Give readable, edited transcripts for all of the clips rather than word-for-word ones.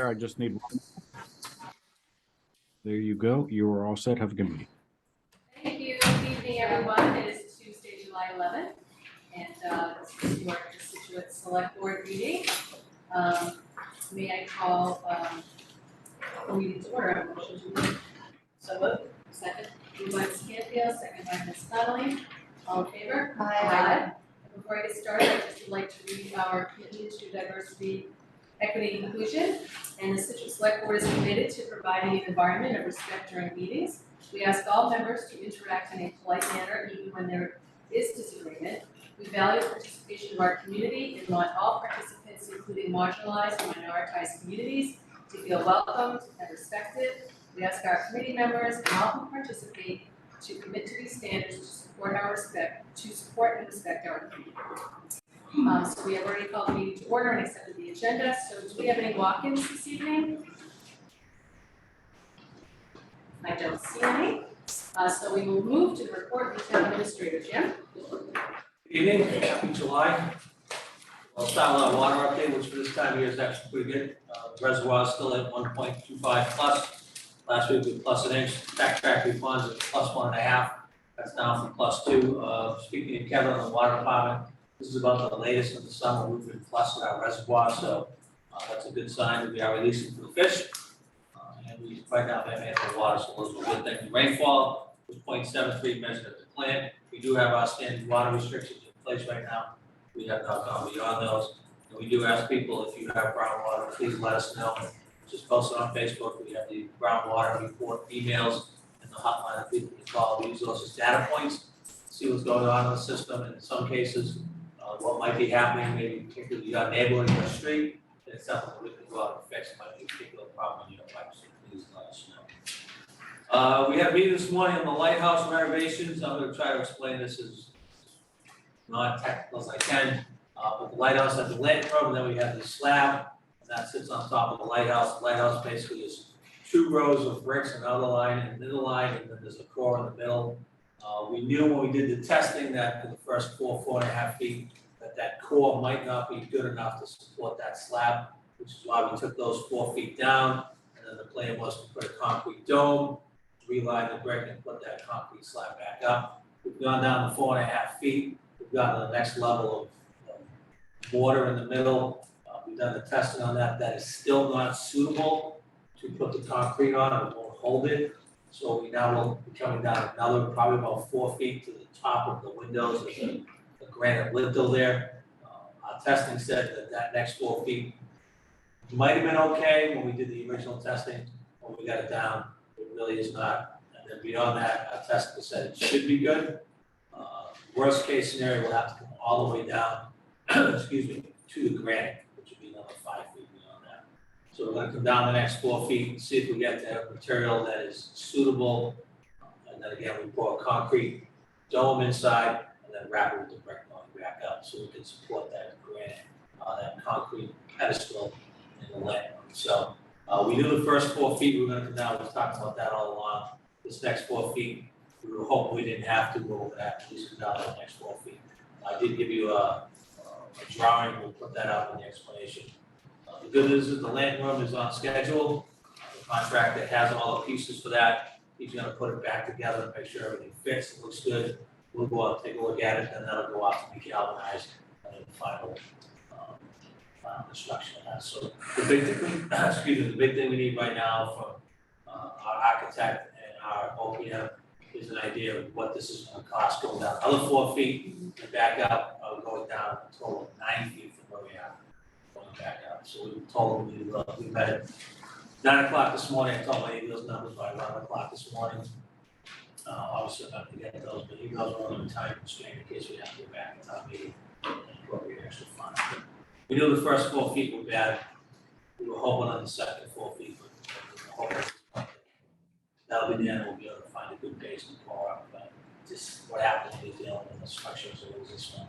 I just need one. There you go. You are all set. Have a good meeting. Thank you. Good evening, everyone. It is Tuesday, July 11th, and this is the Scituate Select Board meeting. May I call the meeting to order? A motion to move. So moved. Second. Moved by Ms. Canfield, second by Ms. Donnelly. All in favor? Aye. And before I get started, I'd just like to read our commitment to diversity, equity, and inclusion. And the Scituate Select Board is committed to providing an environment of respect during meetings. We ask all members to interact in a polite manner, even when there is disagreement. We value the participation of our community and want all participants, including marginalized and minoritized communities, to feel welcomed and respected. We ask our committee members and all who participate to commit to these standards to support and respect our community. So we have already called the meeting to order and accepted the agenda. So do we have any walk-ins this evening? I don't see any. So we will move to the report of the town administrator. Jim? Good evening, happy July. I'll start with our water update, which for this time of year is actually pretty good. The reservoir is still at 1.25 plus. Last week we plus an inch. Tax factory funds at plus 1.5. That's down from plus 2. Speaking of Kevin on the water department, this is about the latest of the summer. We've been plus in our reservoir, so that's a good sign that we are releasing for the fish. And we right now have ample water, so those are good things. The rainfall was 0.73 measured at the plant. We do have our standard water restrictions in place right now. We have not gone beyond those. And we do ask people, if you have groundwater, please let us know. Just post it on Facebook. We have the groundwater report emails and the hotline that people can call. We use those as data points, see what's going on in the system. And in some cases, what might be happening, maybe particularly your neighbor in your street, it's something that we can go out and fix. It might be a particular problem in your pipe, so please let us know. We had a meeting this morning on the lighthouse renovations. I'm going to try to explain this as non-technical as I can. But the lighthouse has the lantern room, and then we have the slab, and that sits on top of the lighthouse. The lighthouse basically is 2 rows of bricks, another line, and another line, and then there's a core in the middle. We knew when we did the testing that for the first 4.5 feet, that core might not be good enough to support that slab, which is why we took those 4 feet down, and then the plan was to put a concrete dome, reline the brick, and put that concrete slab back up. We've gone down to 4.5 feet. We've gotten to the next level of mortar in the middle. We've done the testing on that. That is still not suitable to put the concrete on. It won't hold it. So we now will be coming down another probably about 4 feet to the top of the windows. There's a granite lintel there. Our testing said that next 4 feet might have been okay when we did the original testing. When we got it down, it really is not. And then beyond that, our testing said it should be good. Worst case scenario, we'll have to come all the way down, excuse me, to the granite, which would be another 5 feet beyond that. So we're gonna come down the next 4 feet and see if we get the material that is suitable. And then again, we pour a concrete dome inside and then wrap it with the brick going back up so we can support that granite, that concrete pedestal in the lantern. So we knew the first 4 feet we were gonna come down. We've talked about that all along. This next 4 feet, we were hoping we didn't have to go over that, at least come down the next 4 feet. I did give you a drawing. We'll put that up in the explanation. The good news is the lantern room is on schedule. The contractor has all the pieces for that. He's gonna put it back together and make sure everything fits, it looks good. We'll go out and take a look at it, and that'll go out to be galvanized and then final construction of that. So the big thing, the big thing we need right now from our architect and our OPM is an idea of what this is gonna cost going down. Other 4 feet and back up, going down a total of 9 feet from where we are going back up. So we told them we met at 9 o'clock this morning. I told him I need those numbers by 11 o'clock this morning. Obviously I'm not gonna get those, but he knows we're on a time constraint in case we have to go back and top meeting and appropriate extra funds. We knew the first 4 feet were bad. We were hoping on the second 4 feet, but that'll be the end. We'll be able to find a good base and pour up. But just what happens when you're dealing with the structures of this one.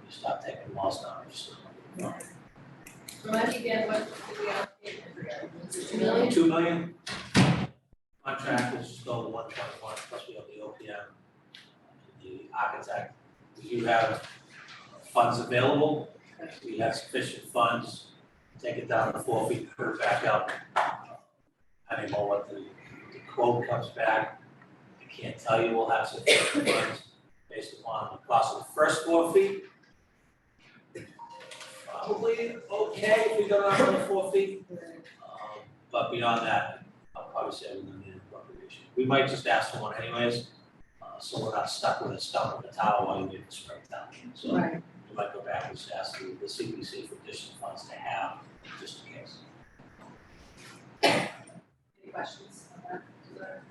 You stop taking the walls down. Remind me again, what did we allocate? Was it 2 million? 2 million. Contract is just over 121, plus we have the OPM, the architect. We do have funds available. We have sufficient funds take it down to 4 feet, put it back up. I don't know what the quote comes back. I can't tell you, we'll have some funds based upon the cost of the first 4 feet. Probably okay if we go down another 4 feet. But beyond that, I'll probably say we're gonna need an appropriation. We might just ask for one anyways, so we're not stuck with a stump in the tower while you get the springtime. So Right. we might go back and just ask the CPC for additional funds to have, just in case. Any questions on that?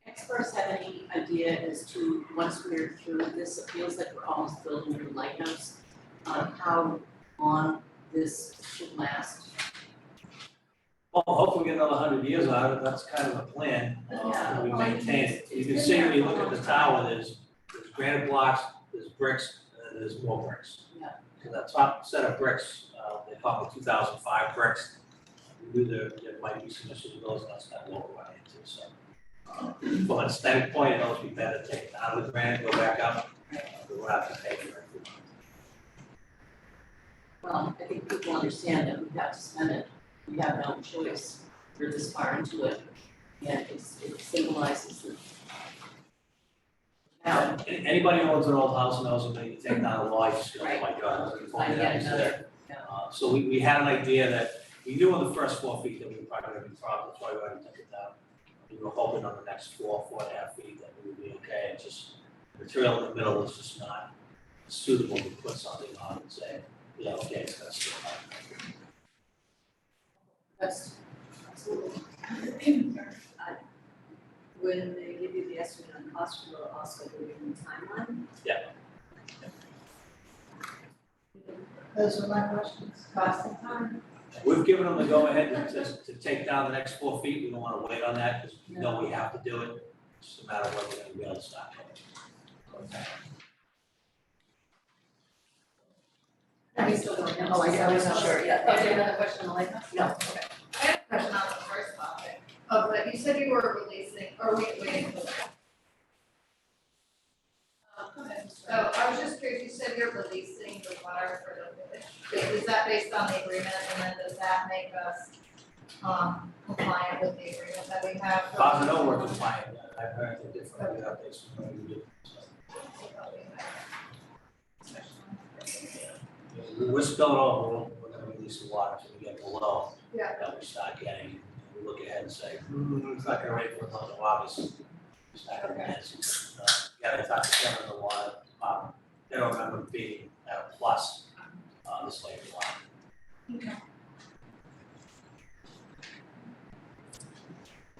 Experts have any idea as to, once we're through this, it feels like we're almost building a new lighthouse, how long this should last? Well, hopefully we get another 100 years out of it, that's kind of the plan, we maintain it. You can see when you look at the tower, there's granite blocks, there's bricks, and there's more bricks. Yeah. So that top set of bricks, they call it 2005 bricks. We knew there might be some issues with those, and that's kind of what we're running into, so. From an aesthetic point, it'll always be better to take it out of the granite, go back up, but we'll have to pay for it. Well, I think people understand that we have to spend it, we have no choice, we're this far into it, and it symbolizes the. Now, Anybody who owns an old house knows that you take down a wall, you just go, oh my God, it's I get another, So we had an idea that, we knew on the first 4 feet that we were probably gonna be trouble, that's why we already took it down. We were hoping on the next 4.5 feet that we would be okay, and just, the material in the middle is just not suitable to put something on and say, yeah, okay, it's gonna still happen. that's absolutely. When they give you the estimate on cost, will also give you the timeline? Yeah. Those are my questions, cost and time. We've given them the go-ahead to take down the next 4 feet, we don't wanna wait on that, because we know we have to do it, it's just a matter of when we're gonna be able to stop it. Are we still going? Oh, I wasn't sure, yeah. Do you have another question on the lighthouse? No. Okay. I have a question on the first topic, but you said you were releasing, or waiting for that. So I was just curious, you said you're releasing the water for the village. Is that based on the agreement, and then does that make us, compliant with the agreement that we have? I know we're compliant, I've heard the different updates from what we do. We're spilling over, we're gonna release the water until we get below. Yeah. Then we start getting, we look ahead and say, it's not gonna rain for another while, we start getting heads. Yeah, they talk to Kevin in the water, they don't remember being at a plus, this late in the water.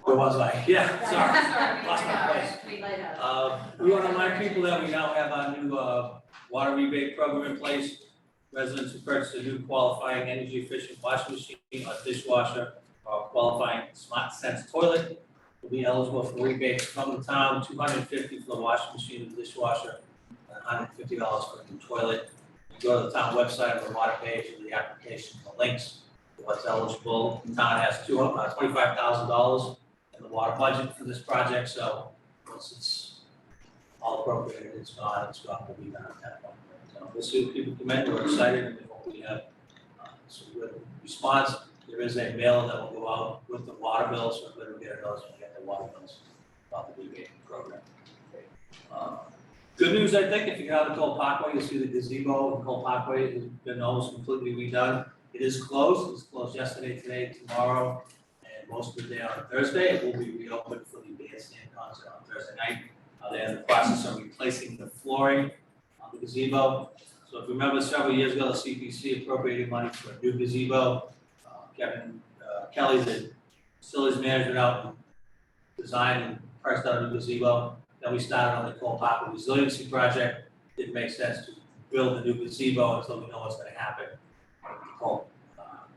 Where was I? Yeah, sorry, lost my place. We want to remind people that we now have our new water rebate program in place. Residents who purchase a new qualifying energy efficient washing machine or dishwasher or qualifying smart sense toilet will be eligible for rebates from the town, $250 for the washing machine and dishwasher, and $150 for the new toilet. You go to the town website on the water page of the application, the links to what's eligible. The town has $25,000 in the water budget for this project, so once it's all appropriated, it's gone, we'll be done at that point. So we'll see what people come in, we're excited, and we hope we have some good response. There is a mailer that will go out with the water bills, so everybody will get a notice when we get the water bills about the rebate program. Good news, I think, if you get out of Cole Parkway, you'll see the gazebo in Cole Parkway has been almost completely redone. It is closed, it was closed yesterday, today, tomorrow, and most of the day on Thursday. It will be reopened for the bandstand concert on Thursday night. They're in the process of replacing the flooring on the gazebo. So if you remember several years ago, the CPC appropriated money for a new gazebo. Kevin Kelly, the facilities manager, out and designed and priced out a new gazebo. Then we started on the Cole Parkway Resiliency Project. Didn't make sense to build a new gazebo until we know what's gonna happen. Cole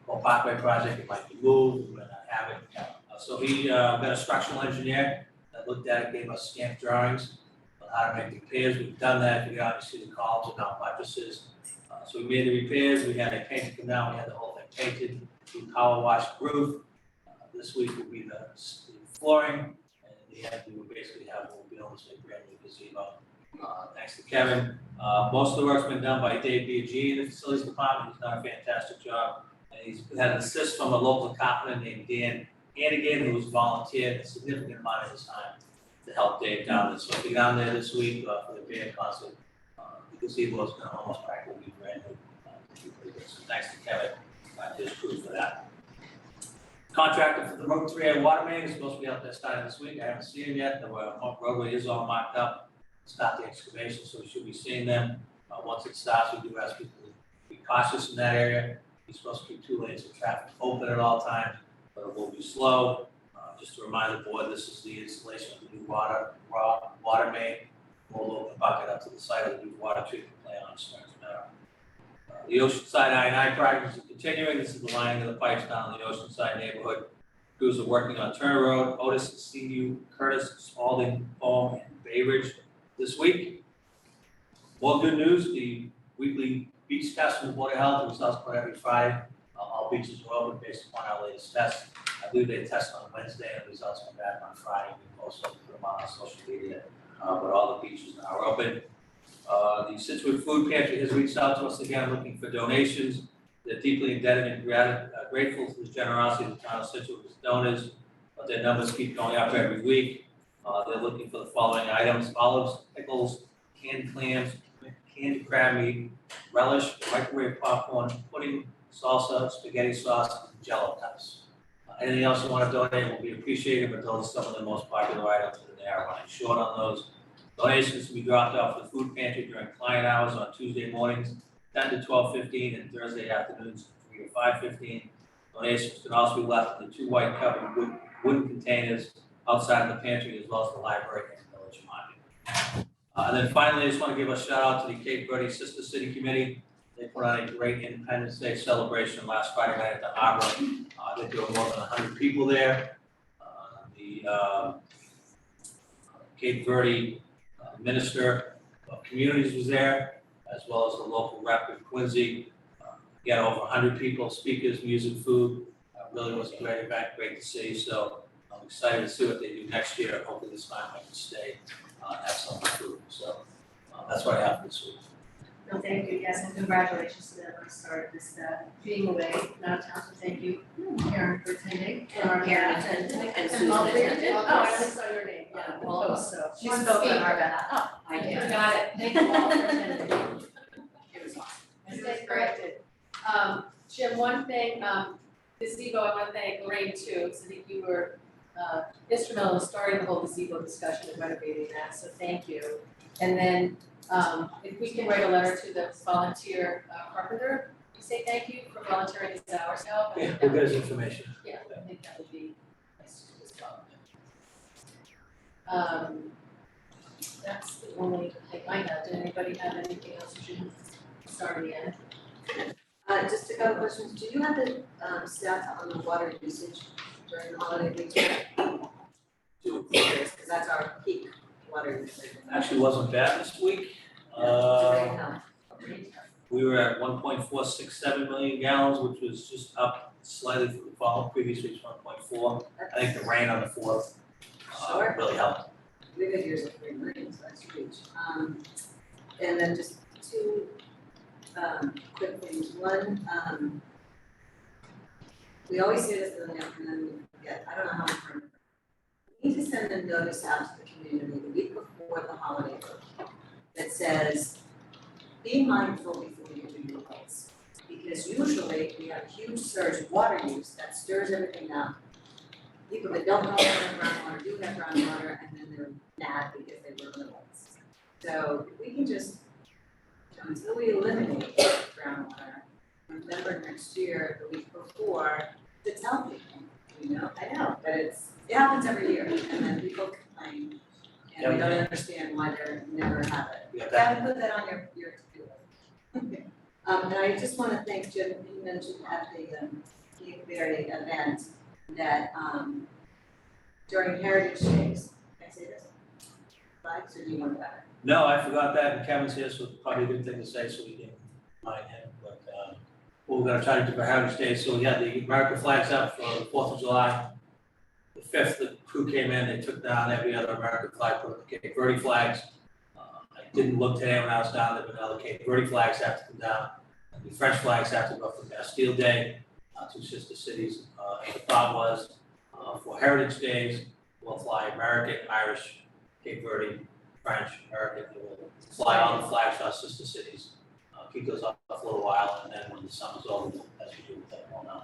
Parkway project, it might be moved, we might not have it. So he got a structural engineer that looked at it, gave us stamped drawings on how to make the repairs. We've done that, you obviously see the columns are now buttresses. So we made the repairs, we had a painter come down, we had the whole thing painted, we power washed the roof. This week will be the flooring, and at the end, we will basically have, we'll be able to say brand new gazebo. Thanks to Kevin. Most of the work's been done by Dave Biagini in the facilities department. He's done a fantastic job. And he's had an assist from a local carpenter named Dan Hannigan, who was volunteered a significant amount of his time to help Dave down there. So if you're down there this week for the band concert, the gazebo is gonna almost practically be brand new. So thanks to Kevin, his crew for that. Contractor for the Road 3A water main is supposed to be out there starting this week. I haven't seen him yet. The roadway is all marked up. Start the excavation, so we should be seeing them. Once it starts, we do ask people to be cautious in that area. We're supposed to keep 2 lanes of traffic open at all times, but it will be slow. Just to remind the board, this is the installation of the new water main. We'll open bucket up to the site of the new water treatment plant on Stearns Meadow. The Oceanside I&I project is continuing. This is the lining of the pipes down in the Oceanside neighborhood. Crews are working on Turner Road, Otis, Seaview, Curtis, Spalding, Palm, and Bay Ridge this week. More good news, the weekly beach test from the Board of Health, the results come every Friday. All beaches are open based upon our latest test. I believe they test on Wednesday and the results come back on Friday. We also put them on our social media, but all the beaches are open. The Scituate Food Pantry has reached out to us again looking for donations. They're deeply indebted and grateful to the generosity of the town of Scituate with donors, but their numbers keep going up every week. They're looking for the following items: olives, pickles, canned clams, canned crab meat, relish, microwave popcorn, pudding, salsa, spaghetti sauce, and Jell-O cups. Anything else you want to donate will be appreciated, but those are some of the most popular items, and they are running short on those. Donations can be dropped off at the food pantry during client hours on Tuesday mornings, 10 to 12:15, and Thursday afternoons, 3 to 5:15. Donations can also be left in the 2 white covered wooden containers outside of the pantry, as well as the library and village market. And then finally, I just want to give a shout out to the Cape Verde Sister City Committee. They put on a great Independence Day celebration last Friday night at the Harbor. They do more than 100 people there. The Cape Verde Minister of Communities was there, as well as the local rep in Quincy. Again, over 100 people, speakers, music, food. Really was a great event, great to see. So I'm excited to see what they do next year. Hopefully this time I can stay, have some food. So that's what I have this week. No, thank you, yes, and congratulations to them on starting this, being away, out of town, so thank you, Karen, for attending. And Karen and Susan all three attended. Oh, I only saw your name, yeah, Well, so. she spoke on our behalf. Oh, I did. got it, thank you all for attending. It was awesome. Stay corrected. Jim, one thing, gazebo, I want to thank Lorraine too, because I think you were, instrumental in starting the whole gazebo discussion and renovating that, so thank you. And then, if we can write a letter to the volunteer carpenter, we say thank you for volunteering his hours now. Yeah, we'll get his information. Yeah, I think that would be nice to do as well. That's the only thing I have. Did anybody have anything else you should start again? Just a couple questions. Do you have the stats on the water usage during the holiday week? Because that's our peak water usage. Actually wasn't bad this week. We were at 1.467 million gallons, which was just up slightly from the previous week's 1.4. I think the rain on the 4th really helped. We've had years of 3 million, so that's huge. And then just 2 quick things. One, we always say this and then we forget. I don't know how much we remember. We need to send a notice out to the community the week before the holiday break that says, be mindful before you do your votes. Because usually we have a huge surge of water use that stirs everything up. People that don't know they have groundwater do have groundwater, and then they're mad because they live in the woods. So if we can just, until we eliminate groundwater, remember next year, the week before, to tell people, I know, but it happens every year, and then people complain, and we don't understand why they never have it. Yeah, Gotta put that on your to-do list. And I just wanna thank Jim, you mentioned at the Cape Verde event that during Heritage Days, can I say this? Flags, or do you want that? No, I forgot that, and Kevin's here, so it's probably a good thing to say, so we can remind him, but what we're gonna try to do for Heritage Day, so we had the American flags up for the 4th of July. The 5th, the crew came in, they took down every other American flag, put the Cape Verde flags. I didn't look today when I was down there, but now the Cape Verde flags have to come down. And the French flags have to go for Bastille Day, two sister cities. And the thought was, for Heritage Days, we'll fly American, Irish, Cape Verde, French, American, and we'll fly all the flags to our sister cities. Keep those up for a little while, and then when the summer's over, we'll, as we do with everyone else.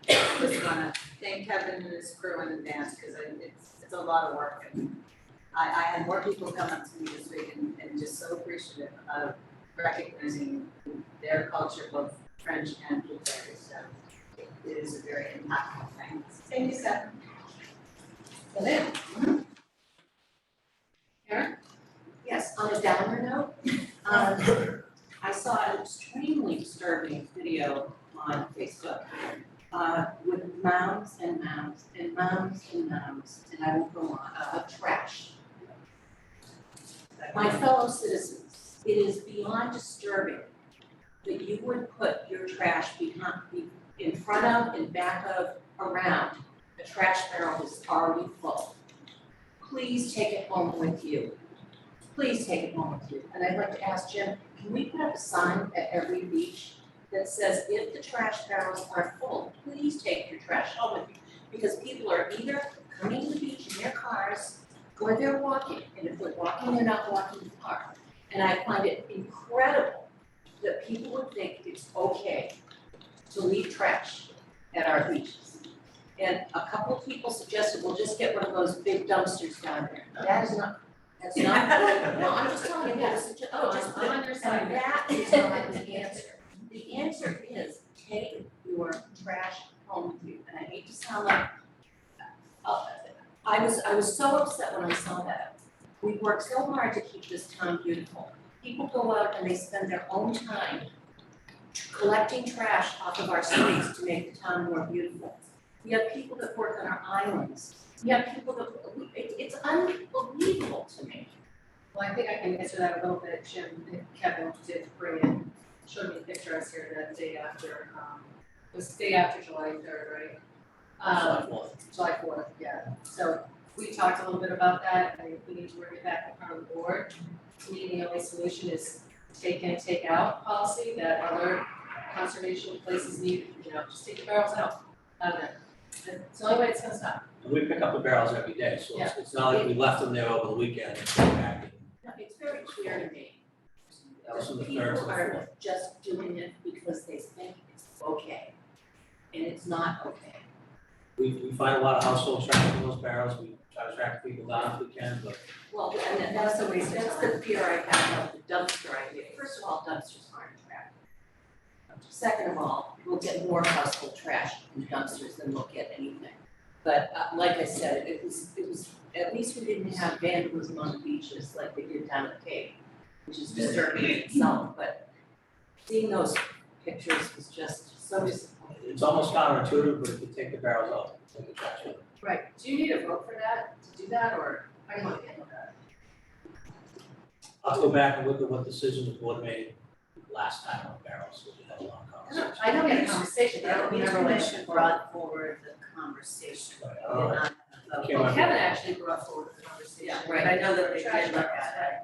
I just wanna thank Kevin and his crew in advance, because it's a lot of work, and I had more people come up to me this week and just so appreciative of recognizing their culture, both French and Blueberry, so it is a very impactful thing. Thank you, Kevin. Karen? Yes, on a downer note, I saw an extremely disturbing video on Facebook with mounds and mounds and mounds and mounds, and I won't go on, of trash. My fellow citizens, it is beyond disturbing that you would put your trash in front of, in back of, around a trash barrel that's already full. Please take it home with you. Please take it home with you. And I'd like to ask Jim, can we put up a sign at every beach that says, if the trash barrels are full, please take your trash home with you? Because people are either coming to the beach in their cars or they're walking. And if they're walking, they're not walking far. And I find it incredible that people would think it's okay to leave trash at our beaches. And a couple of people suggested, we'll just get one of those big dumpsters down there. That is not, that's not, no, I'm just telling you, that's, just put it on their side. That is not the answer. The answer is take your trash home with you. And I hate to sound like, I was so upset when I saw that. We work so hard to keep this town beautiful. People go out and they spend their own time collecting trash off of our streets to make the town more beautiful. We have people that work on our islands. We have people that, it's unbelievable to me. Well, I think I can answer that a little bit. Jim and Kevin did bring in, showed me pictures here that day after, it was the day after July 3rd, right? July 4th, yeah. So we talked a little bit about that. I think we need to work it back in front of the board. To me, the only solution is take in, take out policy that other conservation places need, just take the barrels out of there. It's the only way it's gonna stop. And we pick up the barrels every day, so it's not like we left them there over the weekend and came back. No, it's very clear to me. That was from the People third to the are fourth. just doing it because they think it's okay. And it's not okay. We find a lot of household trash in those barrels, we try to track people down if we can, but Well, and that's the reason, that's the fear I have of the dumpster idea. First of all, dumpsters aren't trash. Second of all, we'll get more household trash in dumpsters than we'll get anything. But like I said, it was, at least we didn't have vandalism on the beaches like they did down at the Cape, which is disturbing in itself, but seeing those pictures was just so disappointing. it's almost counterintuitive, but if you take the barrels out, take the trash with. Right. Do you need a vote for that, to do that, or how do you want to handle that? I'll go back and look at what decision the board made last time on barrels, we had a long conversation. I know we had a conversation, but I don't remember when Commission brought forward the conversation. Alright. Okay, Well, my- Kevin actually brought forward the conversation. Yeah, right, I know that they Trash did look barrels, at right? it.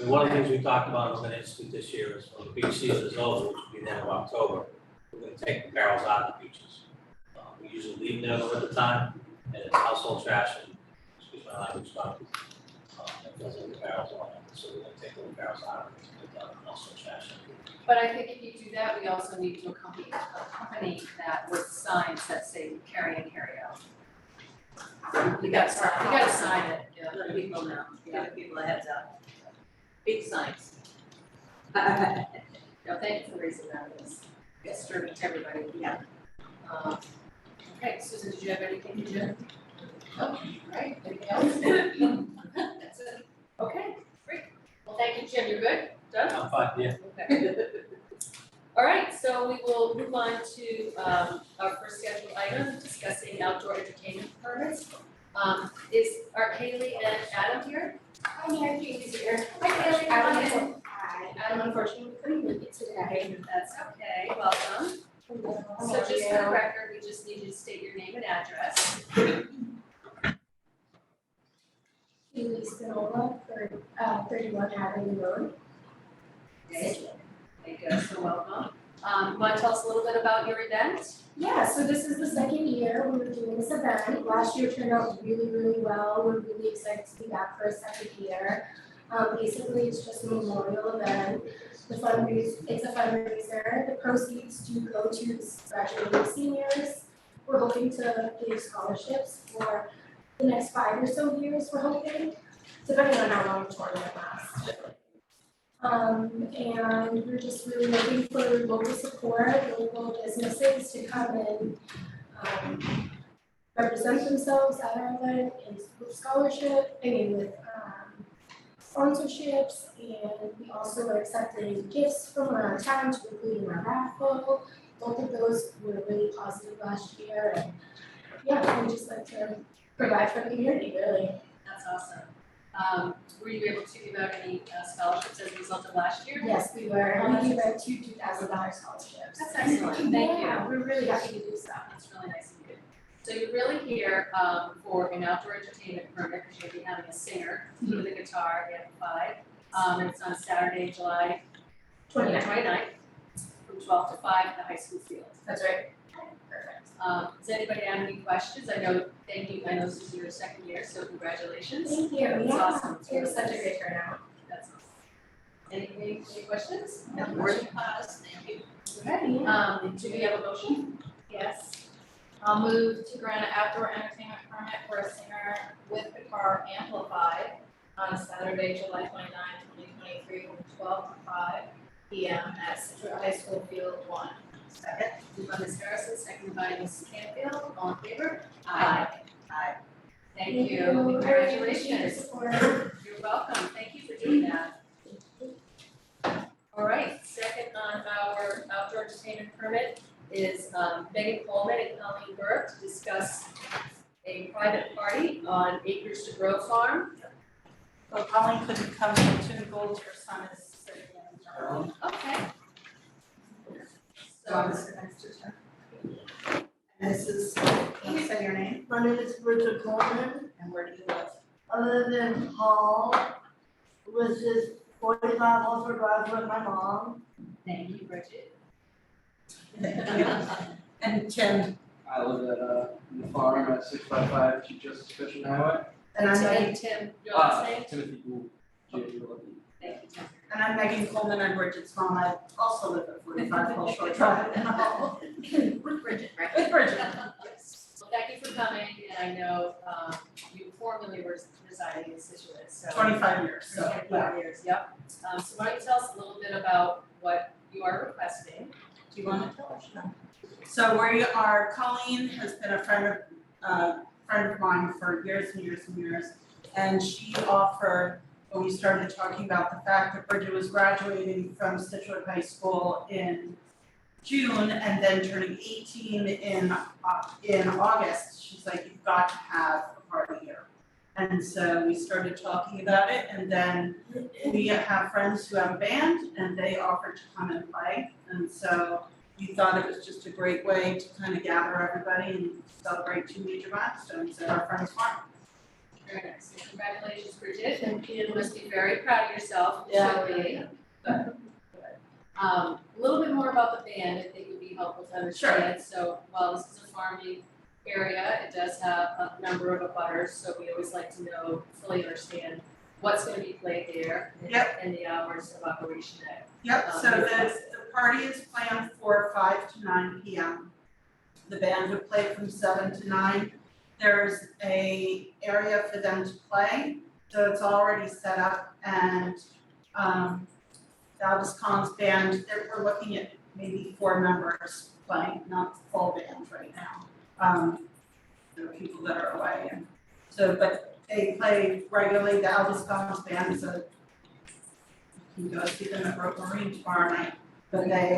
And one of the things we talked about, we're gonna institute this year is when the beach season is over, which will be the end of October, we're gonna take the barrels out of the beaches. We usually leave them at the time, and it's household trash and, excuse my language, garbage. That doesn't the barrels on it, so we're gonna take those barrels out and put down household trash. But I think if you do that, we also need to accompany that with signs that say carry in, carry out. We gotta sign it, yeah. Let people know, give people a heads up. Big signs. No, thank you for raising that, it's disturbing to everybody. Yeah. Okay, Susan, did you have anything to do? No, all right, anything else? That's it. Okay, great. Well, thank you, Jim, you're good? Done? I'm fine, yeah. Okay. All right, so we will move on to our first scheduled item, discussing outdoor entertainment permits. Are Kaylee and Adam here? Hi, Mary Kate is here. Hi, Kaylee, come on in. Hi. Adam unfortunately couldn't make it today, but that's okay, welcome. How So are just for the you? record, we just need you to state your name and address. Kaylee Julie Spinola for 31 Avenue Road. Scituate. Thank you, so welcome. You want to tell us a little bit about your event? Yeah, so this is the second year we were doing this event. Last year turned out really, really well. We're really excited to be back for a second year. Basically, it's just a memorial event. It's a fundraiser. The proceeds do go to graduating seniors. We're hoping to give scholarships for the next 5 or so years, we're hoping, depending on how long the tournament lasts. And we're just really looking for local support, local businesses to come and represent themselves at our event and with with sponsorships, and we also are accepting gifts from around town to include in our raffle. Both of those were really positive last year, and yeah, we just like to provide for the community, really. That's awesome. Were you able to give out any scholarships as a result of last year? Yes, we were. We gave out two $2,000 scholarships. That's excellent, thank you. Yeah, we're really happy to do so. That's really nice of you. So you're really here for an outdoor entertainment permit, because you'll be having a singer with a guitar at 5. And it's on Saturday, July 29th, from 12 to 5 at the high school field. That's right. Perfect. Does anybody have any questions? I know this is your second year, so congratulations. Thank you. It's Yeah, awesome. it was such a great turnout. That's awesome. Any questions? No, board pass, thank you. Okay, do we have a motion? Yes. I'll move to grant an outdoor entertainment permit for a singer with guitar amplified on Saturday, July 29th, 2023, from 12 to 5 p.m. at Scituate High School Field 1. Second. Moved by Ms. Harrison, seconded by Ms. Canfield, all in favor? Aye. Thank you, I really appreciate your congratulations. support. You're welcome, thank you for doing that. All right, second on our outdoor entertainment permit is Megan Coleman and Colleen Burke to discuss a private party on Acres to Grow Farm. Well, Colleen couldn't come to the Gold, her son is sitting in Durham. Okay. So I'm So, sitting next to her. And this is, can you say your name? My name is Bridget Coleman. And where do you live? I live in Hall, which is 45 Hallford Drive with my mom. thank you, Bridget. And Tim, I live at the farm at 655 Chief Justice Fishing Highway. and I'm Megan, And Tim, your last name? Timothy Gould, J. Phillippe. Thank you, Tim. and I'm Megan Coleman, I'm Bridget's mom, I also live at 45 Hallford Drive in Hull. With Bridget, right? With Bridget. Yes. Well, thank you for coming, and I know you formerly were residing in Scituate, so. 25 years, so, yeah. 25 years, yep. So why don't you tell us a little bit about what you are requesting? Do you want to tell us? No. So we are, Colleen has been a friend of mine for years and years and years. And she offered, when we started talking about the fact that Bridget was graduating from Scituate High School in June and then turning 18 in August, she's like, you've got to have a party here. And so we started talking about it, and then we have friends who have a band and they offered to come and play. And so we thought it was just a great way to kind of gather everybody and celebrate 2 major milestones at our friend's farm. Very nice. So congratulations, Bridget. Thank you. You must be very proud of yourself. Yeah. Should be. Good. A little bit more about the band, I think would be helpful to understand. So while this is a farming area, it does have a number of abutters, so we always like to know, fully understand what's gonna be played there and the hours of operation that. Yep, so the party is planned for 5 to 9 p.m. The band would play from 7 to 9. There's a area for them to play, so it's already set up, and Dallas Khan's band, we're looking at maybe 4 members playing, not the full band right now. There are people that are away, and so, but they play regularly. The Aldous Khan's band is you can go see them at Rope Marine tomorrow night. But they,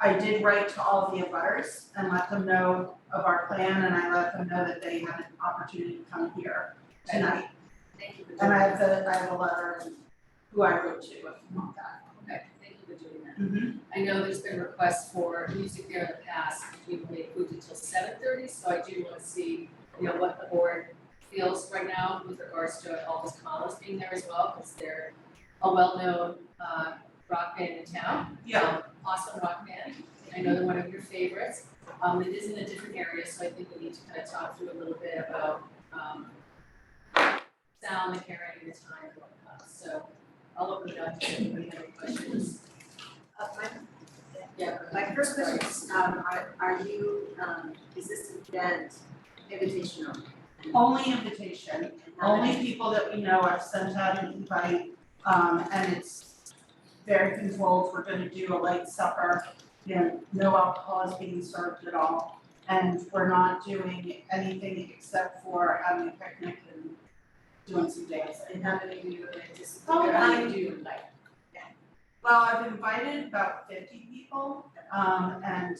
I did write to all the abutters and let them know of our plan, and I let them know that they had an opportunity to come here tonight. Thank you for doing And I that. have a letter and who I wrote to if you want that. Okay, thank you for doing that. Mm-hmm. I know there's been requests for music there in the past, we've only approved until 7:30, so I do wanna see, what the board feels right now with regards to Elvis Collins being there as well, because they're a well-known rock band in town. Yeah. Awesome rock band. I know they're one of your favorites. It is in a different area, so I think we need to kind of talk through a little bit about sound and carrying the time and whatnot. So I'll open it up to anybody have any questions. My first question is, are you, is this event invitational? Only invitation, only people that we know. I've sent out an invite, and it's very controlled. We're gonna do a light supper, no alcohol is being served at all. And we're not doing anything except for having a picnic and doing some dancing. And how many of you are anticipating? Oh, How many do you invite? Well, I've invited about 50 people, and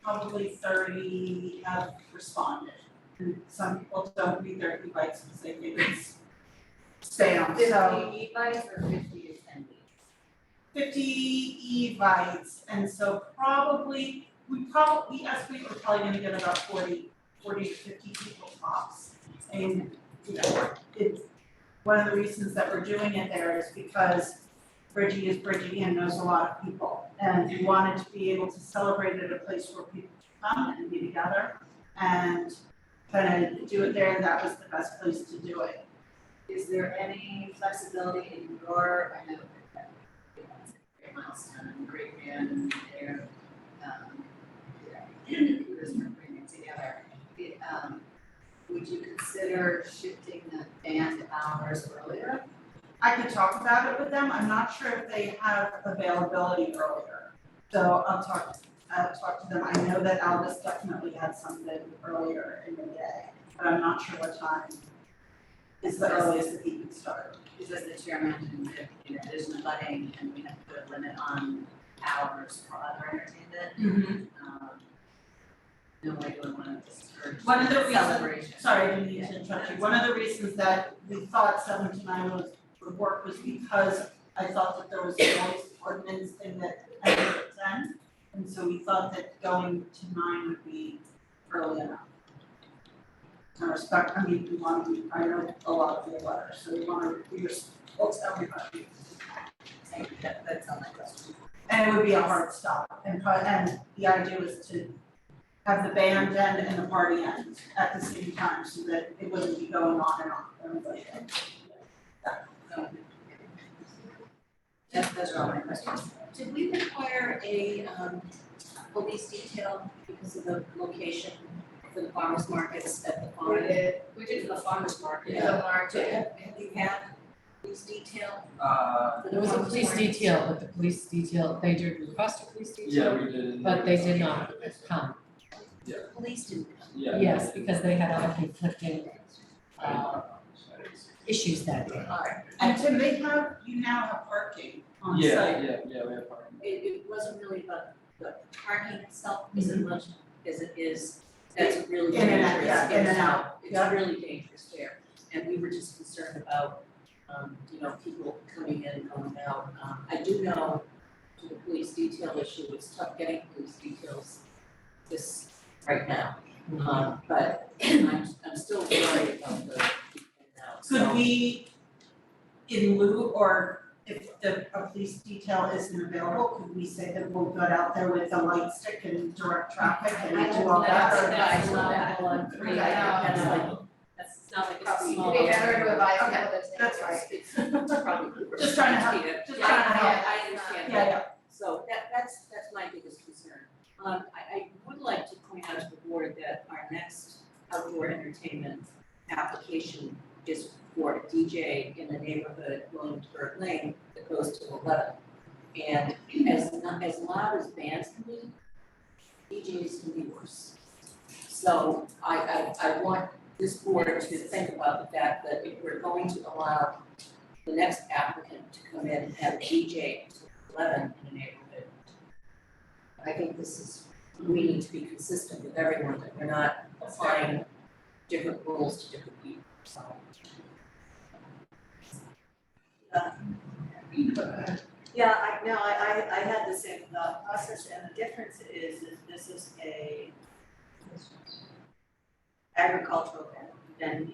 probably 30 have responded. And some people don't read their invites because they think it's spam, so 50 invites or 50 attendees? 50 evites, and so we estimate we're probably gonna get about 40 to 50 people tops. And, it's, one of the reasons that we're doing it there is because Bridgie is bridging in, knows a lot of people, and we wanted to be able to celebrate at a place where people come and be together and kind of do it there, and that was the best place to do it. Is there any flexibility in your, I know that it's a great milestone and a great band and their, recruiters for bringing it together. Would you consider shifting the band hours earlier? I could talk about it with them, I'm not sure if they have availability earlier, so I'll talk to them. I know that Albus definitely had something earlier in the day, but I'm not sure what time is the earliest that he can start. Because as the chair mentioned, if there's an abutting and we have to put a limit on hours for other entertainment, nobody would want to discourage One of the reasons- celebration. Sorry, I didn't mean to interrupt you. One of the reasons that we thought 7 to 9 would work was because I thought that there was a noise ordinance thing that ended at 10. And so we thought that going to 9 would be early enough. I know a lot of the letters, so we want to be respectful to everybody. That's on my question. And it would be a hard stop, and the idea was to have the band end and the party end at the same time, so that it wouldn't be going on and on, everybody. Those are all my questions. Did we require a police detail because of the location for the farmers markets at the farm? We did for the farmer's market. Yeah. The market. Have you had police detail? There was a police detail, but the police detail, they did request a police Yeah, detail, we did. but they did not come. Police didn't come. Yeah. Yes, because they had other conflicting issues that day. Alright. And Tim, you now have parking on site. Yeah, we have parking. It wasn't really about the parking itself as much as it is, that's really In and out, dangerous. yeah, in and out, yeah. It's really dangerous there. And we were just concerned about, people coming in and going out. I do know to the police detail issue, it's tough getting police details this right now. But I'm still worried about the Could we, in lieu, or if a police detail isn't available, could we say that we'll go out there with a light stick and direct traffic and do all that? Or That's allowable on 3, Okay. that's like, that's not like a small. It'd be better to advise Okay, people to take. that's right. It's probably. Just trying to help, just trying to help. I understand Yeah, that. yeah. So that's my biggest concern. I would like to point out to the board that our next outdoor entertainment application is for a DJ in the neighborhood, Williamsburg Lane, that goes to 11. And as loud as bands can be, DJs can be worse. So I want this board to think about the fact that if we're going to allow the next applicant to come in and have a DJ to 11 in a neighborhood, I think we need to be consistent with everyone, that we're not applying different rules to different people, so. Yeah, I had the same thought process, and the difference is this is a agricultural venue,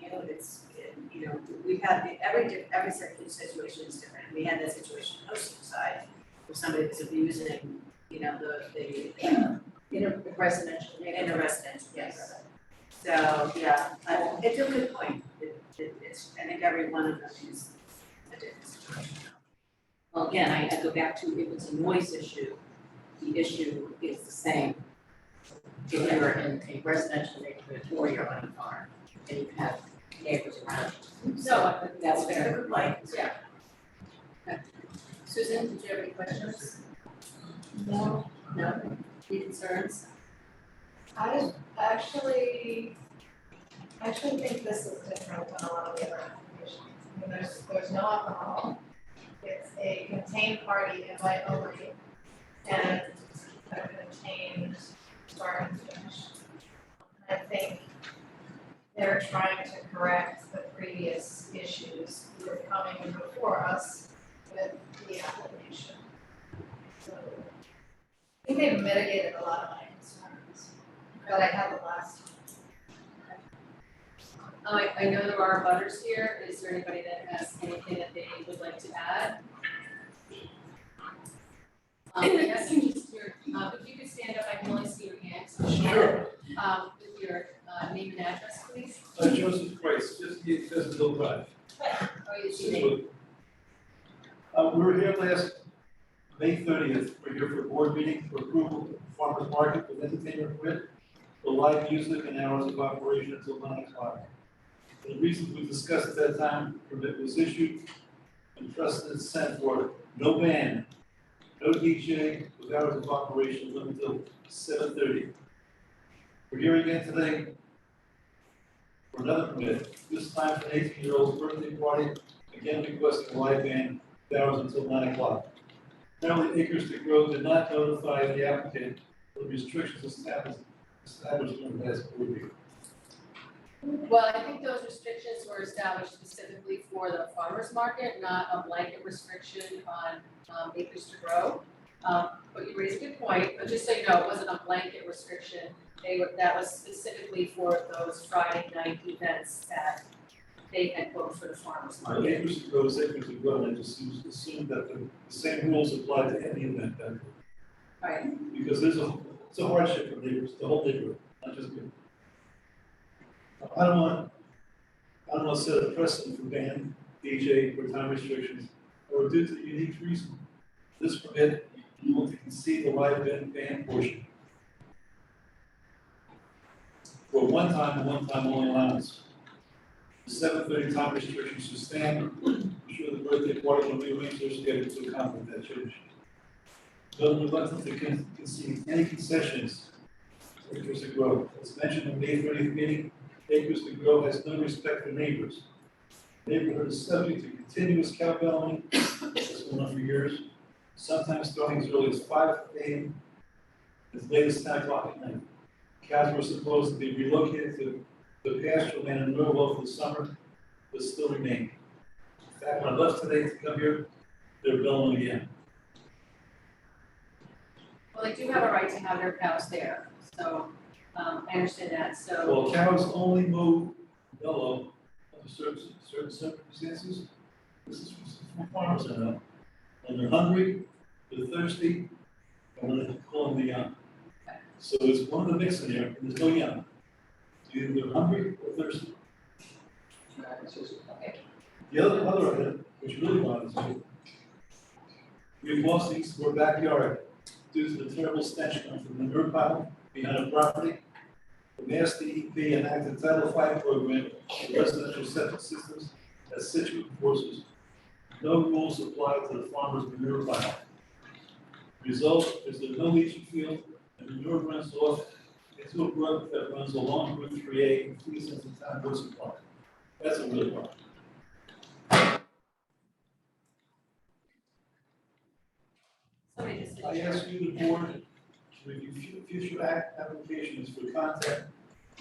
you know, we've had, every situation is different. We had that situation on the Ocean side, where somebody was abusing, you know, the In a residential in neighborhood. a residential Yes. neighborhood. So, yeah, it's a good point. It's, I think every one of them is a different situation. Well, again, I go back to if it's a noise issue, the issue is the same. If you're in a residential neighborhood or you're on a farm and you have neighbors around you. So that's fair. Good point. Yeah. Okay. Susan, did you have any questions? No. No? Any concerns? I actually think this is different than a lot of the other applications. I mean, there's no alcohol. It's a contained party invite only and a contained start and finish. I think they're trying to correct the previous issues that were coming before us with the application. So I think they've mitigated a lot of my concerns that I had the last time. I know there are butters here. Is there anybody that has anything that they would like to add? Yes, you just, if you could stand up, I can only see your hands. Sure. With your name and address, please. Joseph Price, 58 Pheasant Drive. Oh, you see me. Scituate. We were here last May 30th, we're here for a board meeting for approval of farmer's market with entertainment permit for live music and hours of operation until 9 o'clock. The reasons we discussed at that time, permit was issued and precedent set for no band, no DJ with hours of operation until 7:30. We're here again today for another permit, this time for an 18-year-old's birthday party, again requesting a live band with hours until 9 o'clock. Apparently, Acres to Grow did not notify the applicant of the restrictions established in the last board meeting. Well, I think those restrictions were established specifically for the farmer's market, not a blanket restriction on acres to grow. But you raise a good point, but just so you know, it wasn't a blanket restriction. That was specifically for those Friday night events that they had booked for the farmer's market. Acres to Grow is Acres to Grow, and I just assumed that the same rules apply to any event that, Right. because it's a hardship for neighbors, the whole neighborhood, not just me. I don't want to set a precedent for ban, DJ, or time restrictions, or due to the unique reason. This permit, you will see the live band portion. For one time only allowance. The 7:30 time restrictions should stand. I'm sure the birthday party will rearrange their schedule to accommodate that change. Though reluctant to concede any concessions to Acres to Grow. As mentioned in the May 30th meeting, Acres to Grow has no respect for neighbors. The neighborhood is subject to continuous cowbelling, that's going on for years, sometimes starting as early as 5 a.m., as late as 10 o'clock at night. Cows were supposed to be relocated to the pasture land in Norwell for the summer, but still remain. In fact, when I left today to come here, they're bellowing again. Well, they do have a right to have their cows there, so I understand that, so. Well, cows only move mellow under certain circumstances. This is from farmers, I know. When they're hungry, they're thirsty, and when they're calling the young. So it's one of the mix in there, and there's no young. Either they're hungry or thirsty. The other item, which really bothers me, we've lost the east of our backyard due to the terrible stench coming from the manure pile behind our property. The Mass DEP enacted Title V program for residential septic systems that Scituate enforces. No rules apply to the farmer's manure pile. Result is that no leaching field and manure runs off into a brook that runs along Route 3A and feeds into town water supply. That's a real problem. Somebody just said. I ask you, the board, to review future applications for contact,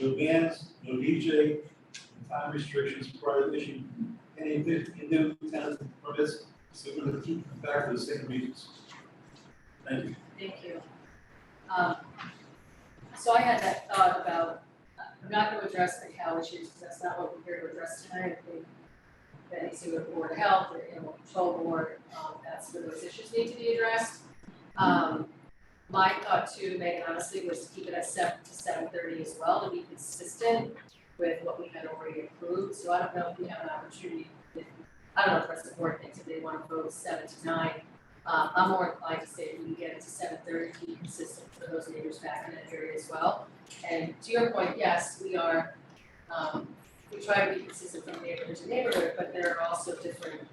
no bans, no DJ, and time restrictions prior to issuing any new tenant permits, so we're going to keep them back to the same regions. Thank you. Thank you. So I had that thought about, I'm not going to address the cow issues, because that's not what we're here to address tonight. I think that needs to go to the Board of Health, the Animal Control Board, that's where those issues need to be addressed. My thought too, Megan, honestly, was to keep it at 7 to 7:30 as well, to be consistent with what we had already approved. So I don't know if we have an opportunity, I don't know if the rest of the board thinks if they want to vote 7 to 9. I'm more inclined to say if we can get it to 7:30, to be consistent for those neighbors back in that area as well. And to your point, yes, we are, we try to be consistent from neighborhood to neighborhood, but there are also different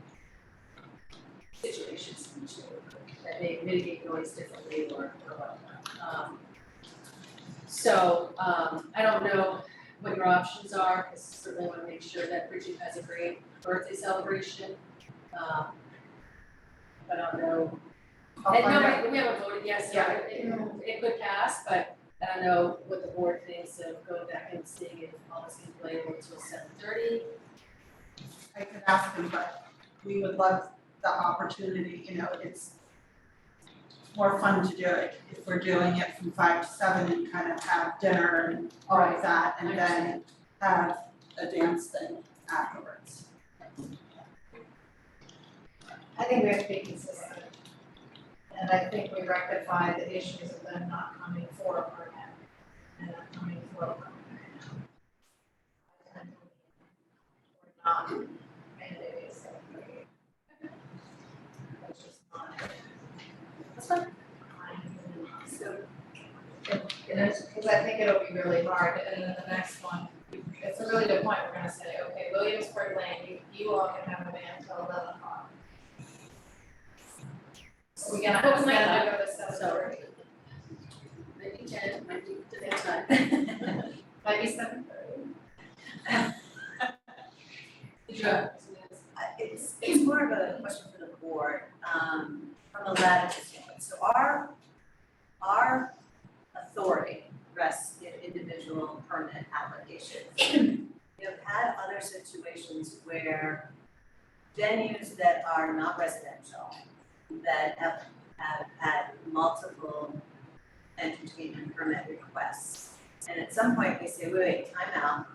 situations in each neighborhood that may mitigate noise differently or whatnot. I don't know what your options are, because certainly want to make sure that Bridget has a great birthday celebration. But I don't know. I'll And find no, out. we haven't voted yet, so Yeah. it could pass, but I don't know what the board thinks of going back and seeing if all this can play until 7:30. I could ask them, but we would love the opportunity, you know, it's more fun to do it if we're doing it from 5 to 7 and kind of have dinner and all of that, and then have a dance thing afterwards. I think we have to be consistent. And I think we rectify the issues of them not coming for a permit and not coming for a permit. We're not mandating something. That's just not. That's fine. So, because I think it'll be really hard, and then the next one, it's a really good point, we're gonna say, okay, Williamsburg Lane, you all can have a van until 11 o'clock. So we're gonna ask them to go to 7:30. Maybe 10, might be different time. Might be 7:30. Sure. It's more of a question for the board, from a latitude standpoint. So our authority rests in individual permit applications. We have had other situations where venues that are not residential, that have had multiple entertainment permit requests. And at some point we say, wait, time out.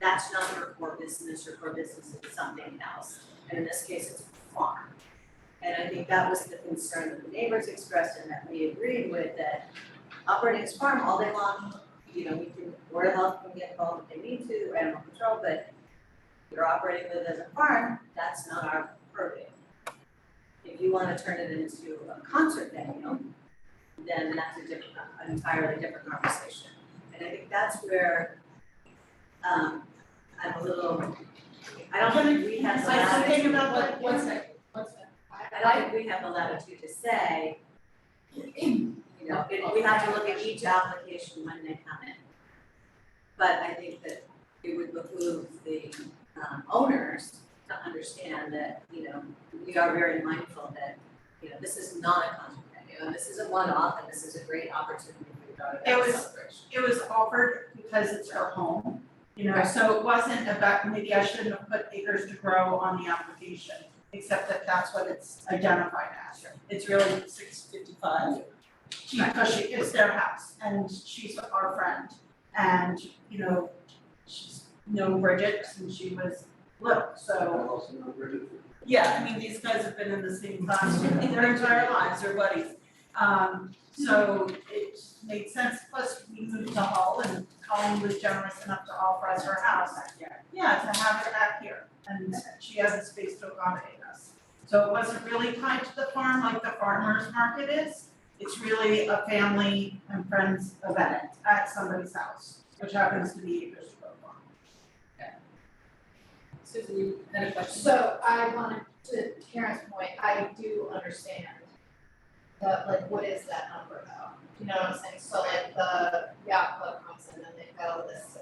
That's not your core business, your core business is something else. And in this case, it's a farm. And I think that was the concern that the neighbors expressed and that we agreed with, that operating as a farm all day long, we can, Board of Health can get involved if they need to, or animal control, but you're operating with it as a farm, that's not our purview. If you wanna turn it into a concert venue, then that's an entirely different conversation. And I think that's where, I'm a little, I don't think we have the latitude. One second. I don't think we have the latitude to say, we have to look at each application when they come in. But I think that it would behoove the owners to understand that, we are very mindful that, this is not a concert venue, and this is a one-off, and this is a great opportunity for your daughter to have a celebration. It was offered because it's her home, so it wasn't about, maybe I shouldn't have put Acres to Grow on the application, except that that's what it's identified as. It's really 655. Because it's their house, and she's our friend, and, she's known Bridget since she was little, so. Also not Bridget. Yeah, I mean, these guys have been in the same class their entire lives, they're buddies. So it made sense, plus we moved to Hull and Colleen was generous enough to offer us her house. Yeah, to have it back here, and she has the space to accommodate us. So it wasn't really tied to the farm like the farmer's market is. It's really a family and friends event at somebody's house, which happens to be Acres to Grow Farm. Susan, you had a question? So I wanted to Karen's point, I do understand that, like, what is that number though? You know what I'm saying? So like the yacht club comes in and they've got a list,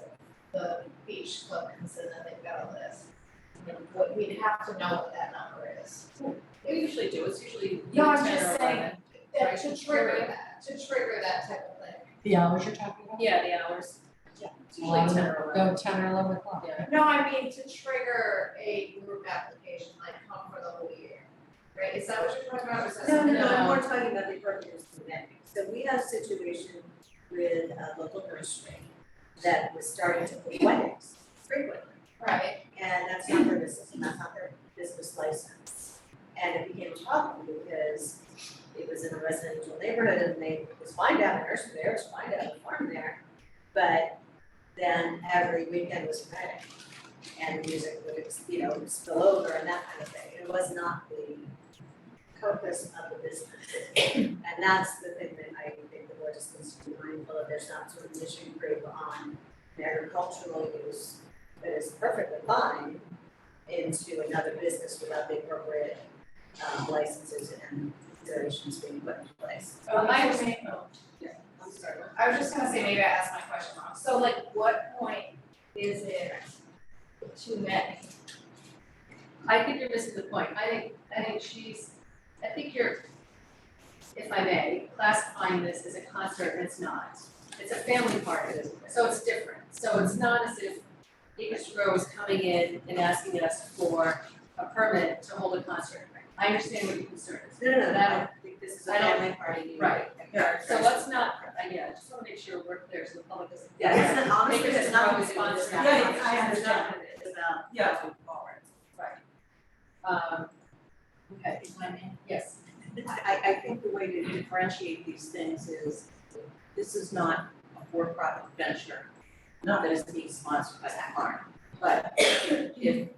the beach club comes in and they've got a list. What we'd have to know what that number is. We usually do, it's usually No, I'm 10 or just saying, 11. that to trigger that type of thing. The hours you're talking about? Yeah, the hours. Yeah, it's usually 10 or 11. Go 10 or 11 o'clock. Yeah. No, I mean to trigger a group application, like come for the whole year, right? Is that what you're talking about, or is that No, something? I'm more talking about the purpose of the venue. So we have a situation with a local nursery that was starting to put weddings frequently. Right. And that's not their business, and that's not their business license. And it became a problem because it was in a residential neighborhood and it was fine to have a nursery there, it was fine to have a farm there. But then every weekend was Friday and the music would, spill over and that kind of thing. It was not the purpose of the business. And that's the thing that I think the board just needs to be mindful of. There's not sort of mission creep on agricultural use that is perfectly fine into another business without the appropriate licenses and considerations being put in place. I was, I'm sorry. I was just gonna say, maybe I asked my question wrong. So like, what point is it too many? I think you're missing the point. I think you're, if I may, classifying this as a concert and it's not. It's a family party, so it's different. So it's not as if Acres to Grow is coming in and asking us for a permit to hold a concert. I understand what your concern is. No, I That- don't think this is a I don't- family party. Right. Yeah. So let's not, I just wanna make sure we're clear so the public doesn't. Yeah, it's not, honestly, Acres it's to not Grow what is it's about. sponsored. Yeah, I understand. It's not what it is about. Yeah. moving forward. Okay, yes. I think the way to differentiate these things is, this is not a for-profit venture. No. That is being sponsored by that farm. But if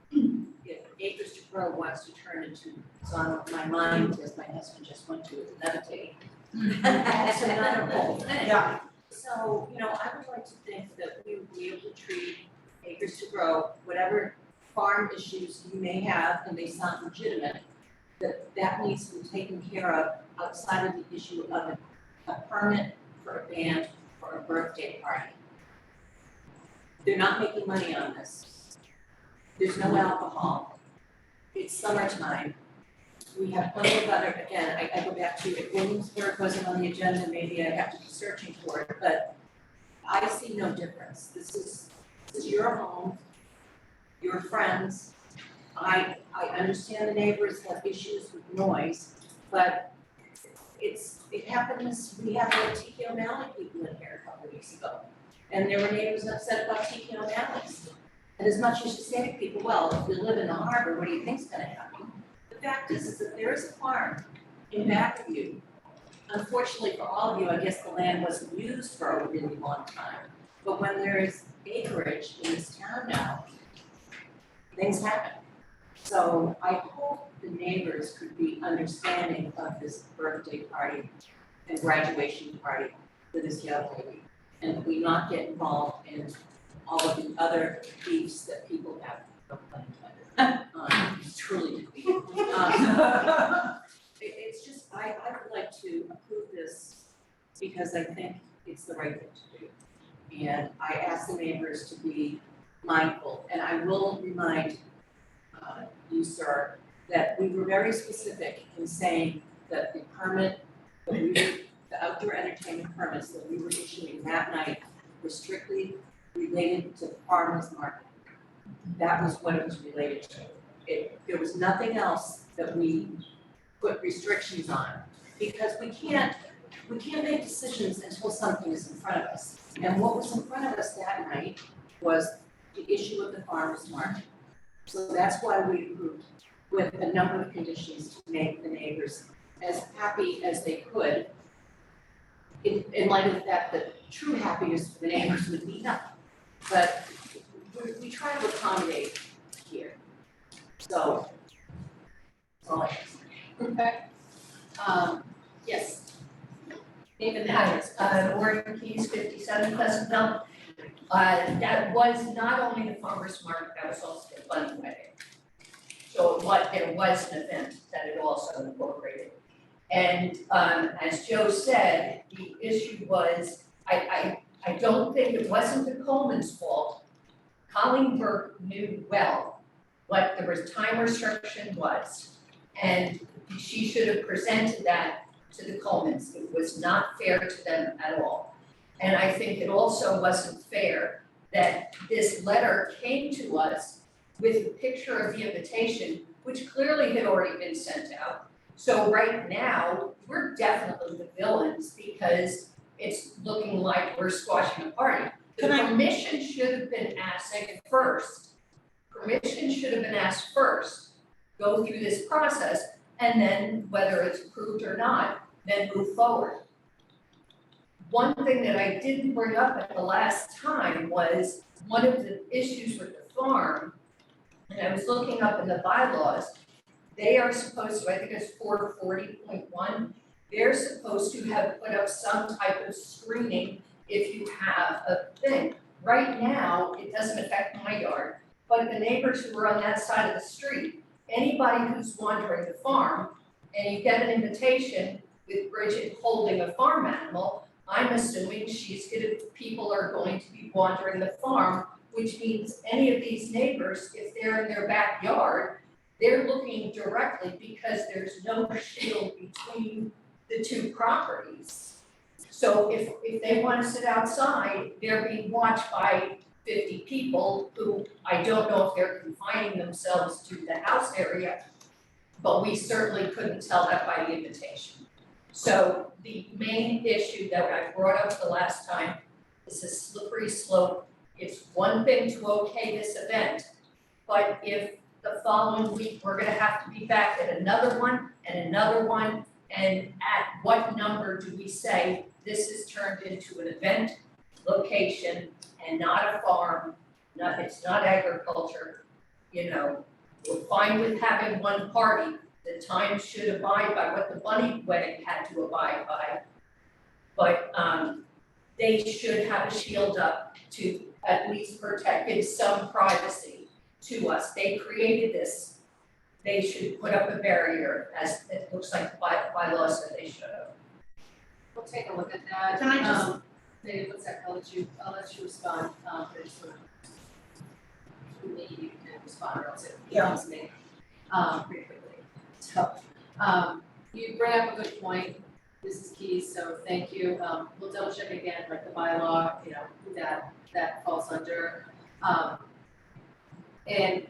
Acres to Grow wants to turn into, it's on my mind, as my husband just went to meditate. That's another whole thing. Yeah. So, I would like to think that we would be able to treat Acres to Grow, whatever farm issues you may have, and they sound legitimate, that needs to be taken care of outside of the issue of a permit for a band for a birthday party. They're not making money on this. There's no alcohol. It's summertime. We have plenty of other, again, I go back to, if Williamsburg wasn't on the agenda, maybe I have to be searching for it, but I see no difference. This is your home, your friends. I understand the neighbors have issues with noise, but it happens, we had the Tiki O'Malley people in here a couple of weeks ago. And there were neighbors upset about Tiki O'Malley's. And as much as you say to people, well, if you live in the harbor, what do you think's gonna happen? The fact is that there is a farm in back of you. Unfortunately for all of you, I guess the land wasn't used for a really long time. But when there is acreage in this town now, things happen. So I hope the neighbors could be understanding of this birthday party and graduation party for this young lady. And we not get involved in all of the other beefs that people have. Truly to be. It's just, I would like to approve this because I think it's the right thing to do. And I ask the neighbors to be mindful, and I will remind you, sir, that we were very specific in saying that the permit, the outdoor entertainment permits that we were issuing that night were strictly related to the farmer's market. That was what it was related to. There was nothing else that we put restrictions on, because we can't make decisions until something is in front of us. And what was in front of us that night was the issue of the farmer's market. So that's why we approved with a number of conditions to make the neighbors as happy as they could, in light of the fact that true happiness for the neighbors would be nothing. But we try to accommodate here. So, that's all I have to say. Okay. Yes. David Hi, Myers. Warren Keys, 57 Pleasantville. That was not only the farmer's market, that was also the fun wedding. So there was an event that it also incorporated. And as Joe said, the issue was, I don't think it wasn't the Coleman's fault. Colleen Burke knew well what the time restriction was, and she should have presented that to the Colemans. It was not fair to them at all. And I think it also wasn't fair that this letter came to us with a picture of the invitation, which clearly had already been sent out. So right now, we're definitely the villains because it's looking like we're squashing a party. Can I- permission should have been asked first. Permission should have been asked first, go through this process, and then whether it's approved or not, then move forward. One thing that I didn't bring up at the last time was one of the issues with the farm, and I was looking up in the bylaws, they are supposed to, I think it's 440.1, they're supposed to have put up some type of screening if you have a thing. Right now, it doesn't affect my yard, but the neighbors who are on that side of the street, anybody who's wandering the farm, and you get an invitation with Bridget holding a farm animal, I'm assuming people are going to be wandering the farm, which means any of these neighbors, if they're in their backyard, they're looking directly because there's no shield between the two properties. So if they wanna sit outside, they're being watched by 50 people who I don't know if they're confining themselves to the house area, but we certainly couldn't tell that by the invitation. So the main issue that I brought up the last time is a slippery slope. It's one thing to okay this event, but if the following week, we're gonna have to be back at another one, and at what number do we say this is turned into an event location and not a farm, it's not agriculture, we're fine with having one party, the time should abide by what the bunny wedding had to abide by. But they should have a shield up to at least give some privacy to us. They created this. They should put up a barrier, as it looks like the bylaw said they should have. We'll take a look at that. Can I just- Dave, what's that, I'll let you respond, but it's sort of, maybe you can respond or else it becomes me, pretty quickly. So, you bring up a good point, this is key, so thank you, we'll double check again, like the bylaw, who that falls under. And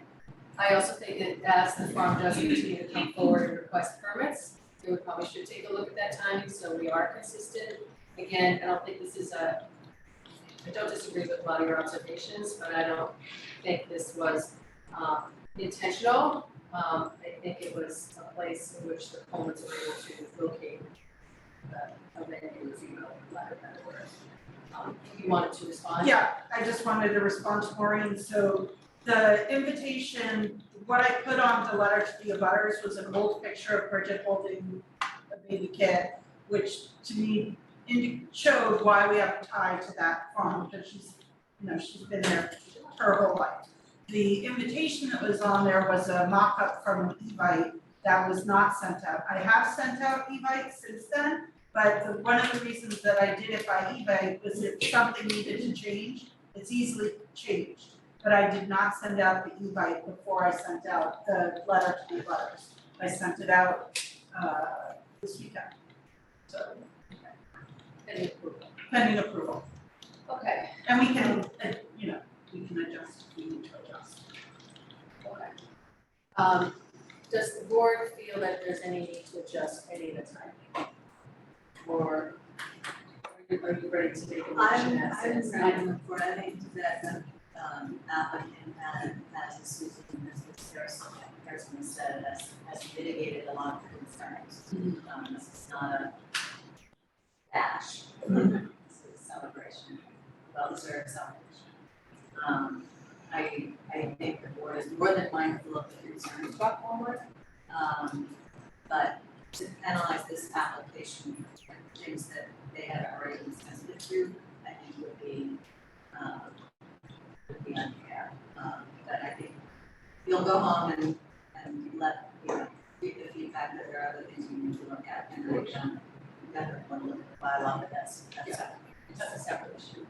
I also think that as the farm does continue to come forward and request permits, we probably should take a look at that timing, so we are consistent. Again, I don't think this is I don't disagree with a lot of your observations, but I don't think this was intentional. I think it was a place in which the Colemans were able to locate a venue, if you will, for lack of better word. If you wanted to respond? Yeah, I just wanted to respond to Maureen, so the invitation, what I put on the letter to the abutters was an old picture of Bridget holding a baby kid, which to me showed why we have a tie to that farm, because she's been there her whole life. The invitation that was on there was a mock-up from Evite that was not sent out. I have sent out Evite since then, but one of the reasons that I did it by Evite was if something needed to change, it's easily changed. But I did not send out the Evite before I sent out the letter to the abutters. I sent it out this weekend, so. Pending approval. Okay. And we can, we can adjust if we need to adjust. Okay. Does the board feel that there's any need to adjust any of the timing? Or are you ready to make a motion as is? I'm for adding to that, applicant has Susan, Mr. Harrison said, has mitigated a lot of the concerns. This is not a dash, this is a celebration, well-deserved celebration. I think the board is more than mindful of the concerns brought forward, but to penalize this application for things that they had already been sensitive to, I think would be unfair. But I think you'll go home and let, read the feedback that there are other things you need to look at, and we've definitely want to look at the bylaw, but that's a separate issue.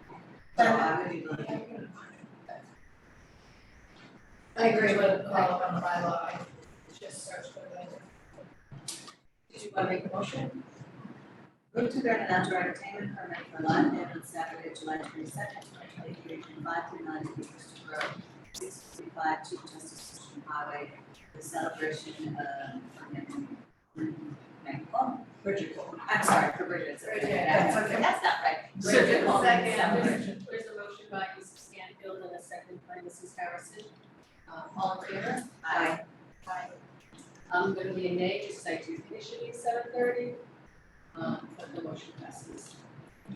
So I would be willing to. I agree with on the bylaw, I just searched for it. Did you want to make a motion? Move to grant an outdoor entertainment permit for live band on Saturday, July 22nd, 2023, from 5 to 9 in East Grove, 645 Chief Justice Station Highway, the celebration of Bridget Coleman. I'm sorry, for Bridget. Bridget. That's not right. Bridget Coleman. Celebration. There's a motion All in favor? Aye. Aye. I'm gonna be a nay, because I do think it should be 7:30. But the motion passes.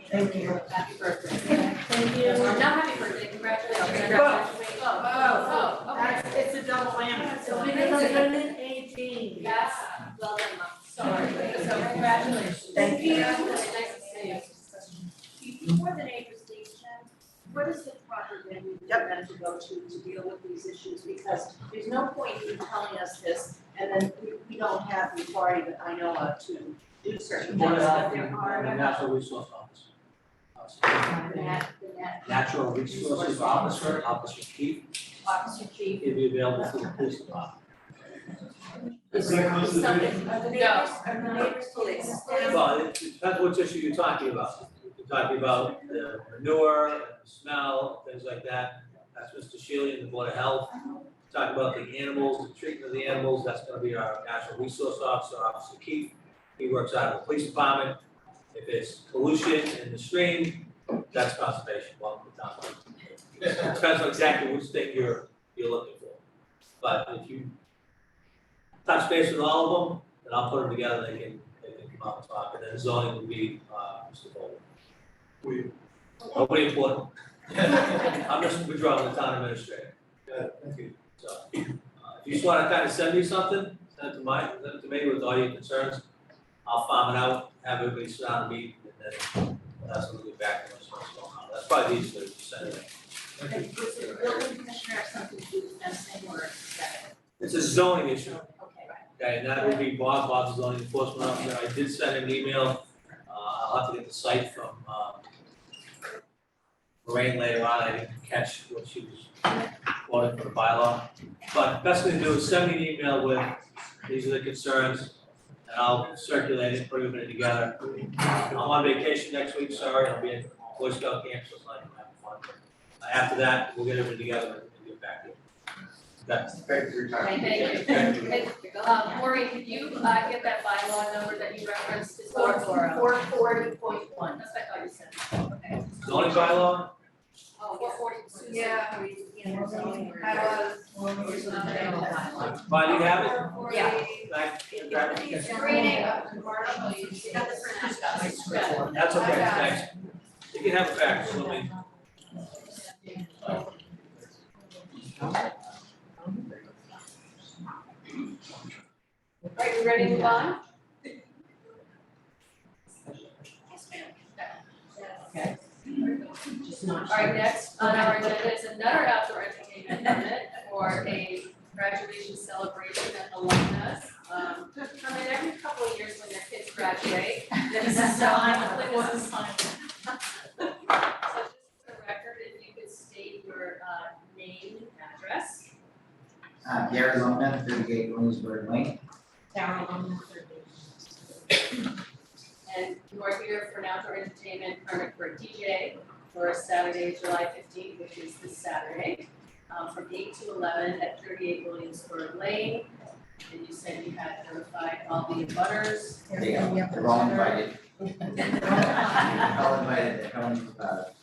Thank you. Happy birthday. Thank you. Or not happy birthday, congratulations. Oh, okay. That's, it's a double whammy. So we did 118. Yes, well done, Mom. Sorry, so congratulations. Thank you. Nice to see you. Before the neighbors leave, Jen, what is the proper venue for Yep. them to go to deal with these issues? Because there's no point in telling us this, and then we don't have the authority that I know of to do certain Board things, of but Health there and are. the Natural Resource Officer. The Natural Resources Officer, Officer Chief, officer chief. will be available for the police department. Is there something, are the neighbors police? Well, it depends which issue you're talking about. You're talking about the manure, and the smell, things like that. That's Mr. Shealy and the Board of Health. Talking about the animals, the treatment of the animals, that's gonna be our Natural Resource Officer, Officer Keith. He works out of the police department. If it's pollution in the stream, that's conservation, welcome to town. Depends on exactly which thing you're looking for. But if you touch base with all of them, then I'll put them together, they can come out and talk, and then zoning will be, Mr. Bowler. Nobody important. I'm just withdrawing the town administrator. Thank you. So, if you just wanna kinda send me something, send it to me with all your concerns. I'll farm it out, have everybody sit down and meet, and then that's when we'll get back to what's going on. That's probably the easiest way to send it. And was the building commissioner have something to do with fencing or is that? It's a zoning issue. Okay. Okay, and that would be Bob's zoning enforcement officer. I did send an email, I'll have to get the site from, Lorraine later on. I didn't catch what she was quoting for the bylaw. But best thing to do is send me an email with, these are the concerns, and I'll circulate it, bring them together. I'm on vacation next week, sorry, I'll be in Boy Scout camp, so it's not gonna have fun. After that, we'll get everything together and get back to you. That's Thank you for your time. Thank you. And, Maureen, could you, get that bylaw number that you referenced as well for, 440.1. that's what I thought you said. Okay. zoning bylaw. Oh, 440. Yeah. I was. Bonnie, you have it? Yeah. Thanks. Screening of commercial use. That's okay, thanks. You can have it back, so let me. All right, we ready to move on? Okay. All right, next on our agenda is another outdoor entertainment permit for a graduation celebration at alumnus. I mean, every couple of years when their kids graduate, this is time, this is time. So just for the record, if you could state your name and address. Gary Loman, 38 Williamsburg Lane. And you are here for an outdoor entertainment permit for a DJ for Saturday, July 15th, which is this Saturday, from 8 to 11 at 38 Williamsburg Lane. And you said you had notified all the abutters. They're all invited. They're all invited, they're coming about it.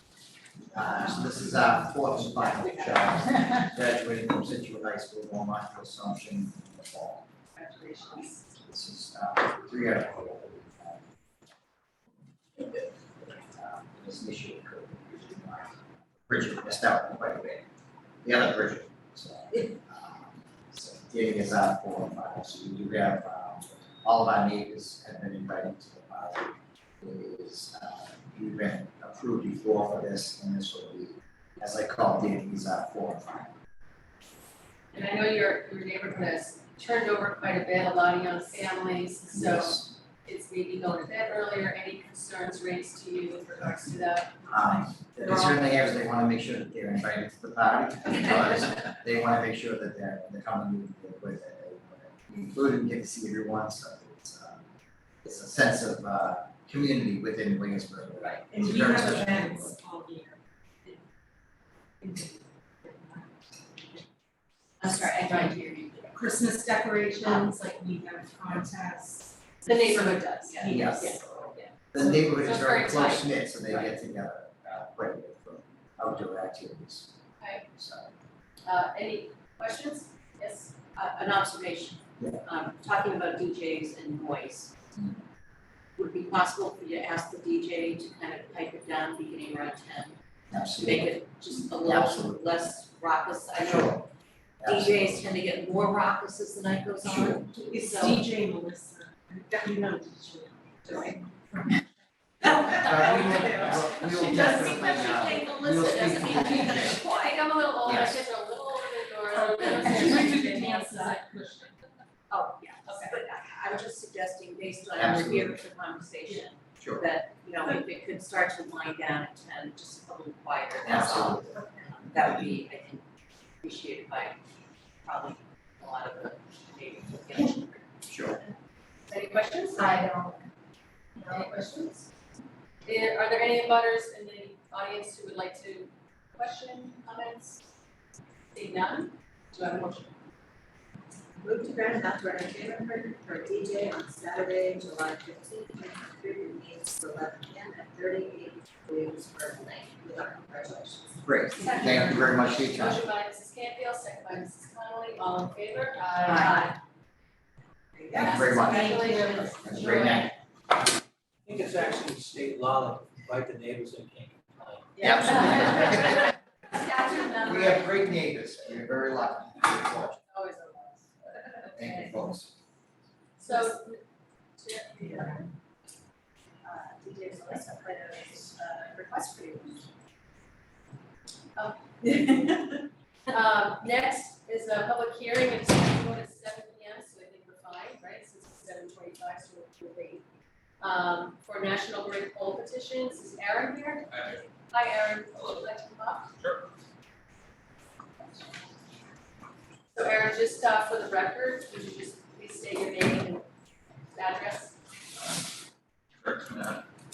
So this is our fourth and final child, graduating from Scituate High School, Walmart, for Assumption in the fall. Congratulations. This is 3 out of 4. This issue occurred. Bridget missed out quite a bit. The other Bridget, so. So dating is out 4 and 5, so we do have, all of our neighbors have been invited to the party. It is, we've been approved before for this, and this will be, as I call dating is out 4 and 5. And I know your neighborhood has turned over quite a bit, a lot of young families, so Yes. it's maybe going to bed earlier. Any concerns raised to you with regards to that? The concern they have is they wanna make sure that they're invited to the party, because they wanna make sure that they're coming with it. Including get to see everyone, so it's a sense of community within Williamsburg. Right, It's and we very have special. events all year. I'm sorry, I tried to hear you. Christmas decorations, like we have contests. The neighborhood does, yeah. Yes. Yeah. The neighborhood So is it's very very close tight. knit, so they get together quite a bit for outdoor activities. Okay. So, Any Questions? Yes? An observation. Talking about DJs and noise. Would it be possible for you to ask the DJ to kind of pipe it down beginning around 10? To Absolutely. make it just a little Absolutely. less raucous? I know Sure. DJs tend to get more raucous as the night goes on. Sure. It's So- DJ Melissa, you know DJ, right? We will Just definitely, because you take we'll Melissa speak doesn't to mean the you're DJ. gonna I quiet. think I'm a little older, my Yes. kids are a little older than yours. Oh, yeah, Okay. but I'm just suggesting based on Absolutely. your the conversation, Sure. that, you know, if it could start to wind down at 10, just a little quieter, that's all. Absolutely. That would be, I think, appreciated by probably a lot of the neighbors. Sure. Any questions? I don't. Any questions? Are there any butters in the audience who would like to question, comments? Seeing none, do I have a motion? Move to grant an outdoor entertainment permit for a DJ on Saturday, July 15th, 2023, from 8 to 11 p.m. at 38 Williamsburg Lane. Congratulations. Great. Thank you very much for your time. Motion by Mrs. Canfield, second by Mrs. Connolly, all in favor? Aye. Thank you very much. Congratulations. Have a great night. I think it's actually state law that invite the neighbors and can't complain. Absolutely. Statute number. We have great neighbors. We're very lucky. We're fortunate. Always. Thank you, folks. So, DJ Melissa put a request for you. next is a public hearing, it's scheduled at 7 p.m., so I think we're fine, right, since it's 7:25, so we'll wait. For National Grid poll petitions, is Aaron here? Hi, Aaron, would you like to come up? Sure. So Aaron, just for the record, would you just please state your name and address? Sure.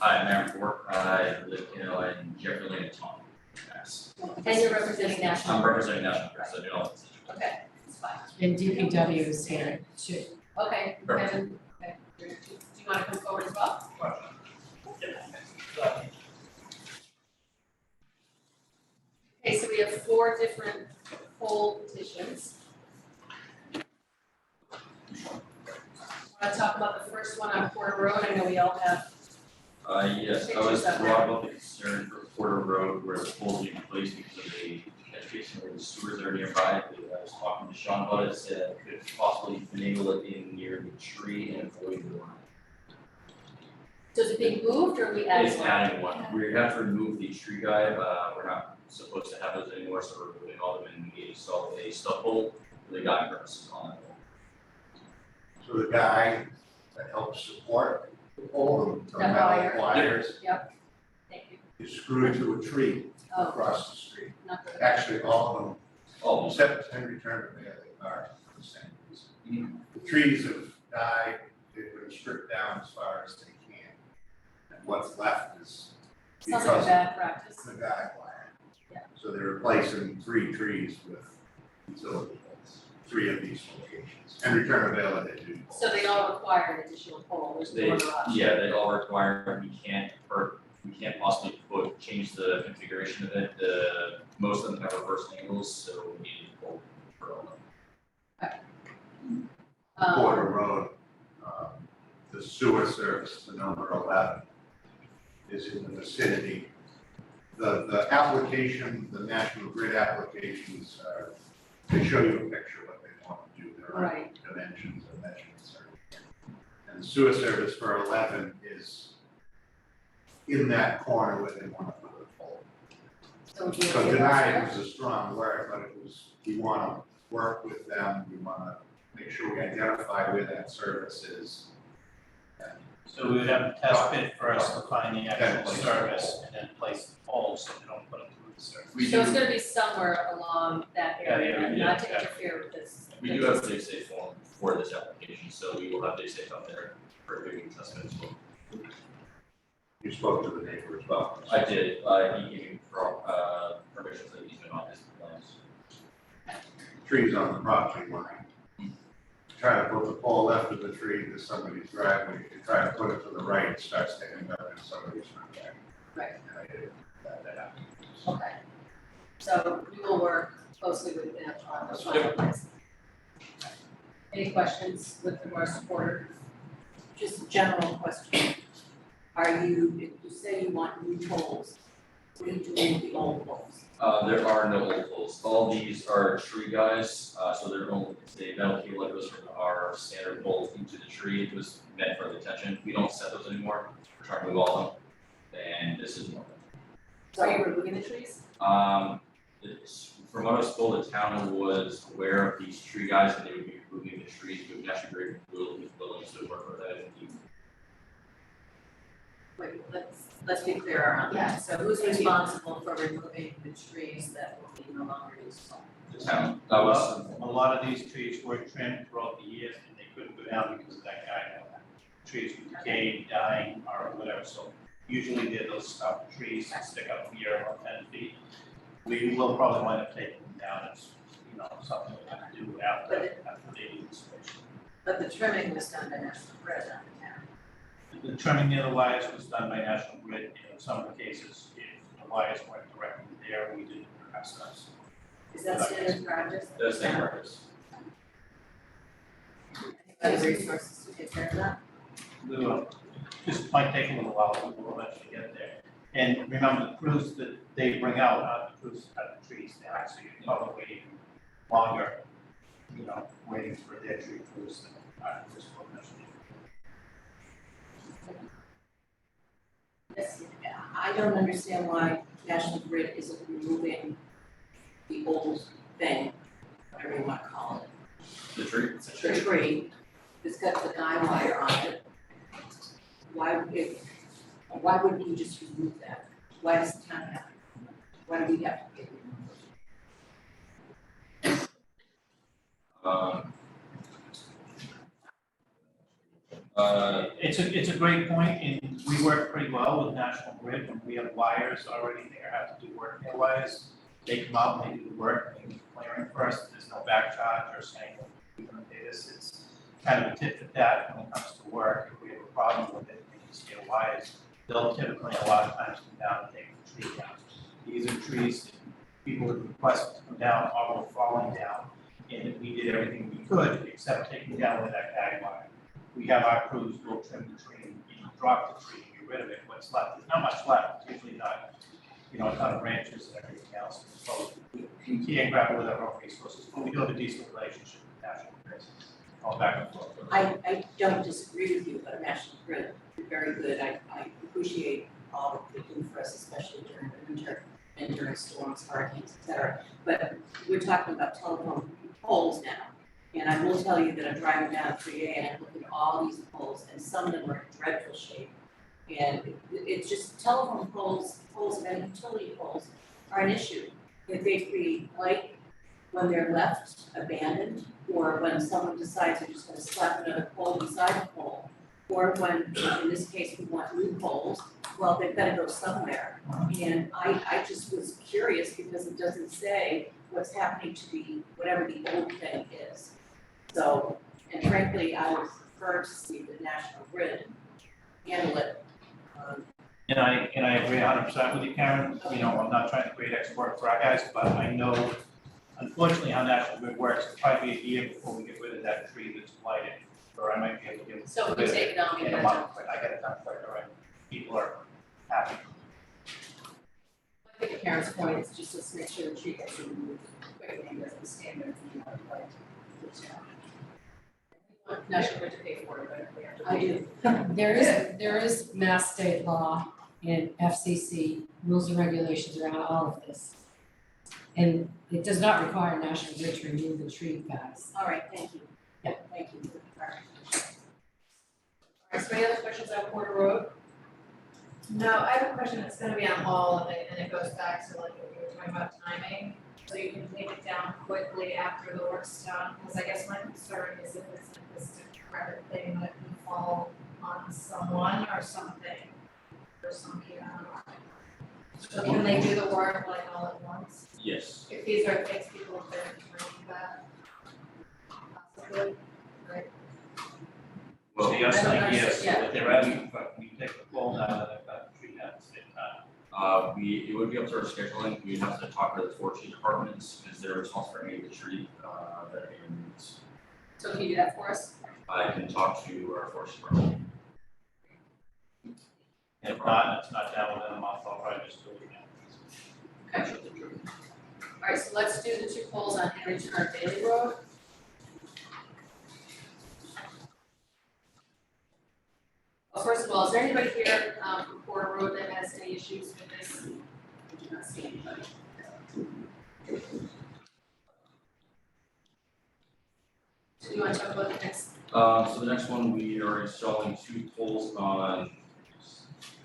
Hi, I'm Aaron Fork. I live in Jeffrey Lane, Taunton, Mass. And you're representing National I'm Grid? representing National Grid, so I do all this. Okay, it's fine. And DPW is here too. Okay, Perfect. Kevin, okay, do you wanna come forward as well? Okay, so we have 4 different poll petitions. Wanna talk about the first one on Porter Road, I know we all have, Yes, I was brought up the concern for Porter Road where the poles being placed because of the catch basin where the sewers are nearby. I was talking to Sean about it, said I could possibly finagle it in near the tree and avoid the one. so is it being moved or are we adding It's one? adding one. We have to remove the tree guide. We're not supposed to have those anymore, so we're removing all of them and we installed a stub pole for the guide purposes on that pole. So the guy that helps support the pole, the That metal wire. wires, Thank you. is screwed to a tree Oh, across the street. not good. Actually, all of them, Oh, except Henry Turner, they are for the same reason. The trees have died, they've been stripped down as far as they can. And what's left is Sounds like a because bad practice. of the guide wire. Yeah. So they're replacing 3 trees with utility poles, 3 of these locations. Henry Turner Vale, they do. So they all require an additional pole, there's no other option. Yeah, they all require, we can't possibly change the configuration of it, most of them have reverse angles, so we need to pull for all of them. Porter Road, the sewer service, the number 11, is in the vicinity. The application, the National Grid applications are, they show you a picture of what they want to do. There are Right. dimensions and measurements. And the sewer service for 11 is in that corner where they want to put the pole. So would you So agree denied with was a strong word, but it was, we want to work with them, we want to make sure we identify where that service is. So we would have a test pit first to find the Then actual place the service pole. and then place the poles so we don't put them through the service. We So it's do, gonna be somewhere along that Yeah, area, yeah, and yeah, not to yeah. interfere with this. we do have a dig safe form for this application, so we will have dig safe out there for doing assessment as well. You spoke to the neighbor as well. I did, he gave me permission for the easement on his plans. Trees on the property line. Try to put the pole left of the tree to somebody's driveway, if you try to put it to the right, it starts to end up in somebody's driveway. Right. And I did that happened. Okay. So we will work closely with the final plans. Any questions with regards to Porter? Just a general question. If you say you want new poles, what are you doing with the old poles? There are no old poles. All these are tree guys, so they're only, it's a metal cable that goes from our standard pole into the tree. It was meant for the tension. We don't set those anymore. We're trying to move all of them. And this is one of them. So are you removing the trees? From what I was told, the town was aware of these tree guys and they would be removing the trees, but we actually very willing to work with that. Wait, let's be clear on that. So who's responsible for removing the trees that will be no longer useful? The town, that was, A lot of these trees were trimmed throughout the years and they couldn't go down because of that guy. Trees were decaying, dying, or whatever, so usually they're those trees that stick up here about 10 feet. We will probably wind up taking them down, it's, something we have to do after they do inspection. But the trimming was done by National Grid, not the town. The trimming near the wires was done by National Grid, in some of the cases, if the wires weren't directly there, we didn't address those. Is that standard practice? that's the purpose. Any other resources to take care of that? We will, just might take a little while, but we'll eventually get there. And remember, the crews that they bring out, the crews cut the trees down, so you're probably waiting longer, waiting for their tree crews than this will eventually. Yes, I don't understand why National Grid isn't removing the old thing, whatever you want to call it. The tree? The tree, it's got the guy wire on it. Why wouldn't you just remove that? Why does the town have to? Why do we have to get rid of it? It's a great point, and we work pretty well with National Grid, when we have wires already there, have to do work in their wires. They come out and they do the work, they do the clearing for us, there's no back charge or saying, well, we're gonna pay this, it's kind of a tit for tat when it comes to work. If we have a problem with it, we need to scale wires, they'll typically a lot of times come down and take the tree down. These are trees that people would request to come down, or were falling down, and we did everything we could except taking down with that guide wire. We have our crews go trim the tree, drop the tree, get rid of it, what's left, there's not much left, it's usually not, a ton of branches and everything else. So we can't grapple with our own resources, but we do have a decent relationship with National Grid, all back and forth. I don't disagree with you about National Grid, you're very good, I appreciate all that they do for us, especially during the winter and during storms, hurricanes, et cetera. But we're talking about telephone poles now. And I will tell you that I'm driving down 3A and I'm looking at all these poles and some of them are in dreadful shape. And it's just telephone poles and utility poles are an issue. If they create light when they're left abandoned, or when someone decides they're just gonna slap another pole beside the pole, or when, in this case, we want new poles, well, they've gotta go somewhere. And I just was curious because it doesn't say what's happening to whatever the old thing is. So, and frankly, I would prefer to see the National Grid handle it. And I agree 100% with you, Karen. I'm not trying to create export for our guys, but I know, unfortunately, how National Grid works. It'll probably be a year before we get rid of that tree that's blighted, or I might be able to get So we take it on, we in get a it month. done quick. I get it done quicker, and people are happy. I think Karen's point is just let's make sure the tree gets removed quickly as the standard, like. National Grid to pay for it, but we have to. I do. There is mass state law and FCC rules and regulations around all of this. And it does not require National Grid to remove the tree guys. All right, thank you. Yeah. Thank you for the clarification. All right, so any other questions on Porter Road? No, I have a question that's gonna be on all of it, and it goes back to like what we were talking about timing. So you can take it down quickly after the work's done, because I guess my concern is if it's like this credit thing that can fall on someone or something, or some people. So can they do the work like all at once? Yes. If these are things people have been trying that, possibly, right? Well, So you're saying yes, so yeah. that they're asking, but we take the pole down and they've got the tree down at the same time. It would be up to our start scheduling, we have to talk to the forestry departments, because they're responsible for any of the tree, that are being removed. So can you do that for us? I can talk to our forestry department. If not, it's not down within a month, I'll probably just do it again. Alright, so let's do the 2 poles on Henry Turner Bailey Road. Well, first of all, is there anybody here from Porter Road that has any issues with this? I do not see anybody. So you want to talk about the next? So the next one, we are installing 2 poles on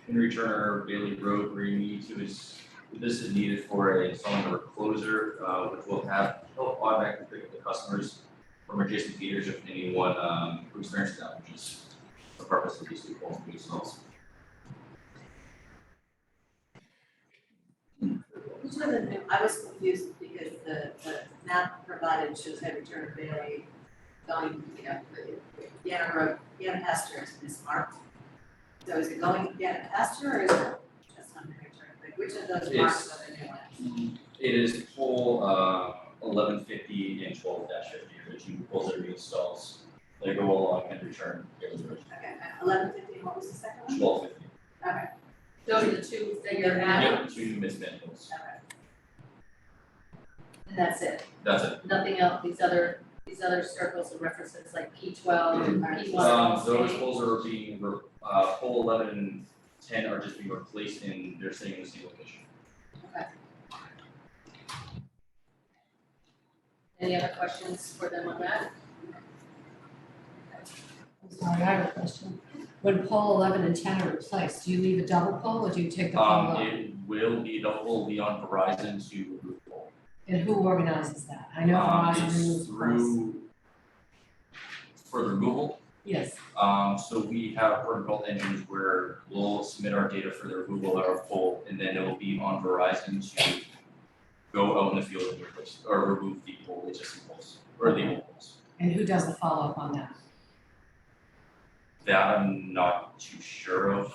Henry Turner Bailey Road, where you need to this is needed for installing a recloser, which will help automatically pick up the customers from adjacent feeders if anyone who experiences damages. The purpose of these 2 poles being installed. Which are the new, I was confused because the map provided shows Henry Turner Bailey going, Deanna Road, Deanna Pasture is mismarked. So is it going Deanna Pasture or is it just on Henry Turner Bailey? Which of those marks are the new ones? It is pole 1150 and 12-50 are the 2 poles that are being installed. They go along Henry Turner Bailey Road. Okay, 1150, what was the second one? 1250. Okay. Those are the 2 that you're adding? Yep, 2 misband poles. Okay. And that's it? That's it. Nothing else, these other circles and references like P12 and P1. Those poles are being, pole 11 and 10 are just being replaced and they're staying in the same location. Okay. Any other questions for them on that? I'm sorry, I have a question. When pole 11 and 10 are replaced, do you leave a double pole or do you take the pole out? It will be, double pole will be on Verizon to remove the pole. And who organizes that? I know Verizon It's removes poles. through, for the removal. Yes, So we have protocol engines where we'll submit our data for the removal of our pole, and then it will be on Verizon to go out in the field and replace, or remove the pole, existing poles, or the old poles. and who does the follow-up on that? That I'm not too sure of.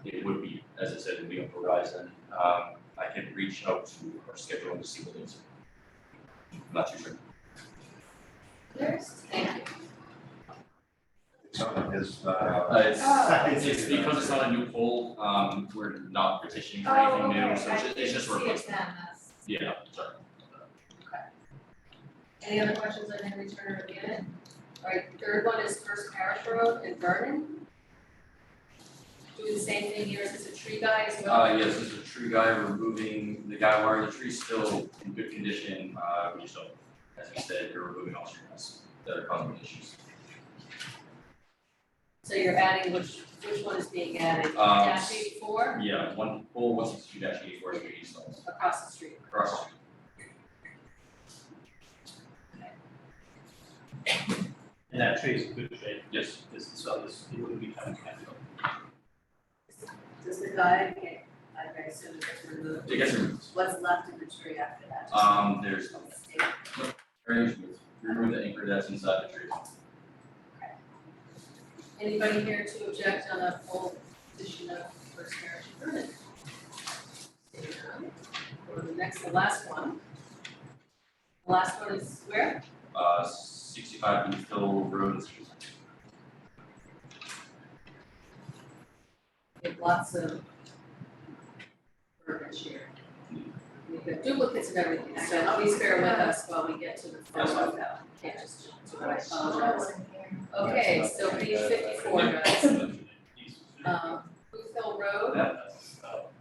It would be, as I said, it would be on Verizon. I can reach out to our scheduler to see what it is. I'm not too sure. Thank you. Some of his, It's because it's not a new poll, we're not petitioning for anything new, so it's just replacement. Yeah, sorry. Any other questions on Henry Turner again? All right, third one is First Parish Road in Vernon. Doing the same thing here, is this a tree guy as well? Yes, this is a tree guy removing, the guy wiring the tree's still in good condition, we just don't, as we said, you're removing all trees that are causing issues. So you're adding, which one is being added? Dash 84 Yeah, one pole 162-84 is being installed across the street. across the street. And that tree is in good shape. Yes. This it wouldn't be coming down. Does the guy get, I assume it gets removed? It gets removed. What's left in the tree after that? There's Just arrangements, remove the anchor that's inside the tree. Anybody here to object on a full petition of First Parish in Vernon? Seeing none. Go to the last one. The last one is where? 65 Booth Hill Road. We have lots of verbiage here. We've got duplicates of everything, so please bear with us while we get to the first one. Can't just jump to it, I apologize. Okay, so page 54, guys. Booth Hill Road.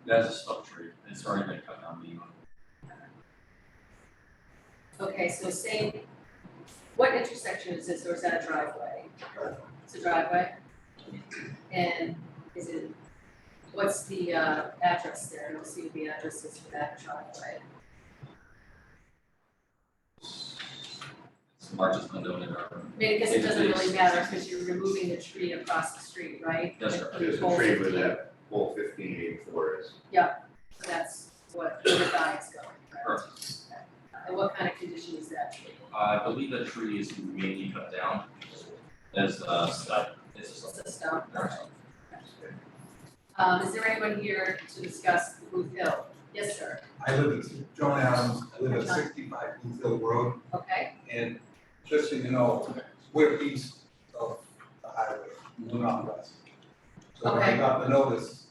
That's a stub tree, it's already been cut down. Okay, so same, what intersection is this, or is that a driveway? It's a driveway? And is it, what's the address there? We'll see what the address is for that driveway. March is unknown in our. I mean, I guess it doesn't really matter, because you're removing the tree across the street, right? That's And right. putting there's a poles tree in where here. that pole 1584 is. So that's what the guy is going, correct? Correct. And what kind of condition is that tree? I believe the tree is mainly cut down as stump. It's a stump. It's a stump. Or stump. Is there anyone here to discuss the Booth Hill Yes, sir. I live at John Adams, I live at 65 Bluefield Road, Okay. and just so you know, we're east of the highway, we're not west. So when I Okay. got the notice,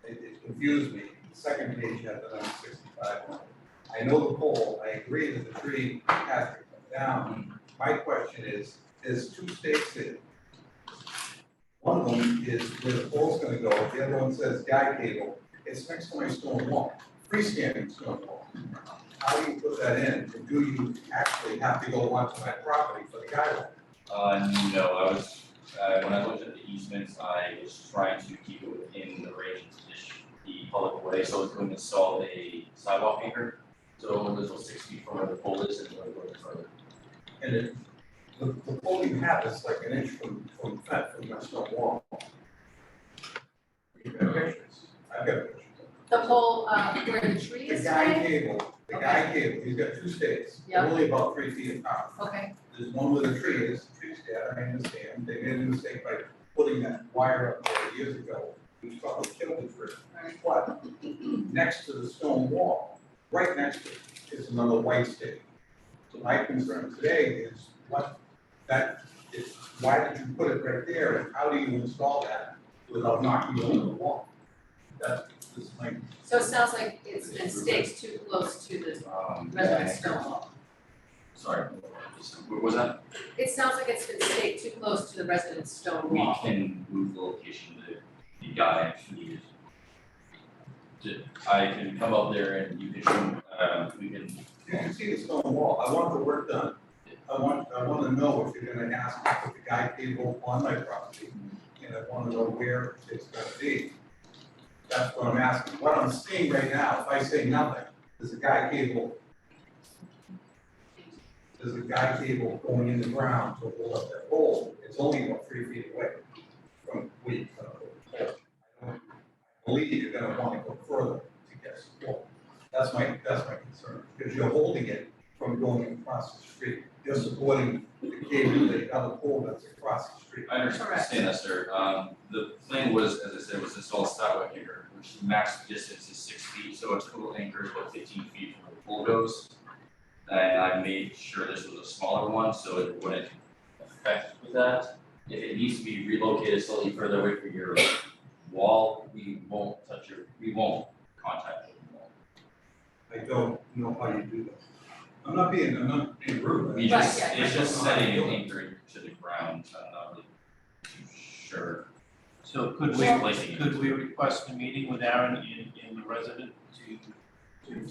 it confused me. The second page had the number 65 on it. I know the pole, I agree that the tree has to come down. My question is, there's two stakes here. One of them is where the pole's gonna go, the other one says guide cable. It's next to my stone wall, freestanding stone wall. How do you put that in? And do you actually have to go onto my property for the guide wall? No, I was, when I looked at the easements, I was trying to keep it within the range of the public way, so I was going to install a sidewalk anchor. So it was 6 feet from where the pole is and we're going further. And the pole you have is like an inch from my stone wall. You've got pictures, I've got pictures. The pole, where the tree is The guide today? cable, he's got two stakes, Yeah. they're only about 3 feet apart. Okay. There's one where the tree is, the tree's dead, I understand, they made a mistake by putting that wire up there years ago, which probably killed the tree. But next to the stone wall, right next to it, is another white stake. So my concern today is why did you put it right there, and how do you install that without knocking over the wall? That's my. So it sounds like it's been staked too close to the resident stone wall. Sorry, what was that? It sounds like it's been staked too close to the resident stone We wall. can move the location of the guy if needed. I can come up there and you can, we can. You can see the stone wall, I want the work done. I want to know if you're gonna ask me to put the guide cable on my property, and I want to know where it's gonna be. That's what I'm asking. What I'm seeing right now, if I say nothing, there's a guide cable. There's a guide cable going in the ground to hold up that pole. It's only about 3 feet away from where you're gonna put the pole. I don't believe you're gonna want to go further to get support. That's my concern, because you're holding it from going across the street. You're supporting the cable, the other pole that's across the street. I understand that, sir. The plan was, as I said, was to install a sidewalk anchor, which the max distance is 6 feet, so a total anchor is about 15 feet from where the pole goes. And I made sure this was a smaller one, so it wouldn't affect with that. If it needs to be relocated slightly further away from your wall, we won't contact the wall. I don't know how you do that. I'm not being rude. We just, it's just setting an anchor to the ground, so I'm not really too sure. So could we request a meeting with Aaron in the resident to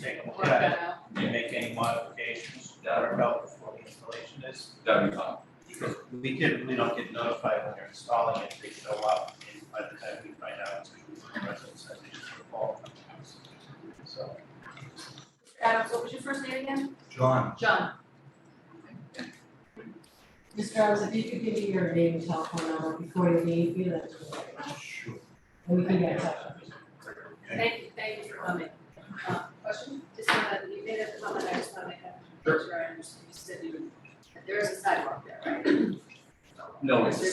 take a look at it and make any modifications that are about before the installation is? That'd be fine. Because we typically don't get notified when they're installing it, they show up, and by the time we find out, it's usually the resident says they just fall. So. Adams, what was your first name again? John. John. Mr. Adams, if you could give me your name and telephone number before you leave, you let us Sure. and we can get in touch. Thank you for coming. Question? Just you made a comment, I just want to make sure I understand. You said there is a sidewalk there, right? No, it's the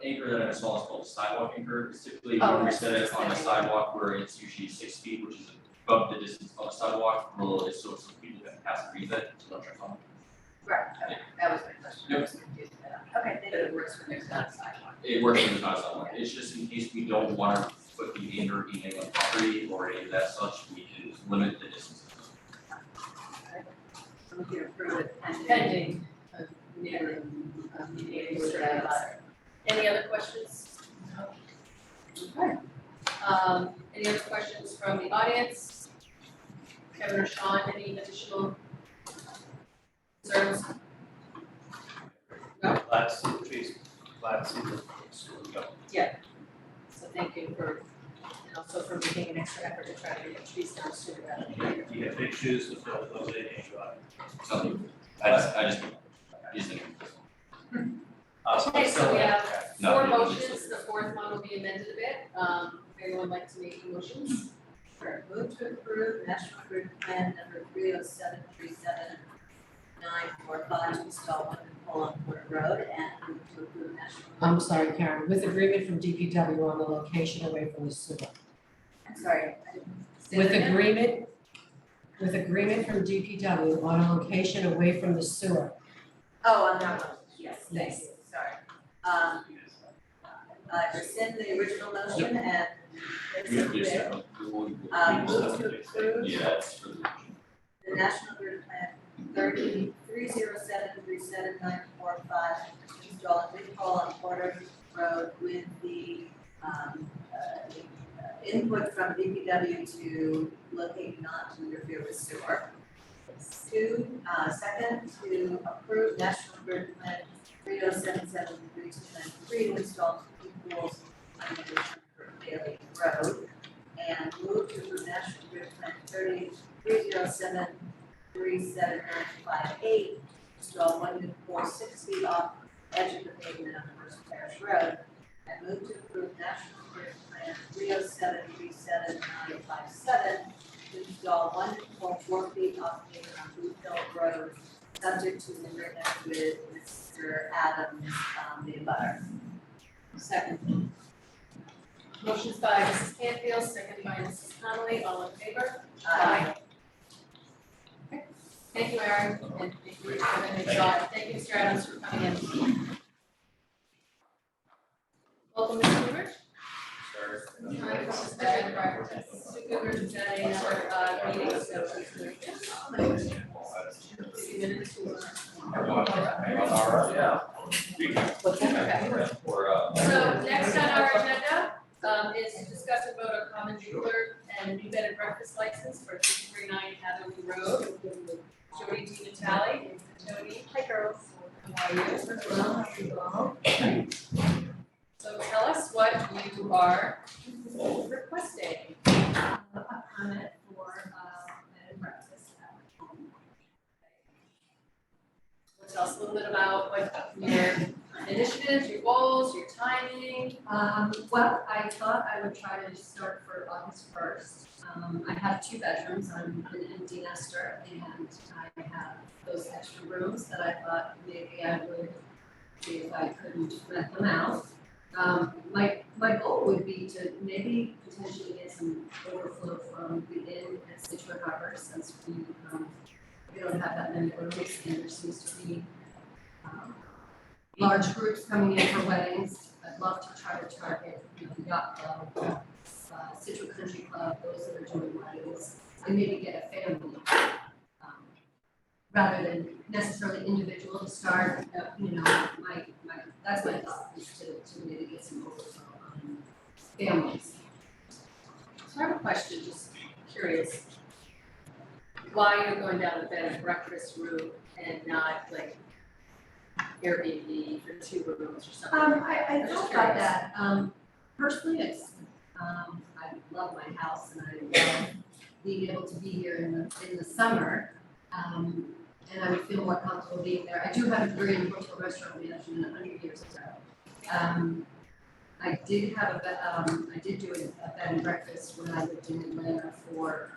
anchor that I installed is called a sidewalk anchor. Typically, when we set it on a sidewalk where it's usually 6 feet, which is above the distance on the sidewalk, so people can pass and read that, so don't trip on it. Right, okay, that was my question. I was confused with that. Okay, but it works when there's not a sidewalk. It works when there's not a sidewalk. It's just in case we don't want to put the anchor in on property or any of that such, we can limit the distance. I'm here for it Pending. Any other questions? Okay. Any other questions from the audience? Kevin or Sean, any additional concerns? No? Glad to see the trees, glad to see the school go. Yeah. So thank you for, and also for making an extra effort to try to get trees down sooner rather than later. You have big shoes to fill, those ain't your Something, I just using. Okay, so we have No, four no, motions, the fourth one will be amended a bit. Anyone would like to make motions? Sure, move to approve National Grid Plan number 307-37945 to install one pole on Porter Road, and move to approve National. I'm sorry, Karen, with agreement from DPW on the location away from the sewer. I'm sorry, I didn't With agreement from DPW on a location away from the sewer. Oh, on that one, yes, thank Yes. you, sorry. Rescind the original motion and Yes, move to approve yeah, it's for the. the National Grid Plan 307379445, install a big pole on Porter Road with the input from DPW to locate not to interfere with sewer. Second, to approve National Grid Plan 3077393 to install two pools on the Bailey Road. And move to approve National Grid Plan 3073758, install 1 new pool 6 feet off edge of the pavement on the First Parish Road. And move to approve National Grid Plan 3073757, to install 1 new pole 4 feet off pavement on Blue Hill Road, subject to the agreement with Mr. Adams, the abutter. Second. Motion's by Mrs. Canfield, second by Mrs. Connolly, all in favor? Aye. Okay. Thank you, Aaron, and thank you, thank you, Mr. Adams, for coming in. Welcome, Mr. Goodrich. Mr. Goodrich is at another meeting, so please do it. See minutes to So next on our agenda is to discuss and vote on common drink and new bed and breakfast license for 239 Hathaway Road. Jody Tina Talley, Jody. Hi girls. How are you? So tell us what you are requesting. A permit for bed and breakfast at home. Tell us a little bit about what your initiatives, your goals, your timing. Well, I thought I would try to start for August 1st. I have 2 bedrooms, I'm an empty nester, and I have those extra rooms that I thought maybe I would see if I couldn't rent them out. My goal would be to maybe potentially get some overflow from the inn at Scituate Harbor, since we don't have that many rooms, and there seems to be large groups coming in for weddings. I'd love to try to target, the yacht club, Scituate Country Club, those that are doing weddings, and maybe get a family. Rather than necessarily individual to start, that's my thought, is to maybe get some overflow on families. So I have a question, just curious. Why you're going down the bed and breakfast route and not like Airbnb for 2 rooms or something? I thought about that. Personally, I love my house and I love being able to be here in the summer. And I would feel more comfortable being there. I do have a degree in hotel restaurant management 100 years ago. I did have I did do a bed and breakfast when I lived in Atlanta for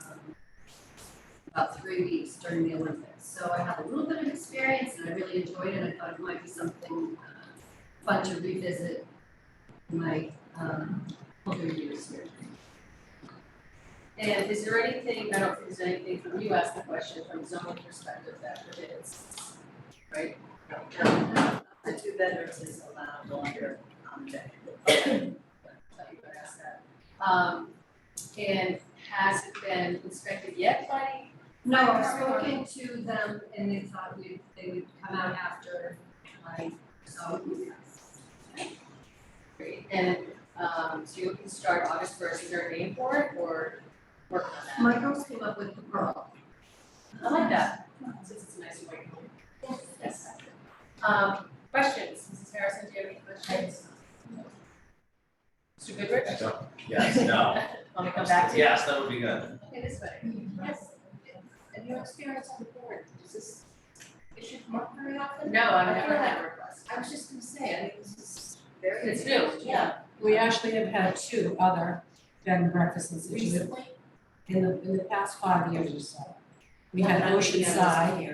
about 3 weeks during the Olympics. So I have a little bit of experience and I really enjoyed it. I thought it might be something fun to revisit in my older years here. And is there anything, I don't think there's anything from you asked the question from zoning perspective that prohibits, right? No, the 2 bedrooms is allowed under deck. Okay. Thought you would ask that. And has it been inspected yet by? No, I've spoken to them and they thought they would come out after I saw it. Great. And so you're looking to start August 1st, is there a name for it or work on that? My girls came up with the pearl. I like that, since it's a nice white home. Yes. Questions, Mrs. Harrison, do you have any questions? Mr. Goodrich? Yes, no. Want me to come back to you? Yes, that would be good. Okay, this way. Yes. And your experience on the board, does this issue come up very often? No, I've never had a request. I was just gonna say, I think this is very. It's new, yeah. We actually have had 2 other bed and breakfasts in Scituate in the past 5 years or so. We had Oceanside, Why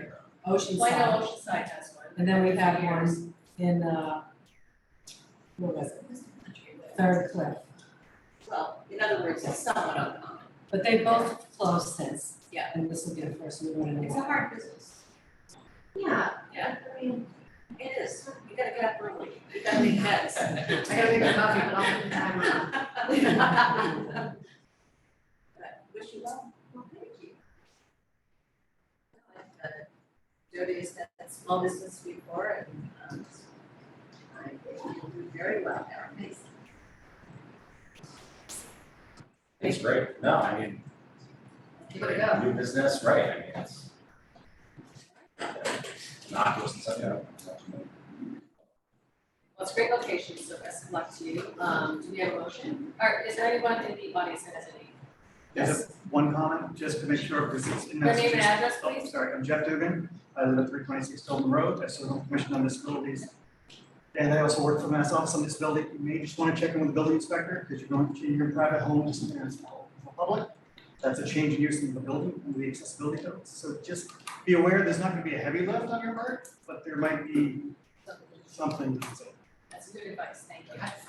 no Oceanside, Oceanside has one? and then we had one in, what was it? Third Cliff. Well, in other words, it's somewhat uncommon. But they both closed since. Yeah. And this will be the first one in a It's a while. hard business. Yeah, Yeah. I mean, It is. You gotta get up early. You gotta make beds. I gotta make a coffee, but I'll put the timer on. But wish you well. Well, thank you. Jody has done small business before and, I think you'll do very well there. Amazing. It's great, no, I mean, Give it a go. new business, right, I mean, it's innocuous and stuff, yeah. Well, it's a great location, so best of luck to you. Do we have a motion? Or is there anyone in the audience that has any? Just one comment, just to make sure, because it's in Your name and Massachusetts. address, Oh, please? sorry, I'm Jeff Dugan, I live at 326 Tilton Road, I serve on the Commission on Disabilities. And I also work for Mass Office on Disability. You may just want to check in with the building inspector, because you're going to change your private home to something that's for public. That's a change in use in the building, under the accessibility codes. So just be aware, there's not going to be a heavy lift on your part, but there might be something to consider. That's good advice, thank you. That's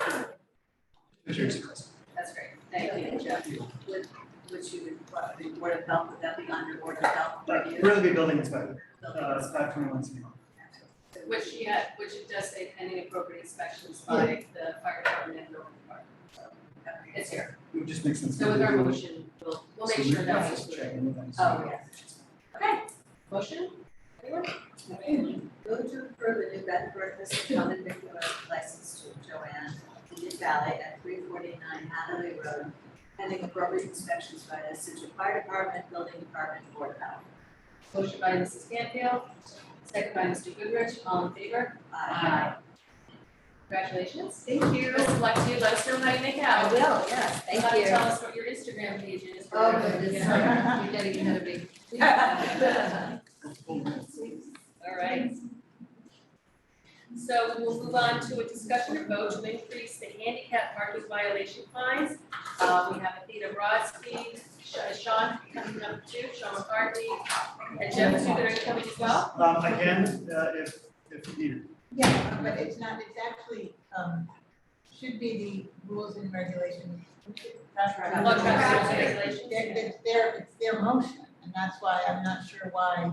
great, thank you, Jeff. Which you would, what, the Board of Health, would that be under Board of Health review? Really be building inspector, 521 city hall. Which it does say pending appropriate inspections by the fire department and building department. So it's here. It would just make sense. So with our motion, we'll make So sure we that's just check included. in with them. Oh, yes. Okay, motion? Anyone? Okay. Move to approve a new bed and breakfast common vicular license to Joanne in Mid Valley at 349 Hathaway Road, pending appropriate inspections by the Scituate Fire Department, Building Department, and Board of Health. Motion by Mrs. Canfield, second by Mr. Goodrich, all in favor? Aye. Congratulations. Thank you. Best of luck to you, let us know how you make out. I will, yes, thank You'll have to you. tell us what your Instagram page is. Oh, goodness, you're getting ahead of me. All right. So we'll move on to a discussion and vote to increase the handicap parking violation fines. We have Athena Brodsky, Sean coming up too, Sean McCarthy, and Jeff, is you gonna be coming as well? I can, if needed. Yeah, but it's not, it's actually, should be the rules and regulations. Traffic regulations. It's their motion, and that's why I'm not sure why.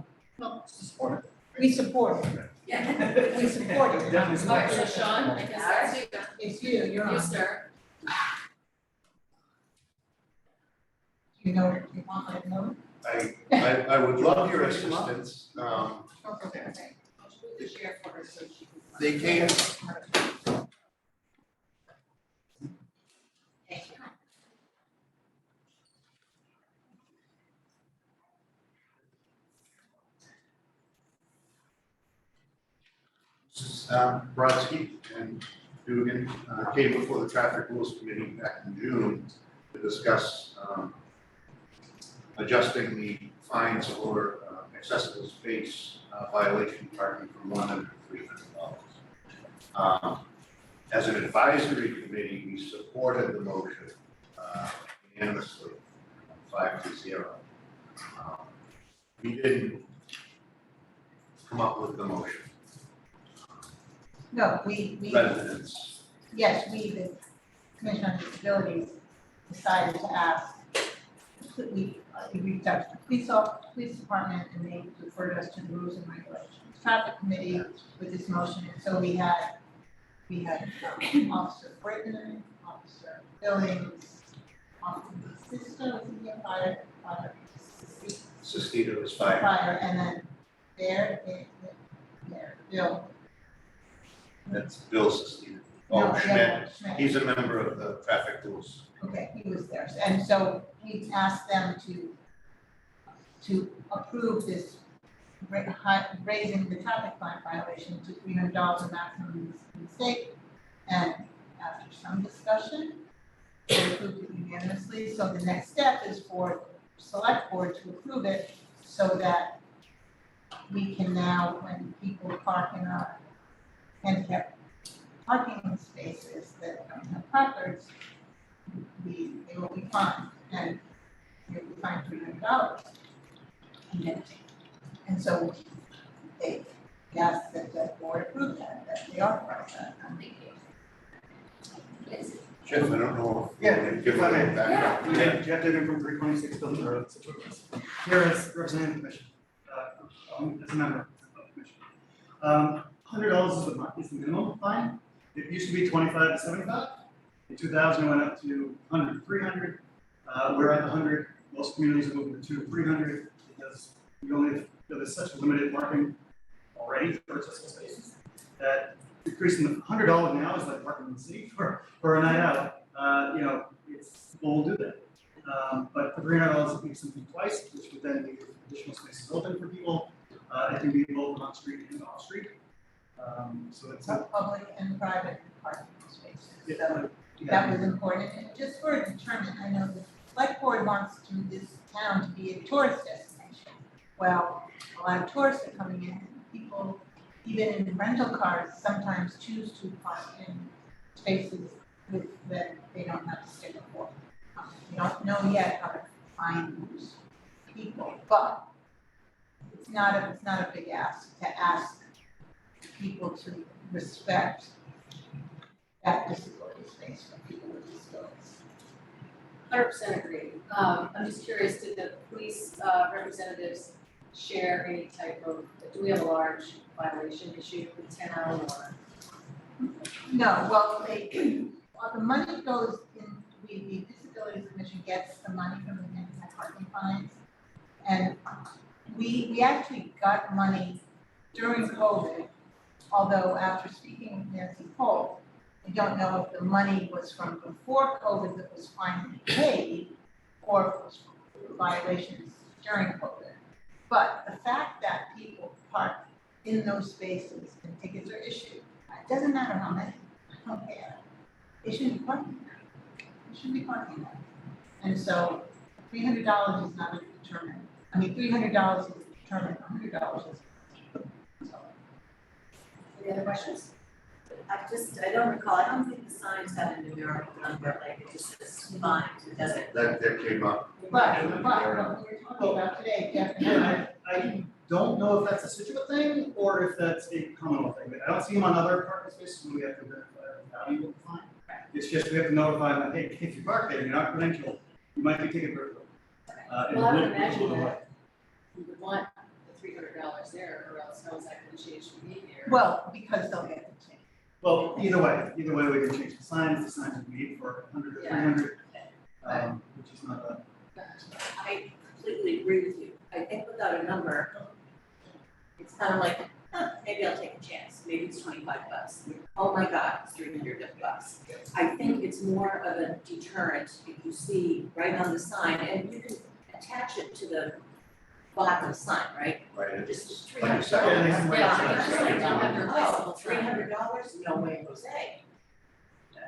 Support it. We support it. Yeah. We support it. Definitely All right, so Sean, I guess that's you. It's you're on. You, sir. You know, you want my note? I would love your assistance. Okay. The sheriff for her so she can. They came, Brodsky and Dugan came before the Traffic Rules Committee back in June to discuss adjusting the fines for accessible space violation parking from $100 to $300. As an advisory committee, we supported the motion unanimously, 5-0. We didn't come up with the motion. No, we, Residents. yes, we, the Commission on Disabilities, decided to ask, we reached out to the police department, and they referred us to the rules and regulations traffic committee with this motion, and so we had Officer Britton, Officer Billings, Officer Sisto, fire, Sestito is fire. fire, and then there, Bill. That's Bill Sestito. No, Oh, the Schmidt. other one, Schmidt. He's a member of the traffic rules. Okay, he was there, and so we asked them to approve this raising the traffic fine violation to $300 a maximum in the state. And after some discussion, they approved it unanimously, so the next step is for the select board to approve it so that we can now, when people park in our handicap parking spaces that don't have placards, they will be fined, and they will be fined $300. And so they asked that the board approve that they authorize that. Thank you. Jeff, I don't know if. Yeah, Give if I may. it back up. Yeah, Jeff Dignan from 326 Building Road, Scituate. Here as representing the commission, as a member of the commission. $100 is the minimum fine. It used to be 25 to 75. In 2000, it went up to 100 to 300. We're at 100. Most communities are moving to 200 to 300 because we only have, there's such a limited parking already for accessible spaces that increasing the $100 now is like parking in the city for a night out. It's people will do that. But for $300, it makes something twice, which would then leave additional spaces open for people. It can be both on street and off street. So it's Both public and private parking spaces. Yeah. That was important, and just for a determinant, I know the select board wants this town to be a tourist destination. Well, a lot of tourists are coming in, and people, even in rental cars, sometimes choose to park in spaces that they don't have to stick for. We don't know yet how to find those people, but it's not a big ask to ask people to respect that disability space for people with disabilities. 100% agree. I'm just curious, did the police representatives share any type of, do we have a large violation issue with town or? No, well, the money goes in, the Disability Commission gets the money from the anti-parking fines. And we actually got money during COVID, although after speaking with Nancy Holt, I don't know if the money was from before COVID that was finally paid or if it was for violations during COVID. But the fact that people park in those spaces and tickets are issued, it doesn't matter how many, I don't care. They shouldn't be parking there. They shouldn't be parking there. And so $300 is not a determinant. I mean, $300 is a determinant, $100 is. Any other questions? I don't recall, I don't think the signs have a numerical number, like it just says fine, it doesn't. That came up. But what we're talking about today, definitely. I don't know if that's a Scituate thing or if that's a Commonwealth thing. I don't see them on other parking spaces when we have to identify the value of the fine. It's just we have to notify them, hey, if you park there, you're not credentialed, you might be ticketed for it. Well, I would imagine that you would want the $300 there, or else how is that going to change behavior? Well, because they'll get the change. Well, either way we can change the signs would be for 100 to 300, which is not bad. I completely agree with you. I think without a number, it's kind of like, maybe I'll take a chance. Maybe it's $25. Oh my God, it's $300. I think it's more of a deterrent if you see right on the sign, and you can attach it to the bottom of the sign, right? Right. Just $300. Like, yeah, they have $300, no way, Jose.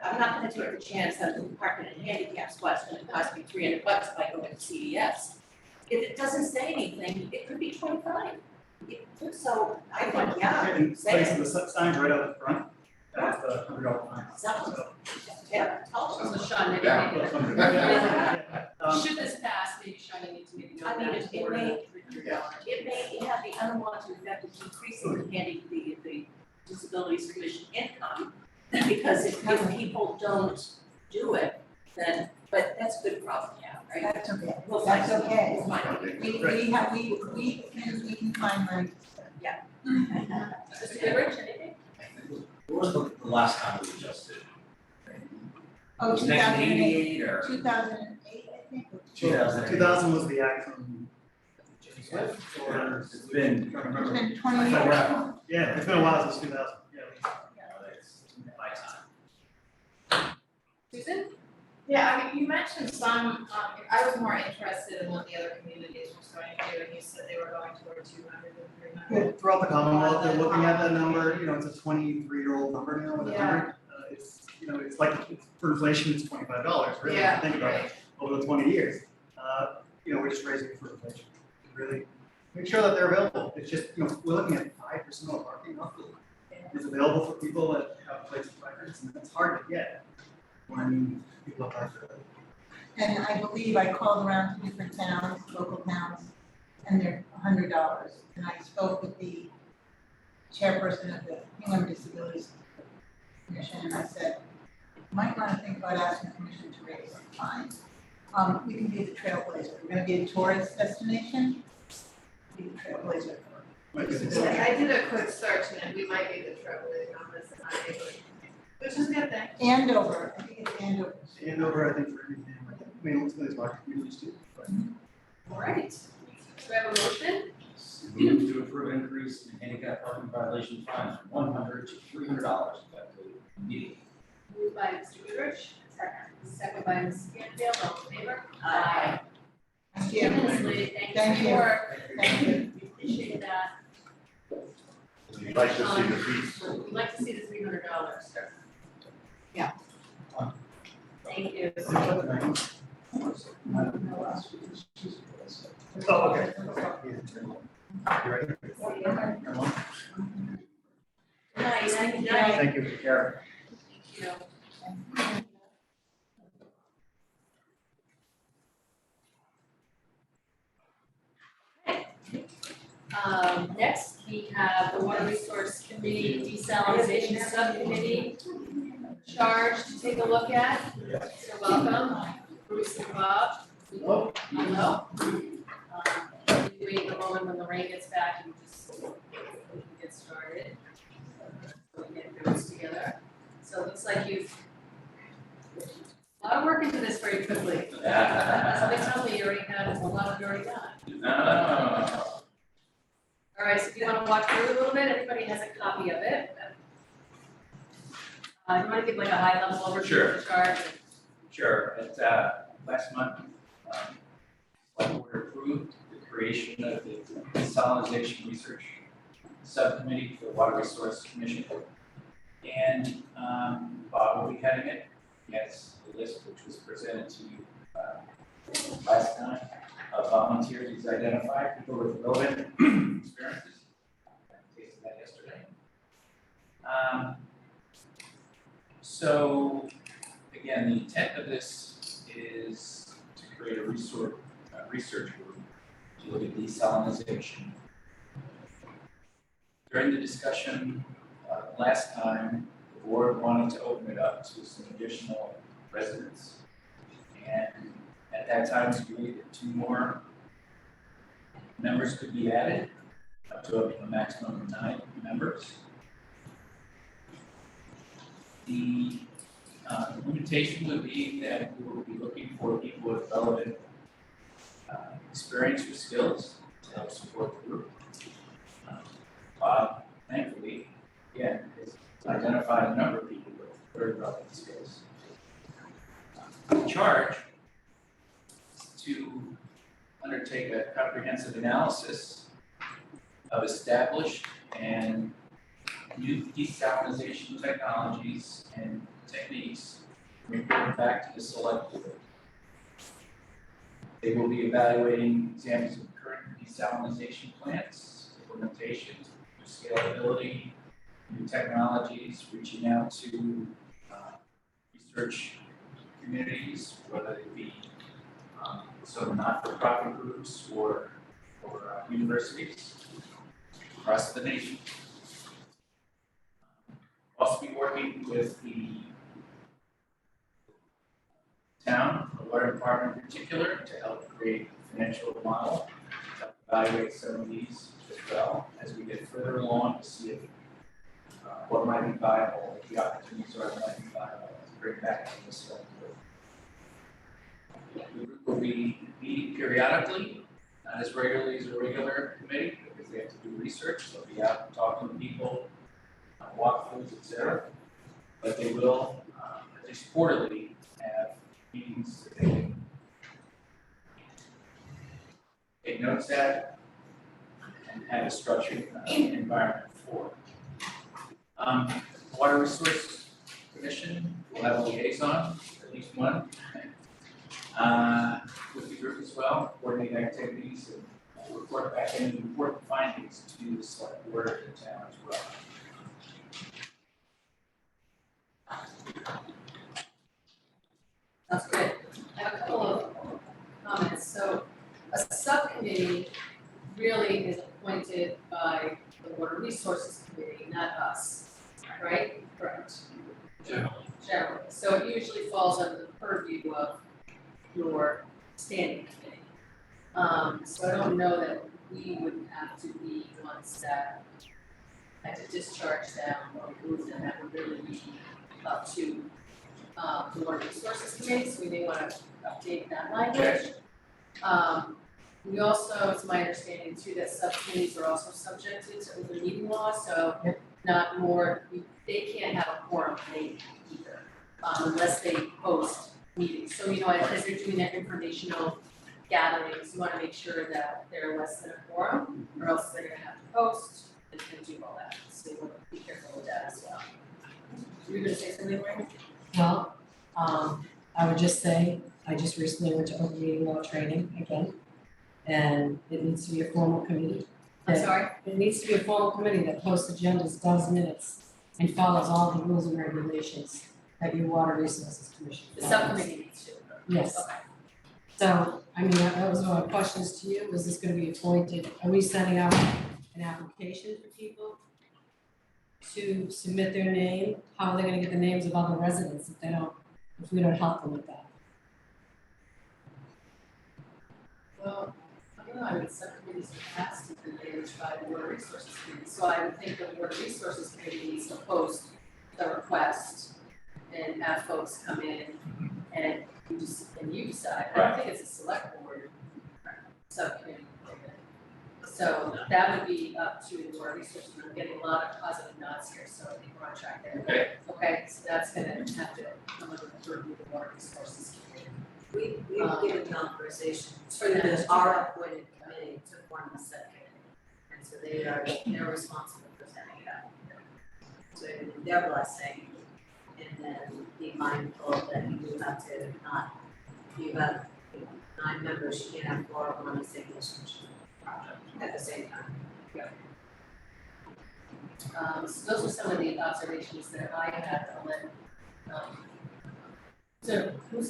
I'm not gonna take the chance that I'm parking in a handicap spot, it's gonna cost me $300 if I go to CVS. If it doesn't say anything, it could be 25. So I think, yeah, And say placing it. the signs right out the front, that's the $100 fine. Sounds, yeah, tell us. So Sean, maybe, Yeah. should this pass, maybe Sean, you need to maybe I note mean, that it for may- $300. It may have the unwanted effect of decreasing the Disabilities Commission income, because if people don't do it, then, but that's a good problem to have, right? That's okay. We'll find That's something. okay. We'll find it. We can find money. Mr. Goodrich, anything? What was the last time we adjusted? Oh, Was it 1988 or? 2008, I think. 2000 was the act from Jimmy Swift, or It's been. It's been 20 years. Yeah, it's been a while since 2000, yeah. It's my time. Susan? Yeah, I mean, you mentioned some, I was more interested in what the other communities were going to do, and you said they were going toward 200 and 300. Yeah, throughout the Commonwealth, they're looking at that number, it's a 23-year-old number now with a Yeah. 100. It's like, for inflation, it's $25, really, if Yeah, you think about right. it, over the 20 years. We're just raising it for inflation, to really make sure that they're available. It's just, we're looking at 5% of parking roughly is available for people that have places records, and it's hard to get when people apply for it. And I believe I called around to different towns, local towns, and they're $100. And I spoke with the chairperson of the Hingham Disabilities Commission, and I said, might wanna think about asking permission to raise some fines. We can be the trailblazer, we're gonna be a tourist destination, be the trailblazer for disability. I did a quick search and we might be the trailblazer on this, which is a good thing. Andover, I think it's Andover. Andover, I think for everything, I mean, ultimately, it's market communities too, but. All right, so we have a motion, Move to approve increase in handicap parking violation fines from $100 to $300 effective immediately. moved by Mr. Goodrich, second by Ms. Canfield, all in favor? Aye. Thank you. Ms. Lee, thank you Thank for you. your work, Thank you. we appreciate that. You'd like to see the fees. We'd like to see the $300. Yeah. Thank you. Oh, okay. You ready? Nice, thank you. Thank you, Karen. Thank you. Next, we have the Water Resource Committee Desalination Subcommittee charge to take a look at. So welcome, Bruce and Bob. Hello. Hello. Wait a moment when the rain gets back and just we can get started. So we get notes together. So it looks like you've a lot of work into this very quickly. Somebody tell me you already have a lot of you already done. All right, so if you want to walk through it a little bit, everybody has a copy of it. You want to give like a high level overview of the charge? Sure, last month, the board approved the creation of the Desalination Research Subcommittee for the Water Resource Commission. And Bob will be heading it. He has the list which was presented to you last time of volunteers he's identified, people with relevant experiences. I tasted that yesterday. So again, the intent of this is to create a research group to look at desalinization. During the discussion last time, the board wanted to open it up to some additional residents. And at that time, we agreed that 2 more members could be added, up to a maximum of 9 members. The limitation would be that we will be looking for people with relevant experience or skills to help support the group. Bob, thankfully, again, has identified a number of people with very relevant skills. The charge is to undertake a comprehensive analysis of established and new desalinization technologies and techniques, and report back to the select board. They will be evaluating examples of current desalinization plants, implementations, scalability, new technologies, reaching out to research communities, whether they be sort of not-for-profit groups or universities across the nation. Also be working with the town, the water department in particular, to help create a financial model, to help evaluate some of these as well as we get further along to see if what might be viable, if the opportunities are that might be viable to bring back to this select board. The group will be meeting periodically, not as regularly as a regular committee, because they have to do research, they'll be out talking to people, walkthroughs, et cetera. But they will, at least quarterly, have meetings that they can take notes at and have a structured environment for. Water Resource Commission will have a liaison, at least one, with the group as well, coordinate activities and report back any important findings to the select board and the town as well. That's good. I have a couple of comments. So a subcommittee really is appointed by the Water Resources Committee, not us, right? Correct. Generally, so it usually falls under the purview of your standing committee. So I don't know that we would have to be ones that had to discharge them or remove them, that would really be up to the Water Resources Committee, so we may wanna update that language. We also, it's my understanding too, that subcommittees are also subjected to open meeting law, so not more, they can't have a quorum, they either, unless they post meetings. So, you know, as they're doing their informational gatherings, you wanna make sure that they're less than a quorum, or else they're gonna have to post and do all that, so you wanna be careful with that as well. Were you gonna say something, Wayne? Well, I would just say, I just recently went to open meeting law training again. And it needs to be a formal committee. I'm sorry? It needs to be a formal committee that posts agendas, does minutes, and follows all the rules and regulations that your Water Resources Commission The follows. subcommittee needs to. Yes. Okay. So, I mean, that was one of my questions to you, is this gonna be appointed, are we sending out an application for people to submit their name? How are they gonna get the names of other residents if we don't help them with that? Well, I don't know, I mean, subcommittees are asked to be managed by the Water Resources Committee, so I would think the Water Resources Committee needs to post the request and have folks come in and you decide. I don't think it's a select board subcommittee. So that would be up to the Water Resources, we're getting a lot of positive nods here, so I think we're on track there. Okay. Okay, so that's gonna have to come under the purview of the Water Resources Committee. We've given the authorization For to them to the do our that. appointed committee to form the subcommittee. And so they're responsible for setting it up. So it would be their blessing, and then be mindful that you do have to not, you have 9 members, you can't have 4 on the same mission project at the same time. So those are some of the observations that I had on it. So we'll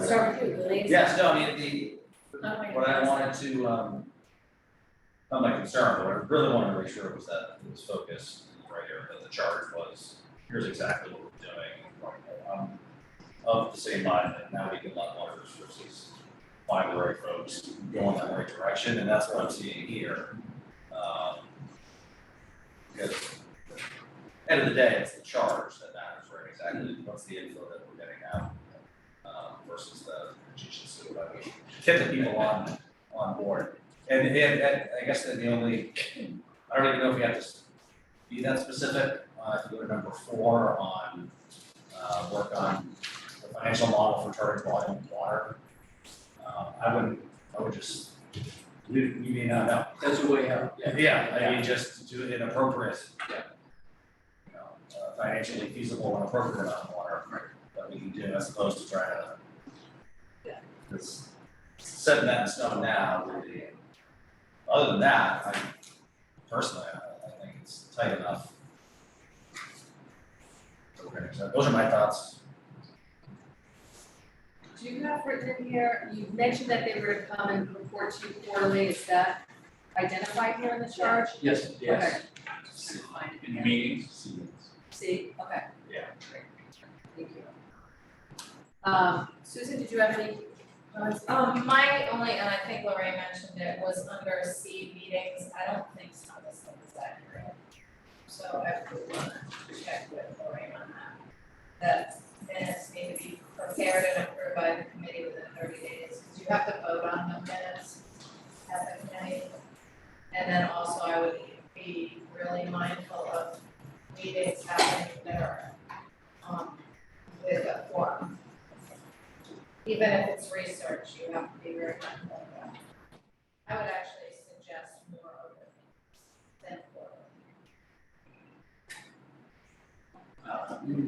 start with you, the ladies. Yes, no, I mean, what I wanted to, not my concern, but what I really wanted to make sure was that it was focused right here, that the charge was, here's exactly what we're doing. Of the same mind that now we can let Water Resources find the right folks, go in that right direction, and that's what I'm seeing here. Because end of the day, it's the charge that matters, right? Exactly what's the info that we're getting out versus the magician suit. I mean, get the people on board. And I guess that the only, I don't even know if we have to be that specific. If you go to number 4 on work on the financial model for charging volume of water. I would just, we may not know. That's a way out, yeah. I mean, just do an appropriate, you know, financially feasible and appropriate amount of water that we can do as opposed to trying to. Because setting that in stone now would be, other than that, I personally, I think it's tight enough. Okay, so those are my thoughts. Do you have written in here, you mentioned that they were to come and report to you quarterly, is that identified here in the charge? Yes, yes. Okay. Just trying to find it In here. meetings, See, okay. Yeah. Great. Thank you. Susan, did you have any comments? My only, and I think Lorraine mentioned it, was under C meetings, I don't think some of this stuff is accurate. So I would want to check with Lorraine on that. That minutes need to be prepared and approved by the committee within 30 days, because you have to vote on the minutes at the committee. And then also I would be really mindful of meetings happening that are with a forum. Even if it's research, you have to be very mindful of that. I would actually suggest more open than forum.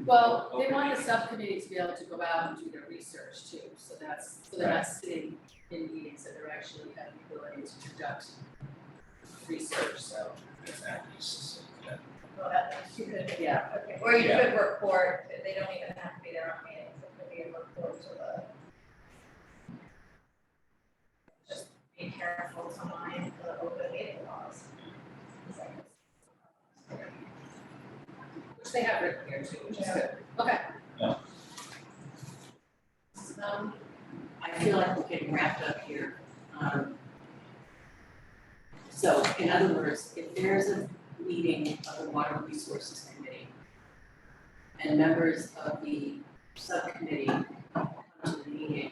Well, they want the subcommittee to be able to go out and do their research too, so they're not sitting in meetings, that they're actually have the ability to conduct research, so. Well, that you could, Yeah. okay, or you Yeah. could report, they don't even have to be there on meetings, it could be a report to the. Just be careful to mind the open meeting laws. Which they have written here too, which is good. Okay. I feel like we're getting wrapped up here. So in other words, if there's a meeting of the Water Resources Committee and members of the subcommittee come to the meeting,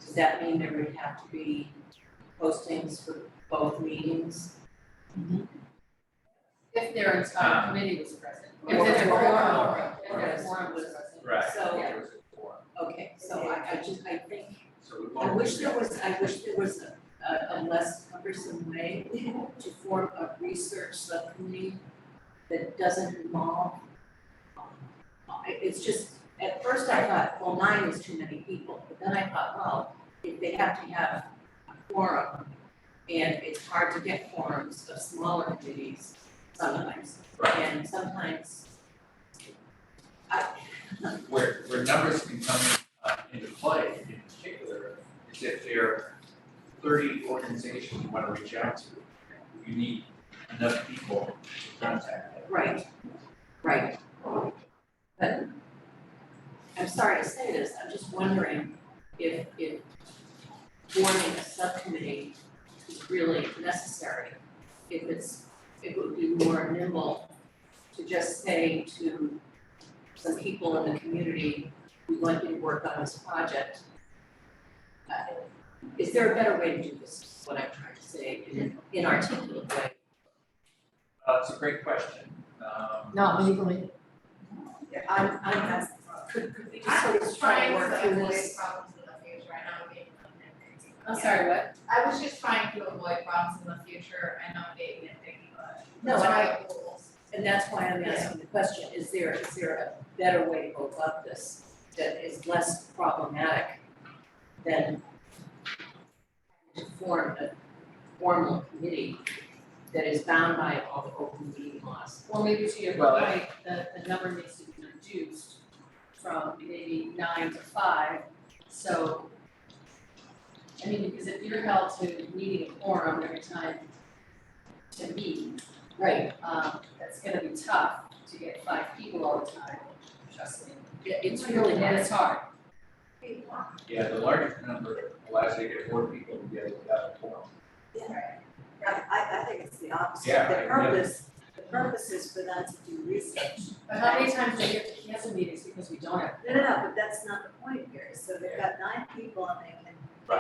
does that mean there would have to be postings for both meetings? If their entire committee was present. If Or- there's a or- quorum, if or- there's a quorum was present. Right. So- There was a forum. Okay, so I think, So we I won't wish do there that. was a less cumbersome way to form a research subcommittee that doesn't involve. It's just, at first I thought, well, 9 is too many people, but then I thought, well, if they have to have a quorum, and it's hard to get quorums of smaller committees sometimes, and sometimes Where numbers can come into play in particular is if there are 30 organizations you want to reach out to, you need enough people to contact them. Right. But I'm sorry to say this, I'm just wondering if forming a subcommittee is really necessary. It would be more nimble to just say to some people in the community, we want you to work on this project. Is there a better way to do this, is what I'm trying to say, in an inarticulate way? It's a great question. Not legally. Could we just sort of try to work through this? Problems in the future, I know I'm being I'm sorry, what? I was just trying to avoid problems in the future and not being nitpicky, but. No, that's my rules. And that's why I'm asking the question, is there a better way to go about this that is less problematic than to form a formal committee that is bound by all the open meeting laws? Or maybe to your Well, point, the number needs to be reduced from maybe 9 to 5, so. I mean, because if you're held to needing a quorum every time to meet, Right. that's gonna be tough to get 5 people all the time, trust me. It's really And it's hard. Yeah, the larger number allows you to get more people together without a forum. I think it's the opposite. Yeah, The I- purpose is for them to do research. But how many times do we have to cancel meetings because we don't have? No, but that's not the point here. So they've got 9 people and they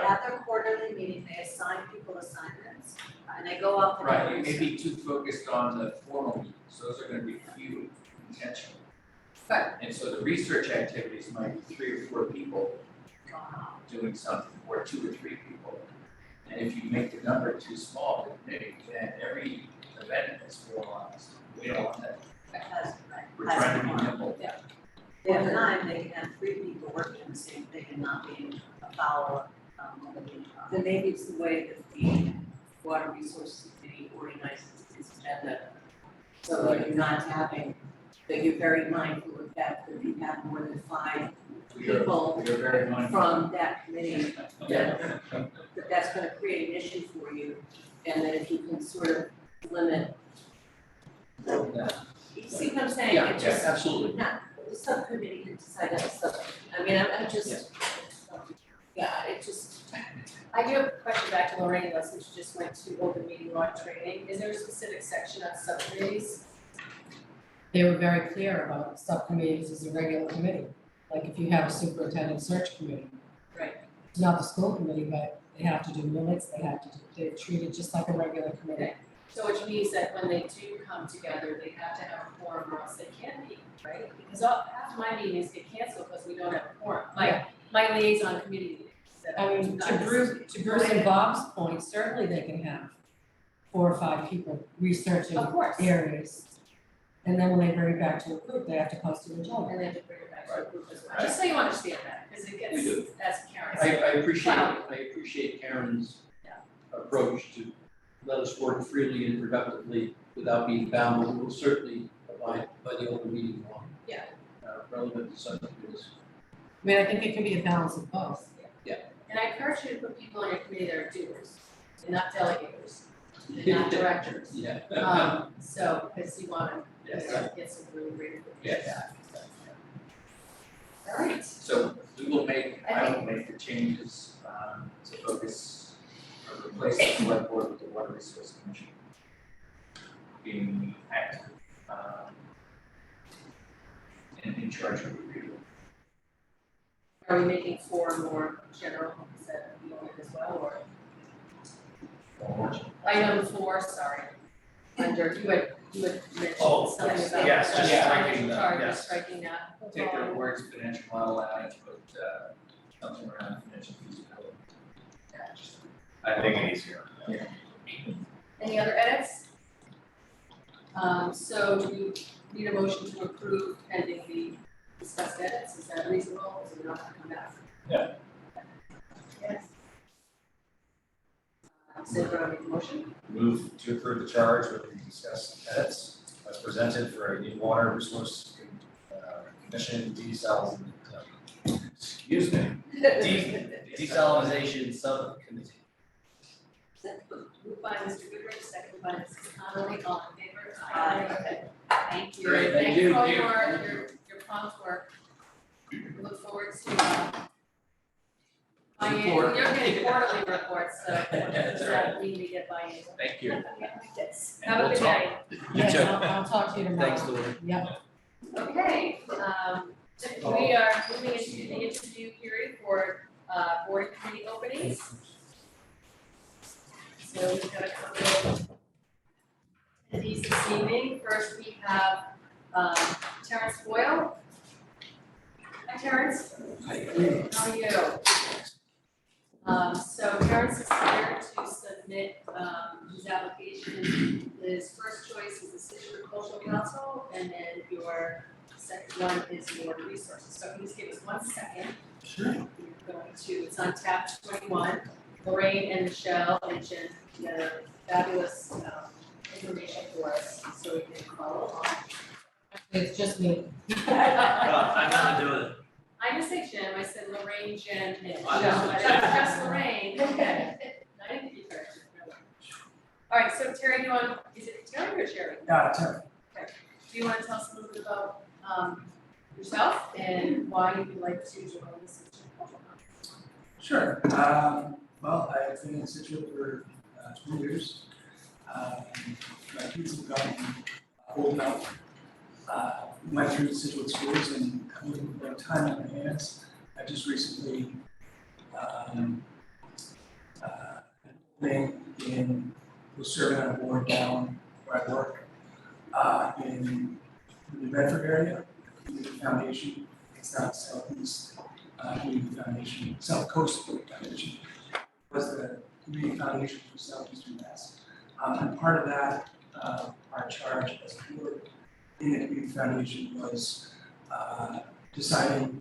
have their quarterly meeting, they assign people assignments, and they go off and Right, do you may research. be too focused on the formal meetings, those are gonna be few intentionally. Right. And so the research activities might be 3 or 4 people doing something, or 2 or 3 people. And if you make the number too small, then every event is formalized. We don't want that. We're trying to be nimble. They have 9, they can have 3 people working on the same thing and not being a follow-up. Then maybe it's the way that the Water Resources Committee organizes its agenda. So that you're not having, that you're very mindful of that, that if you have more than 5 people We are very mindful. from that committee, that's gonna create an issue for you. And then if you can sort of limit, you see what I'm saying? Yeah, It just- absolutely. Not, the subcommittee can decide that subcommittee. I mean, I'm just, yeah, it just. I do have a question back to Lorraine, since you just went to open meeting law training. Is there a specific section on subcommittees? They were very clear about subcommittees as a regular committee. Like if you have a superintendent search committee. Right. It's not the school committee, but they have to do minutes, they're treated just like a regular committee. So which means that when they do come together, they have to have a quorum or else they can't meet, right? Because half my meetings get canceled because we don't have a quorum. My liaison committee meetings. that I mean, I'm to Bruce and Bob's point, certainly they can have 4 or 5 people researching Of course. areas. And then when they bring it back to a group, they have to post an agenda. And they have to bring it back to the group as well. Just so you understand that, because it We gets, do. as Karen I said. appreciate Karen's approach to let us work freely and productively without being bound, but we will certainly abide by the open meeting law. Yeah. Relevant to subcommittees. I mean, I think it can be a balance of both. And I encourage you to put people on your committee that are doers, and not delegators, and not directors. Yeah. So, because you wanna, Yes. get some really great Yes. feedback. All right, So we will I will make the changes, to focus or replace the select board with the water resource commission. Being active, and in charge of review. are we making 4 more general, is that you want as well, or? Item 4, sorry, under, you had mentioned Oh, something yes, about yes, just striking financial the- charges, yes. striking that. Take the words financial model out and put, something around financial feasibility. I think it is here. Any other edits? So do you need a motion to approve pending the discussed edits, is that reasonable, or is it not gonna come back? Yeah. Yes. So do I make a motion? Move to approve the charge with the discussed edits as presented for a water resource commission excuse me, desalinization subcommittee. Moved by Mr. Goodrich, seconded by Mrs. Connolly, all in favor? Okay. Thank you. Great, thank Thank you you. for your prompt work. We look forward to, Report. you're getting quarterly reports, so we need to get by-in. Thank you. Yes. And Have a we'll good talk. night. You Yes, too. I'll talk to you tomorrow. Thanks, Lou. Yep. Okay, we are moving into the interview period for board and committee openings. So we've got a couple of attendees this evening. First, we have Terrence Boyle. Hi, Terrence. Hi. How are you? So Terrence is here to submit his application. His first choice is the Scituate Cultural Council, and then your second one is your resources. So can you just give us 1 second? Sure. We're going to, it's on tab 21. Lorraine and Michelle and Jen together fabulous information for us, so we can follow along. It's just me. I'm nothing to do with it. I didn't say Jen, I said Lorraine, Jen, and Michelle, I know. but it's just Lorraine. Okay. I didn't give you correction, really. All right, so Terry, is it Terry or Jerry? Terry. Okay. Do you want to tell us a little bit about yourself and why you would like to join the Scituate Cultural Council? Sure. Well, I've been in Scituate for 20 years. My kids have gotten old enough. Went through the Scituate schools and I'm looking for time on my hands. I just recently was serving on a board down where I work in the New Bedford area, Community Foundation. It's not Southeast Community Foundation, South Coast Community Foundation. Was the Community Foundation for Southeastern Mass. And part of that, our charge as a board in the Community Foundation was deciding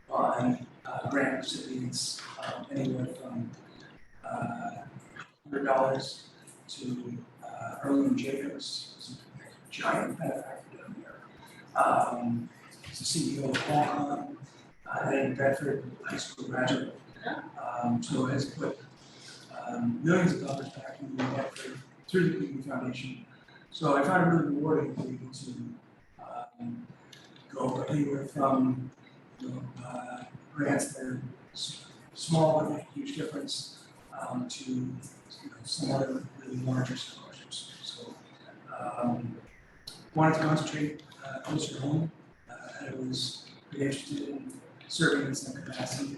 on grant recipients anywhere from $100 to Erwin Jacobs, who's a giant benefactor down there. He's the CEO of Qualcomm, in Bedford, high school graduate. So has put millions of dollars back into Bedford through the Community Foundation. So I found it really rewarding to be able to go anywhere from grants that are small but make a huge difference to some other really larger scholarships. So wanted to concentrate closer to home. I was pretty interested in serving in some capacity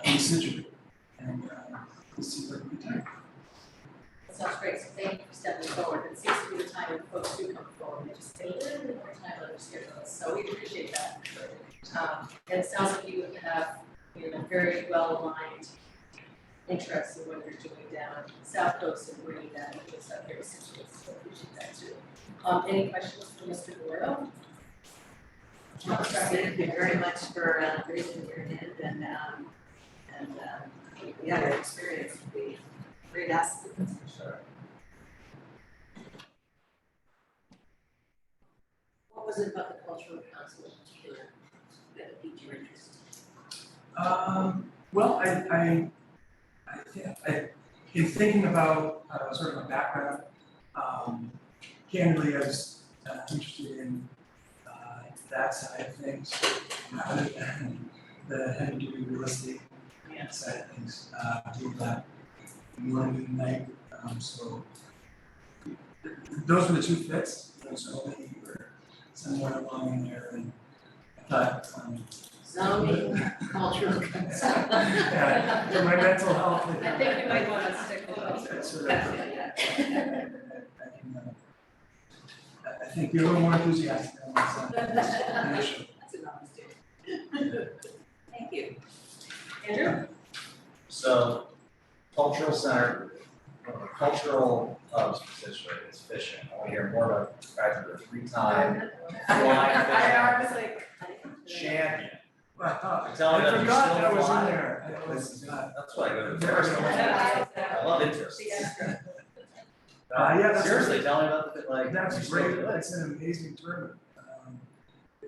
in Scituate, and this seems like a good time. That sounds great, so thank you for stepping forward. It seems to be the time when folks do come forward, they just take a little bit more time on their schedules, so we appreciate that. And it sounds like you have, very well aligned interests in what you're doing down South Coast and bringing that into South here, so appreciate that too. Any questions for Mr. Boyle? Thank you very much for raising your hand and yeah, your experience would be great asset, that's for sure. What was it about the cultural council in particular that piqued your interest? Well, in thinking about sort of my background, candidly, I was interested in that side of things, rather than the heavy-duty real estate side of things, do that morning and night, so those were the two fits, so they were somewhere along in there, and I thought, Zoning, cultural consent. yeah, for my mental health. I think you might want to stick with those. That's sort of, I think you're a little more enthusiastic than myself. Initially. That's an understatement. Thank you. Andrew? So cultural center, cultural hubs position is fishing. I want to hear more about the fact that the 3-time flying I was like. champion. Wow. Tell me I that you forgot still that was in fly. there. That's why I go to the first one. I love interest. Yeah, that's Seriously, great. tell me about the, like. That's you still great, do it. it's an amazing tournament.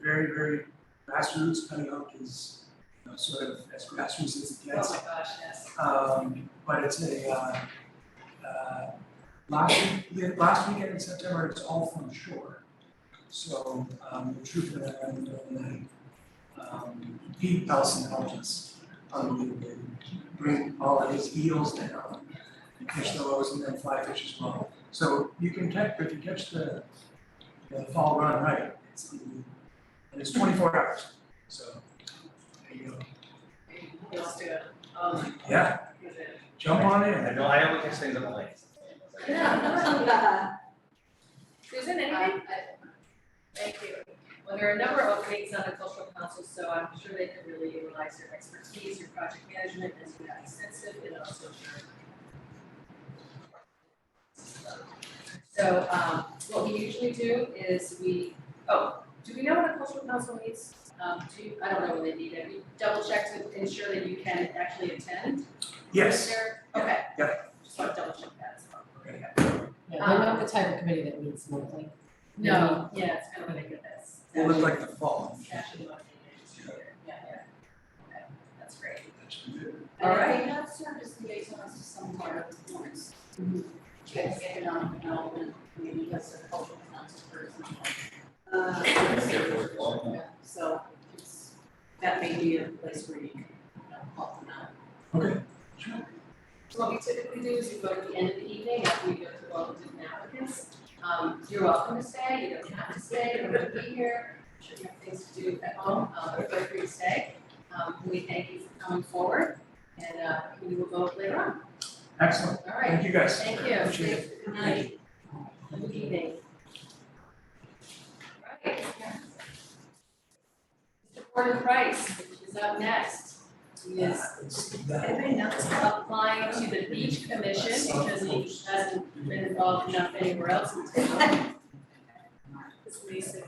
Very, very grassroots, cutting out is sort of as grassroots as it Oh gets. my gosh, yes. But it's a, last weekend in September, it's all from shore. So, the truth of that, and Pete Nelson helped us unbelievably bring all of his eels down and catch those and then fly fish as well. So you can catch, if you catch the fall run right, it's unbelievable. And it's 24 hours, so there you go. Let's do it. Yeah, jump on in. I know we can stay the lane. Susan, anything? Thank you. Well, there are a number of openings on the cultural council, so I'm sure they could really utilize your expertise, your project management, as you have extensive, and also your. So, what we usually do is do we know when the cultural council meets? I don't know when they meet it. We double check to ensure that you can actually attend. Yes. Is there? Okay. Yep. Just want to double check that as well. Yeah, they're not the type of committee that meets monthly. No, yeah, it's kind of like this. It looked like the fall. It's actually what they do. Yeah. Okay, that's great. And All if right. they have service liaisons to some part of the boards. Yes, economic development, maybe that's a cultural council person. Yeah, so that may be a place where you can, help them out. Okay. So what we typically do is we go at the end of the evening, after we go through all the different applicants. You're welcome to stay, you don't have to stay, you don't have to be here, I'm sure you have things to do at home, but feel free to stay. We thank you for coming forward, and we will go later on. Excellent. All right. Thank you guys. Thank you. Appreciate it. Good night. Good evening. All right. Mr. Porter Price is up next. He is applying to the beach commission because he hasn't been involved enough anywhere else in town. This Lisa,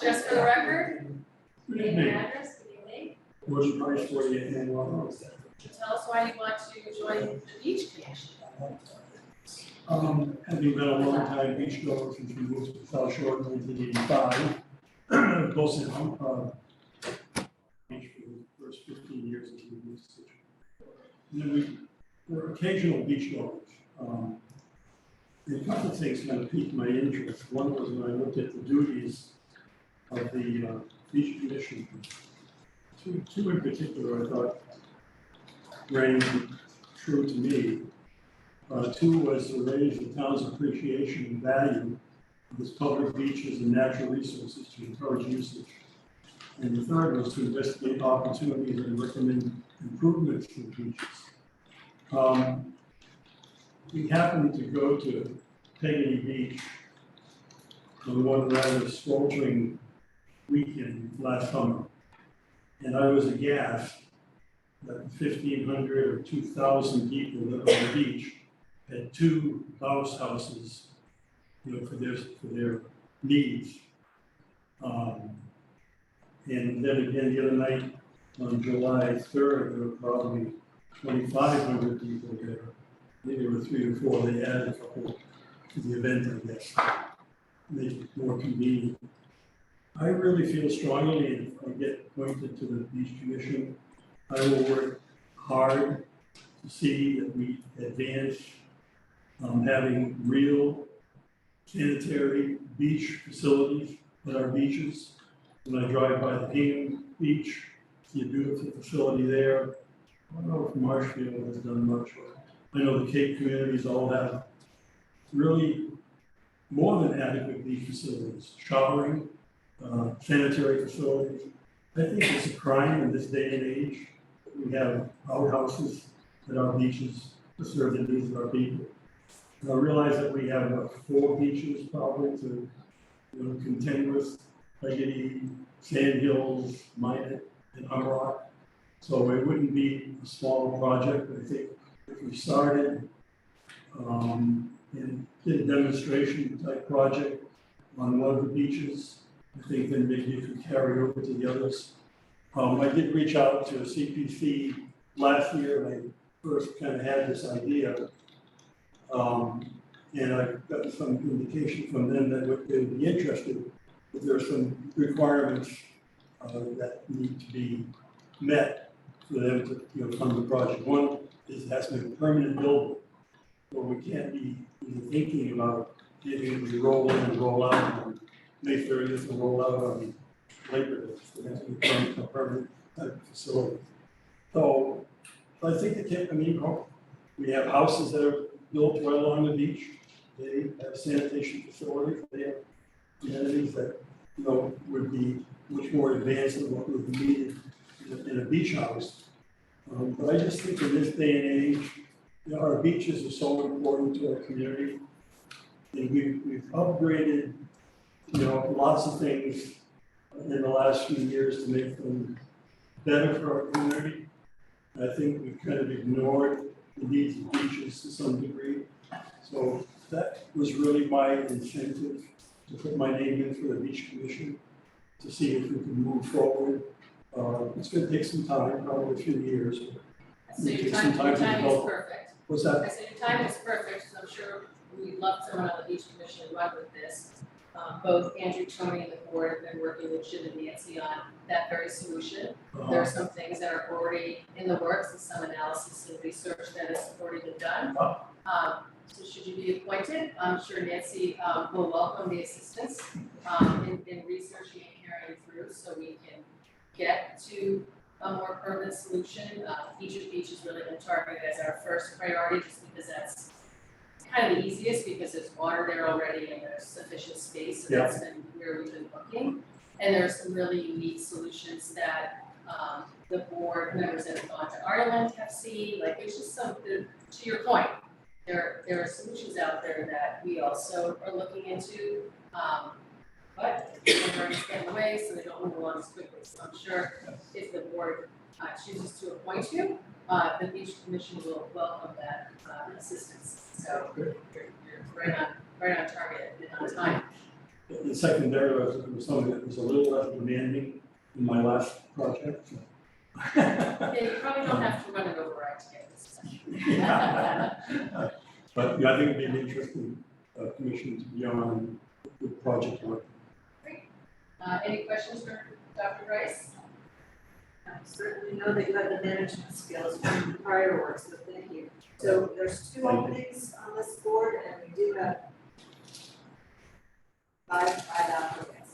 just for the record, name and address, good evening. Motion Price 48 annual. Tell us why you want to join the beach commission. Having been a long time beach goer since we moved to South Shore in 1985, both in beach for the first 15 years of the moved to Scituate. And then we were occasional beach goers. And a couple of things kind of piqued my interest. One was when I looked at the duties of the beach commission. Two in particular I thought rang true to me. Two was to raise the town's appreciation and value of its public beaches and natural resources to encourage usage. And the third was to investigate opportunities and recommend improvements to the beaches. We happened to go to Peggy Beach on one rather sweltering weekend last summer. And I was aghast that 1,500 or 2,000 people that were on the beach had two bounce houses, for their needs. And then again, the other night on July 3rd, there were probably 2,500 people there. Maybe there were 3 or 4. They added a couple to the event, I guess, make it more convenient. I really feel strongly if I get appointed to the beach commission, I will work hard to see that we advance having real sanitary beach facilities at our beaches. When I drive by the Hingham Beach, see a beautiful facility there. I don't know if Marshfield has done much. I know the Cape communities all have really more than adequate beach facilities, showering, sanitary facilities. I think it's a crime in this day and age that we have outhouses at our beaches to serve the needs of our people. And I realize that we have 4 beaches probably to contend with, Leggedy, Sand Hills, Minot, and Humrock. So it wouldn't be a small project. I think if we started and did a demonstration type project on one of the beaches, I think then maybe it could carry over to the others. I did reach out to CPC last year, and I first kind of had this idea. And I got some indication from them that they would be interested, but there are some requirements that need to be met for them to fund the project. One is it has to be a permanent building, so we can't be thinking about getting it to roll in and roll out on May 30th and roll out on Labor Day. It has to be a permanent type of facility. So I think we have houses that are built right along the beach. They have sanitation facilities. They have amenities that would be much more advanced than what would be needed in a beach house. But I just think in this day and age, our beaches are so important to our community. And we've upgraded, lots of things in the last few years to make them better for our community. I think we've kind of ignored the needs of beaches to some degree. So that was really my incentive to put my name in for the Beach Commission to see if we can move forward. It's going to take some time, probably a few years. So your timing is perfect. What's that? I said your timing is perfect, because I'm sure we'd love someone on the Beach Commission to run with this. Both Andrew, Tony, and the board have been working with Jim and Nancy on that very solution. There are some things that are already in the works and some analysis and research that has already been done. So should you be appointed, I'm sure Nancy will welcome the assistance in researching and carrying through so we can get to a more permanent solution. Egypt Beach has really been targeted as our first priority just because that's kind of the easiest because there's water there already and there's sufficient space. So that's been where we've been looking. And there's some really unique solutions that the board members that have gone to Ireland have seen. Like there's just something, to your point, there are solutions out there that we also are looking into. But we're getting away, so they don't move along as quickly. So I'm sure if the board chooses to appoint you, the Beach Commission will welcome that assistance. So you're right on target and on time. The secondary was something that was a little less demanding in my last project. So. Yeah, you probably don't have to run it override to get this done. But yeah, I think it'd be an interesting commission to be on with project work. Great. Any questions for Dr. Rice? I certainly know that you have the management skills from prior work, so thank you. So there's 2 openings on this board, and we do have 5 applicants.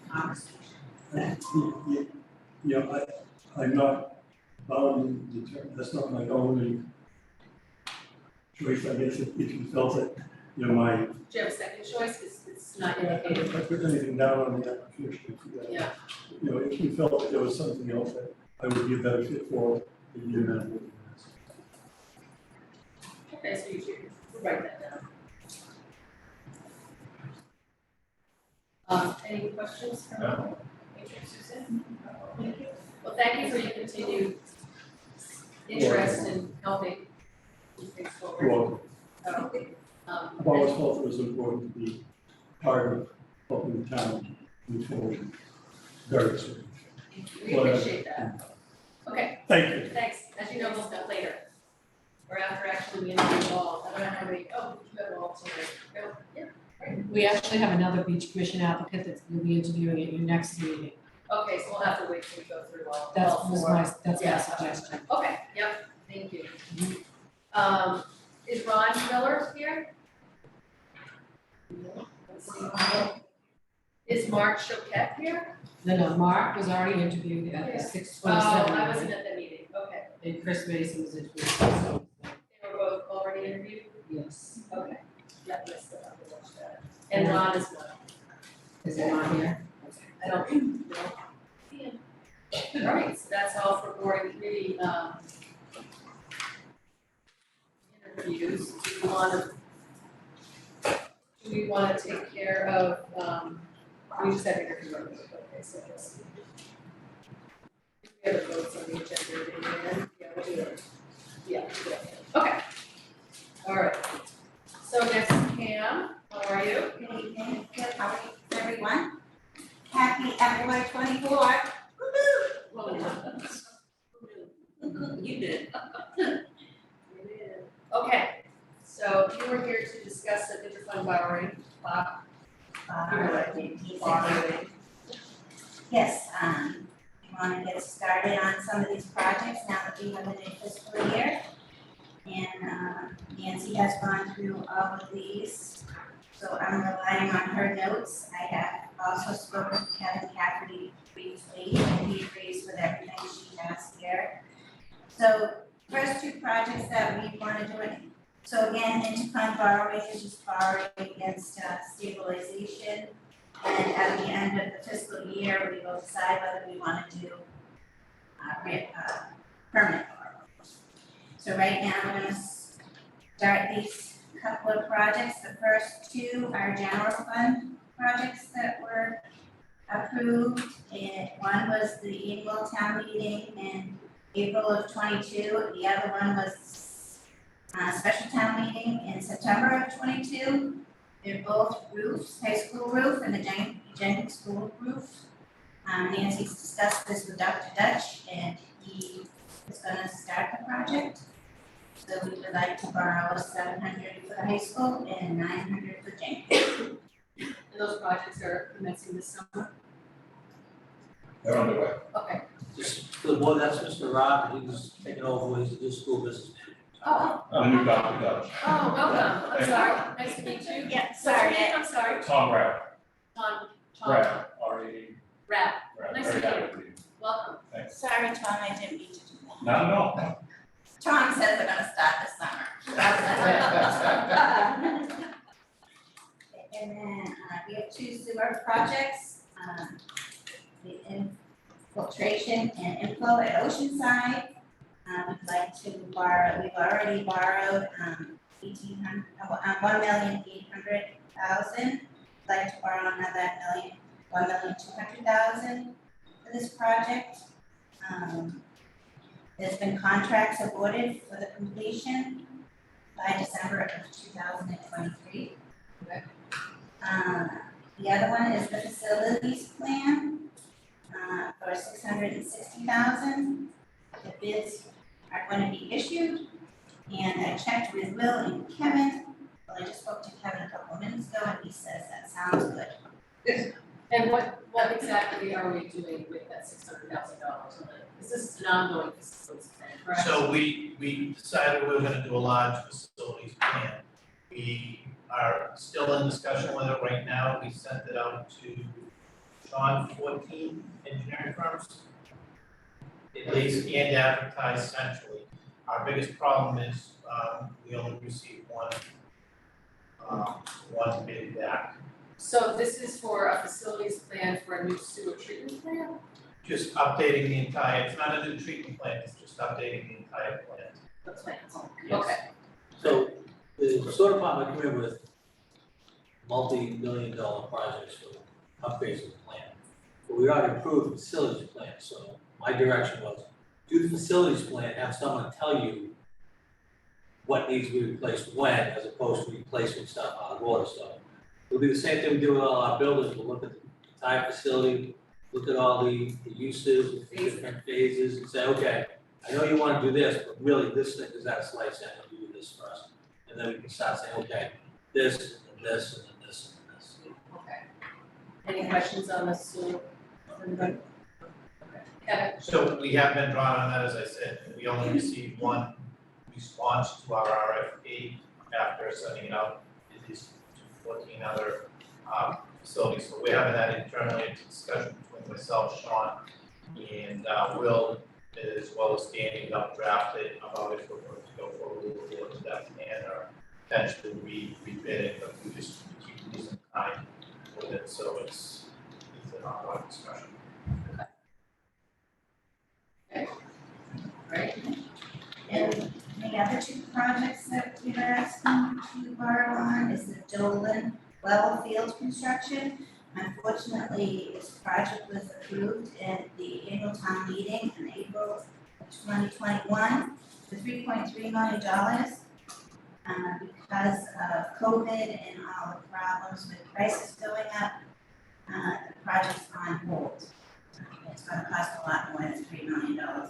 Conversation. Yeah, I'm not bound to determine, that's not my only choice, I guess, if you felt it, my. Do you have a second choice? Because it's not indicated. If I put anything down on the application, Yeah. If you felt that there was something else that I would be a better fit for, it'd be amenable. Okay, so you should write that down. Any questions from Adrian, Susan? Thank you. Well, thank you for your continued interest in helping these things forward. I've always felt it was important to be part of helping the town move forward. Very soon. We appreciate that. Okay. Thank you. Thanks. As you know, we'll start later. Or after actually we interview all. I don't know how many, you have all tonight. Yeah. We actually have another Beach Commission applicant that's going to be interviewing at your next meeting. Okay, so we'll have to wait till we go through all. That's all was 4. my Yeah. suggestion. Okay, yep, thank you. Is Ron Miller here? Mark Choquette here? No, Mark was already interviewed at the 6:27. I wasn't at the meeting, okay. And Chris Mason was interviewed, so, They were both already interviewed? yes. Okay. Let me still have to watch that. And Ron is not. Is it on here? I don't think, no. All right, so that's all for board committee, interviews. Do we wanna take care of, we just have to go, okay, so let's. We have the votes on the agenda, and yeah, we'll do it. Yeah, okay. All right. So next, Pam, how are you? Good evening, good, how are you, everyone? Happy FY 24. You did. Okay, so you were here to discuss the interfund borrowing, borrowing. Yes, we want to get started on some of these projects now that we have a new fiscal year. And Nancy has gone through all of these, so I'm relying on her notes. I have also spoken to Kevin Cafferty briefly, and he agrees with everything she has here. So first two projects that we want to do it. So again, interfund borrowing is just borrowing against stabilization. And at the end of the fiscal year, we will decide whether we want to do permanent borrowing. So right now, we're going to start these couple of projects. The first two are general fund projects that were approved. And one was the annual town meeting in April of 22. The other one was a special town meeting in September of 22. They're both roofs, high school roof and the Jenkins school roof. Nancy's discussed this with Dr. Dutch, and he is gonna start the project. So we would like to borrow $700 for the high school and $900 for Jenkins. And those projects are commencing this summer? They're underway. Okay. Just for the board, that's Mr. Rob, he's taking over as the school business manager. Oh, I'm new Dr. Dutch. oh, welcome, I'm sorry, nice to meet you. Yeah, What's your sorry. name? I'm sorry. Tom Brown. Tom. Brad, R-A-D. Brad, Brad, nice very to meet happy you. with you. Welcome. Thanks. Sorry, Tom, I didn't mean to do that. Not at all. Tom says they're gonna start this summer. And then we have two sewer projects, the infiltration and inflow at Oceanside. We'd like to borrow, we've already borrowed $1,800,000. We'd like to borrow another $1,200,000 for this project. There's been contracts awarded for the completion by December of 2023. Okay. The other one is the facilities plan for $660,000. The bids are going to be issued, and I checked with Will and Kevin. Well, I just spoke to Kevin a couple minutes ago, and he says that sounds good. And what exactly are we doing with that $600,000? Is this an ongoing facilities plan, correct? So we decided we were gonna do a large facilities plan. We are still in discussion with it right now. We sent it out to 14 engineering firms. At least and advertised centrally. Our biggest problem is, we only received one bid back. So this is for a facilities plan for a new sewer treatment plant? Just updating the entire, it's not a new treatment plant, it's just updating the entire plant. The plans, Yes. okay. So the sewer department came in with multi-million-dollar projects for upgrades of the plant. But we already approved the facilities plan, so my direction was, do the facilities plan, have someone tell you what needs to be replaced when, as opposed to replacing stuff out of order, so. It'll be the same thing we do with all our buildings, we'll look at the entire facility, look at all the uses, the different phases, and say, okay, I know you wanna do this, but really this thing is that slice end, we do this first. And then we can start saying, okay, this, and this, and then this, and this. Okay. Any questions on the sewer? Everybody? Okay. Kevin? So we have been drawn on that, as I said, we only received one response to our RFP after sending it out to these 14 other facilities. So we're having that internally, it's a discussion between myself, Sean, and Will, as well as Danny, helped draft it. About if we're going to go forward with the board that plan or potentially rebid it, but we just keep losing time with it, so it's an ongoing discussion. Right? And the other two projects that we're asking to borrow on is the Dolan well field construction. Unfortunately, this project was approved at the annual town meeting in April 2021 for $3.3 million. Because of COVID and all the problems with prices going up, the project's on hold. It's gonna cost a lot more than $3 million at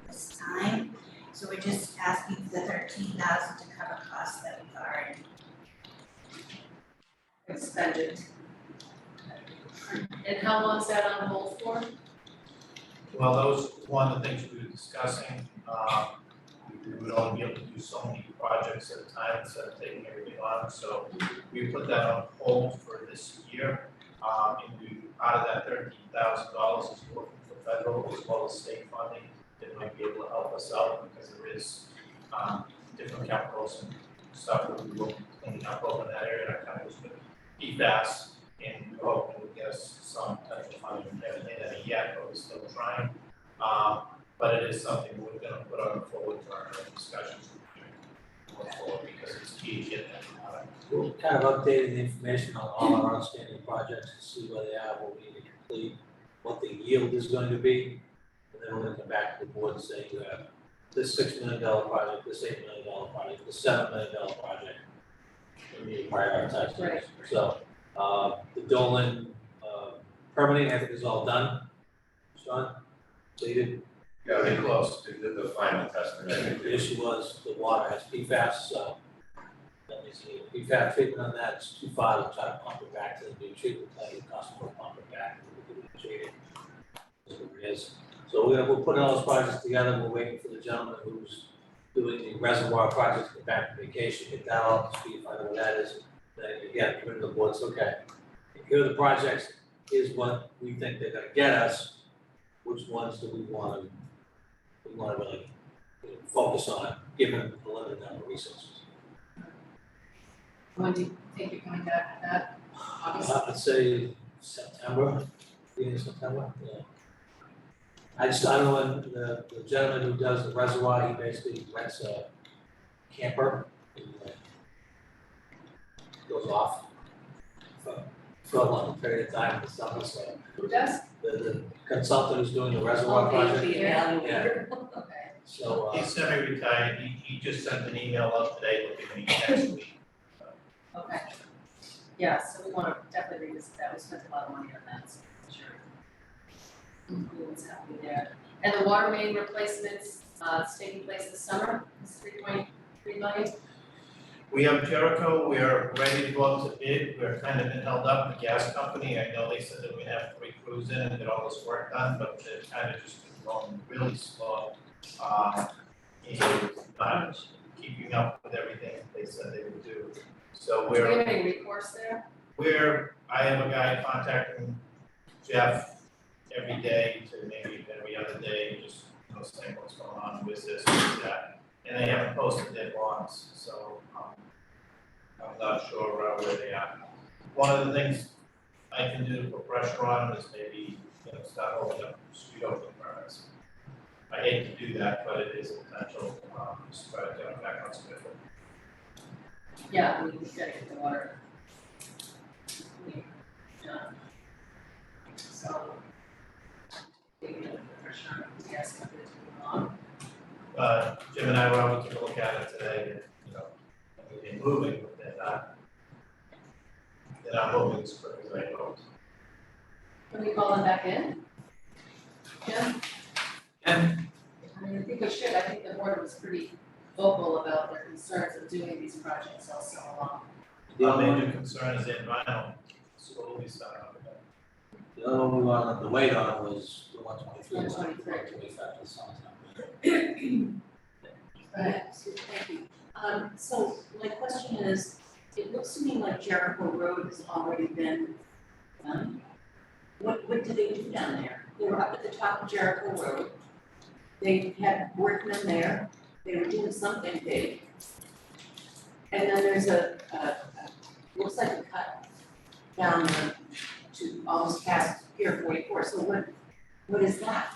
this time. So we're just asking for the $13,000 to cover costs that we've already expended. And how long is that on hold for? Well, that was one of the things we were discussing. We would only be able to do so many projects at a time instead of taking everything on. So we put that on hold for this year. And we, out of that $13,000 is looking for federal as well as state funding that might be able to help us out because there is different chemicals and stuff that we will clean up over in that area. That kind of was with PFAS, and we hope it would get us some potential funding. We haven't made any yet, but we're still trying. But it is something we're gonna put on forward for our discussions going forward because it's key to get that out. We'll kind of update the information on all our outstanding projects to see where they are, what we need to complete, what the yield is going to be. And then we're gonna come back to the board and say, you have this $6 million project, this $8 million project, this $7 million project. We need to prioritize. Right. So, the Dolan, permitting, I think is all done. Sean, completed. Yeah, they close, they did the final testing. The issue was the water has PFAS, so that needs to be PFAS treatment on that, it's too far to try to pump it back to the new treatment plant, it costs more to pump it back to the treated. So it is. So we're putting all those projects together, we're waiting for the gentleman who's doing the reservoir project to get back from vacation, get that all up to speed, find out what that is. Then again, come into the board, it's okay. Here are the projects, here's what we think they're gonna get us, which ones do we wanna really focus on, given the limited number of resources. When do you think you're coming back to that? August? I'd say September, beginning of September, yeah. I don't know when the gentleman who does the reservoir, he basically rents a camper and goes off for a long period of time in the summer, so. Who does? The consultant who's doing the reservoir project. evaluator. Okay. So, He's semi-retired, he just sent an email out today looking at me next week. Okay. Yeah, so we wanna definitely revisit that, we spent a lot of money on that, so I'm sure. What's happening there. And the water main replacements, it's taking place this summer, it's 3.3 million. We have Jericho, we are ready to go out to bid, we're kind of been held up, the gas company, I know they said that we'd have 3 crews in and get all this work done, but they're kind of just been going really slow. And not keeping up with everything they said they would do. So Do we we're, have any recourse there? I have a guy contacting Jeff every day to maybe every other day, just, saying what's going on, who is this, who is that. And they haven't posted their bonds, so, I'm not sure where they are. One of the things I can do to put pressure on them is maybe, start holding up street opening permits. I hate to do that, but it is a potential, just try to get them back on schedule. Yeah, we gotta get the water. So. Maybe the pressure on the gas company is moving on. Jim and I were able to take a look at it today, and, they're moving, but they're not moving as quick as I hoped. Can we call them back in? Yeah? And I mean, I think we should, I think the board was pretty vocal about their concerns of doing these projects all so long. the major concern is the environmental, so we start out with that. The other one we wanted to wait on was the 123. 123. The summertime. Thank you. So my question is, it looks looks to me like Jericho Road has already been done. What did they do down there? They were up at the top of Jericho Road. They had workmen there, they were doing something big. And then there's looks like a cut down to almost past Pier 44, so what is that?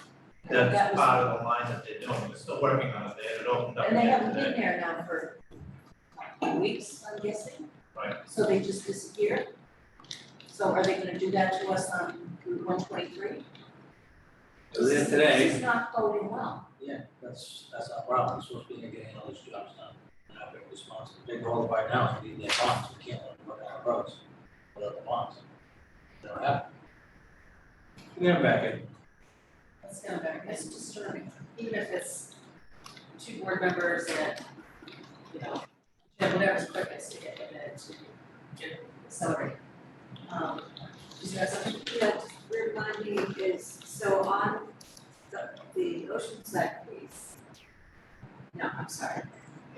That That's was- part of the line that they're doing, they're still working on it, they had it opened up. And they haven't today. been there now for weeks, I'm guessing. Right. So they just disappeared? So are they gonna do that to us on Route 123? So then today, This is not boding well. yeah, that's our problem, we're supposed to be getting all these jobs done. They're not being responsible, they roll it right now, and need their bonds, we can't let them go down the roads without the bonds. They don't have. Get them back in. Let's go back, it's disturbing, even if it's 2 board members and, you know, whatever's quickest to get them in to get accelerate. Is there something? Yeah, just remind me is, so on the Oceanside piece. No, I'm sorry.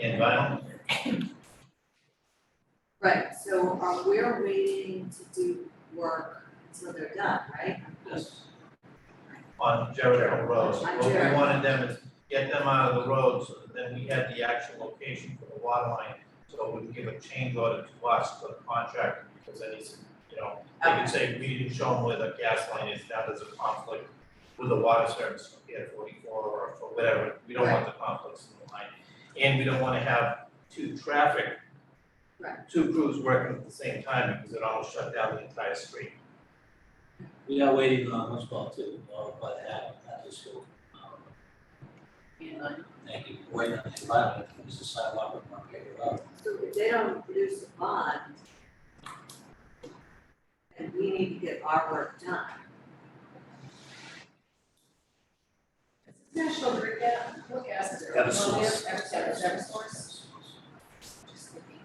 And vinyl, Right, so we're waiting to do work until they're done, right? Yes. on Jericho Road, so On what we Jericho. wanted them is get them out of the road, so that then we had the actual location for the water line. So we would give a change order to us, to the contractor, because then he's, you know, they could say, we didn't show them where the gas line is, now there's a conflict with the water service, from Pier 44 or for whatever, we don't want the conflicts in the line. And we don't wanna have two crews working at the same time, because it almost shut down the entire street. We are waiting on what's called to, by the at the school. Thank you, waiting on the environment, it's a sidewalk on Market Road. So if they don't produce a bond, and we need to get our work done. Is this National Grid yet? What gas is it? Eversource. Eversource. Just looking.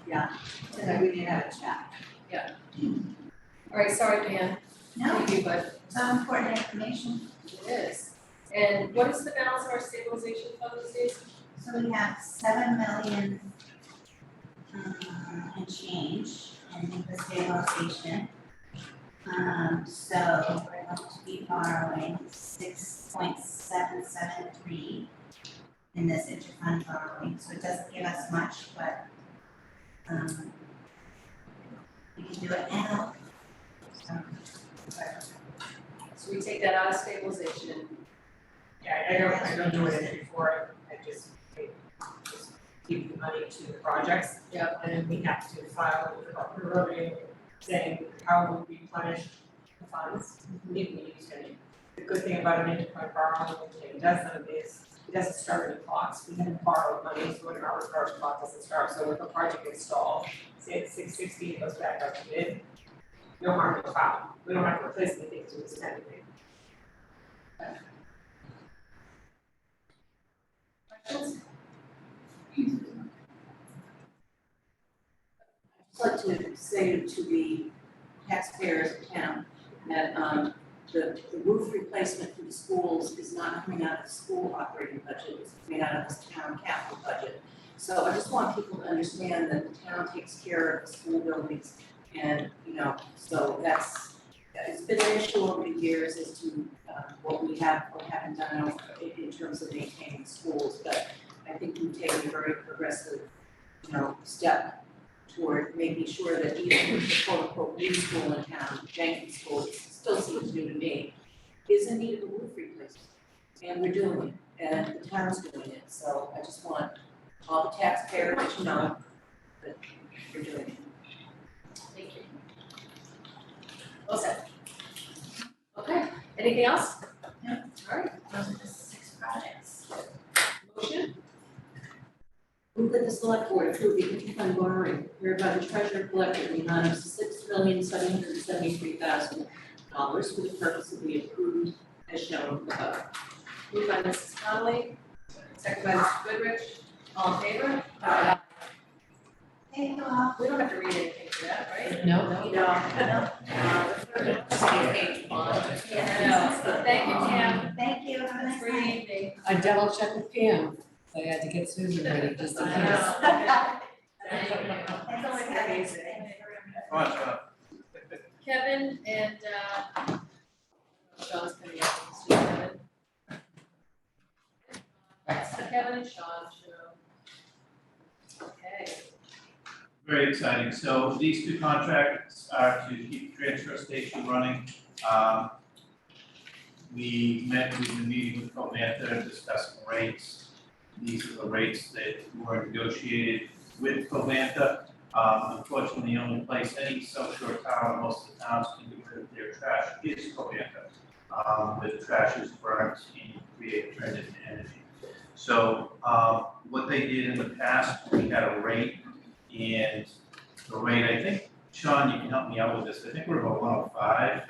Yeah, and then we need to have a chat. All right, sorry, Dan, No, thank you, but it's all important information. it is. And what is the balance of our stabilization fund these days? So we have 7 million and change in the stabilization. So we're going to be borrowing 6.773 in this interfund borrowing, so it doesn't give us much, but we can do it now. So we take that out of stabilization. Yeah, I don't do it before, I just give the money to the projects. Yeah. And then we have to file with the revenue saying how we replenish the funds if we use any. The good thing about an interfund borrowing, it doesn't it doesn't start any clocks, we haven't borrowed money, so when our first clock doesn't start, so if a project gets stalled, say it's 660, it goes back up to bid. No harm, no foul, we don't have to replace anything to spend anything. Questions? I'd just like to say to the taxpayers of town that the roof replacement for the schools is not coming out of the school operating budget, it's coming out of the town capital budget. So I just want people to understand that the town takes care of the school buildings and, you know, so it's been an issue over the years as to what we have or haven't done in terms of maintaining schools, but I think we've taken a very progressive, you know, step toward making sure that even with the quote unquote new school in town, Jenkins School, it still seems new to me, is in need of a roof replacement. And we're doing it, and the town's doing it, so I just want all the taxpayers to know that we're doing it. Thank you. Well said. Okay, anything else? No. All right, Those are the 6 projects. motion? Move that the select board approve the interfund borrowing whereby the treasurer collected the amount of $6,773,000 for the purpose of the approved as shown above. Moved by Mrs. Conley, second by Mr. Goodrich, all in favor? Aye. Thank you all. We don't have to read anything for that, right? No. Page 1. Yeah, no, so thank you, Tam. Thank you, have a nice Great night. evening. I double checked with Pam, So I had to get Susan ready just in I case. know. It's always happy to say. Come on, Sean. Kevin and, Sean's coming up, let's do Kevin. So Kevin and Sean, okay. Very exciting. So these two contracts are to keep the transfer station running. We've been meeting with Covanta and discussing rates. These are the rates that were negotiated with Covanta. Unfortunately, the only place any South Shore town, most of the towns can get rid of their trash is Covanta. Where the trash is burnt and create rented energy. So, what they did in the past, we had a rate, and the rate, I think, Sean, you can help me out with this, I think we're about 105.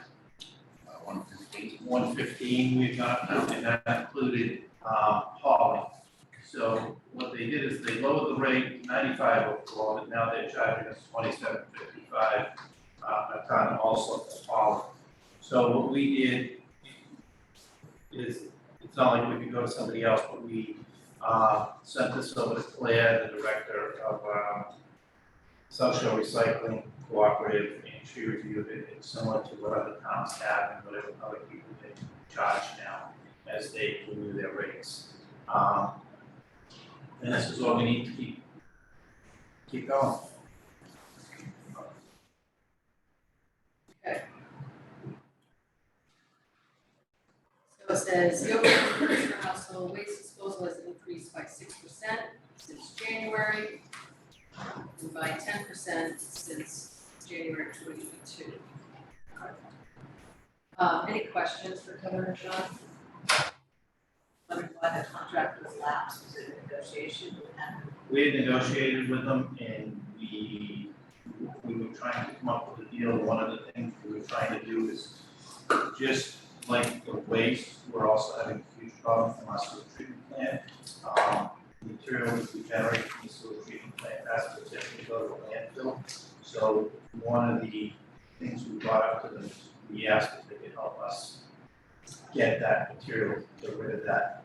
115 we've got now, and that included, hauling. So what they did is they lowered the rate 95 overall, but now they're charging us 27.55 a ton also for hauling. So what we did is, it's not like we could go to somebody else, but we sent this over to Claire, the director of South Shore Recycling Cooperative, and she reviewed it. It's similar to what other towns have and whatever other people they charge now as they renew their rates. And this is what we need to keep going. Okay. So it says, the overall per household waste disposal has increased by 6% since January, and by 10% since January 2022. Any questions for Kevin or Sean? Wondering why the contract was lapsed, was it a negotiation with them? We had negotiated with them, and we were trying to come up with a deal. One of the things we were trying to do is, just like the waste, we're also having a huge problem from our sewage treatment plant. The material that we generate from the sewage treatment plant has to typically go to the landfill. So one of the things we brought up to them is we asked if they could help us get that material, get rid of that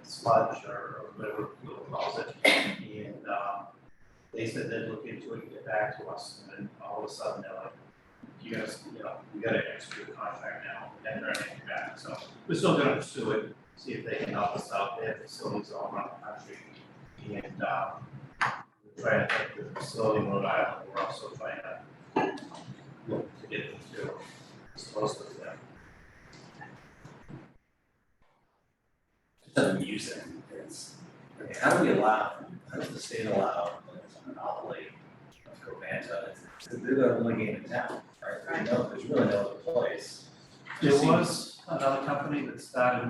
sludge or whatever people calls it. And they said they'd look into it and get back to us. And then all of a sudden they're like, you guys, we got an extra contract now, and they're anything back. So we're still gonna pursue it, see if they can help us out. They have facilities all around the country. And we're trying to take the facility in Rhode Island. We're also trying to look to get them to dispose of them. Doesn't use it. It's, okay, how do we allow, how does the state allow a monopoly of Covanta? They're the only game in town, right? There's really no other place. There was another company that started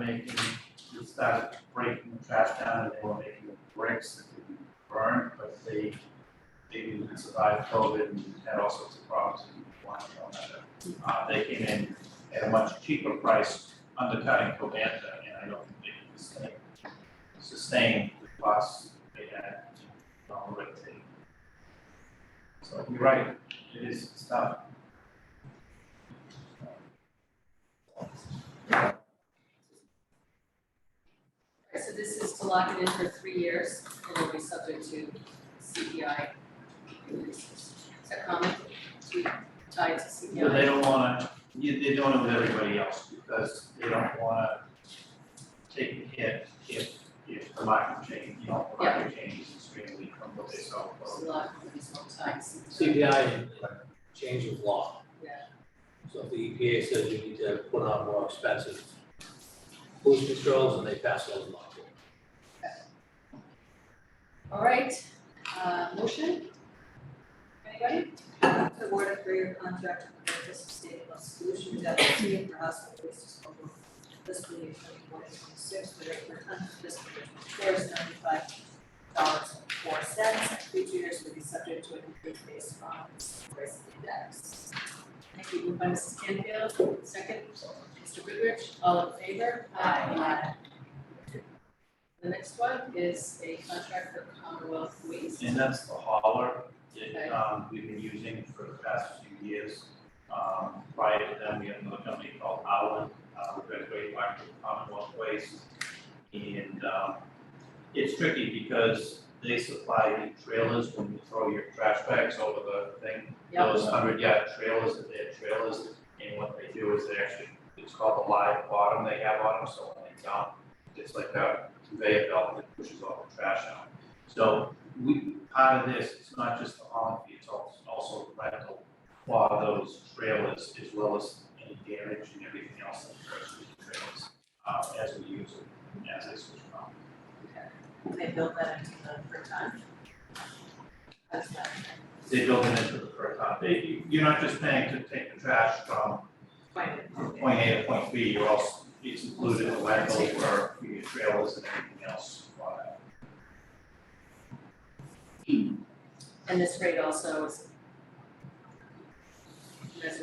breaking the trash down, and they were making bricks that could be burned, but they didn't survive COVID and had all sorts of problems. They came in at a much cheaper price, undercutting Covanta, and I don't think they could sustain the costs they had on the red tape. So you're right, it is tough. So this is to lock it in for 3 years, and it'll be subject to CPI increases. Is that common to tie to CPI? Well, they don't wanna, they're doing it with everybody else, because they don't wanna take the hit if the market change, the market changes extremely from what they saw. There's a lot of companies won't tie CPI. CPI and change of law. Yeah. So if the EPA says you need to put on more expensive pollution controls, and they pass those along. All right, motion? Anybody? To award a 3-year contract with the Sustainable Solutions LLC for household waste disposal fiscal year 2026, with a per ton for fiscal year 24 is $95.04, and future years will be subject to an increase based on price index. Thank you, moved by Mrs. Canfield, second, Mr. Goodrich, all in favor? Aye. The next one is a contract for Commonwealth Waste. And that's the hauler Okay. that we've been using for the past few years. Prior to them, we had another company called Howland, we've got a great partnership with Commonwealth Waste. And it's tricky because they supply the trailers when you throw your trash bags over the thing. Yep. Those 100-yard trailers, if they have trailers, and what they do is they actually, it's called the live bottom they have on them, so when they dump, it's like a conveyor belt that pushes all the trash out. So part of this, it's not just the hauling fee, it's also the rental for those trailers as well as any damage and everything else that occurs with the trailers, as we use them, as they switch around. They built that into the per ton. That's that. They build it into the per ton. You're not just paying to take the trash from point A to point B, you're also, it's included in the rental for your trailers and everything else for that. And this rate also is.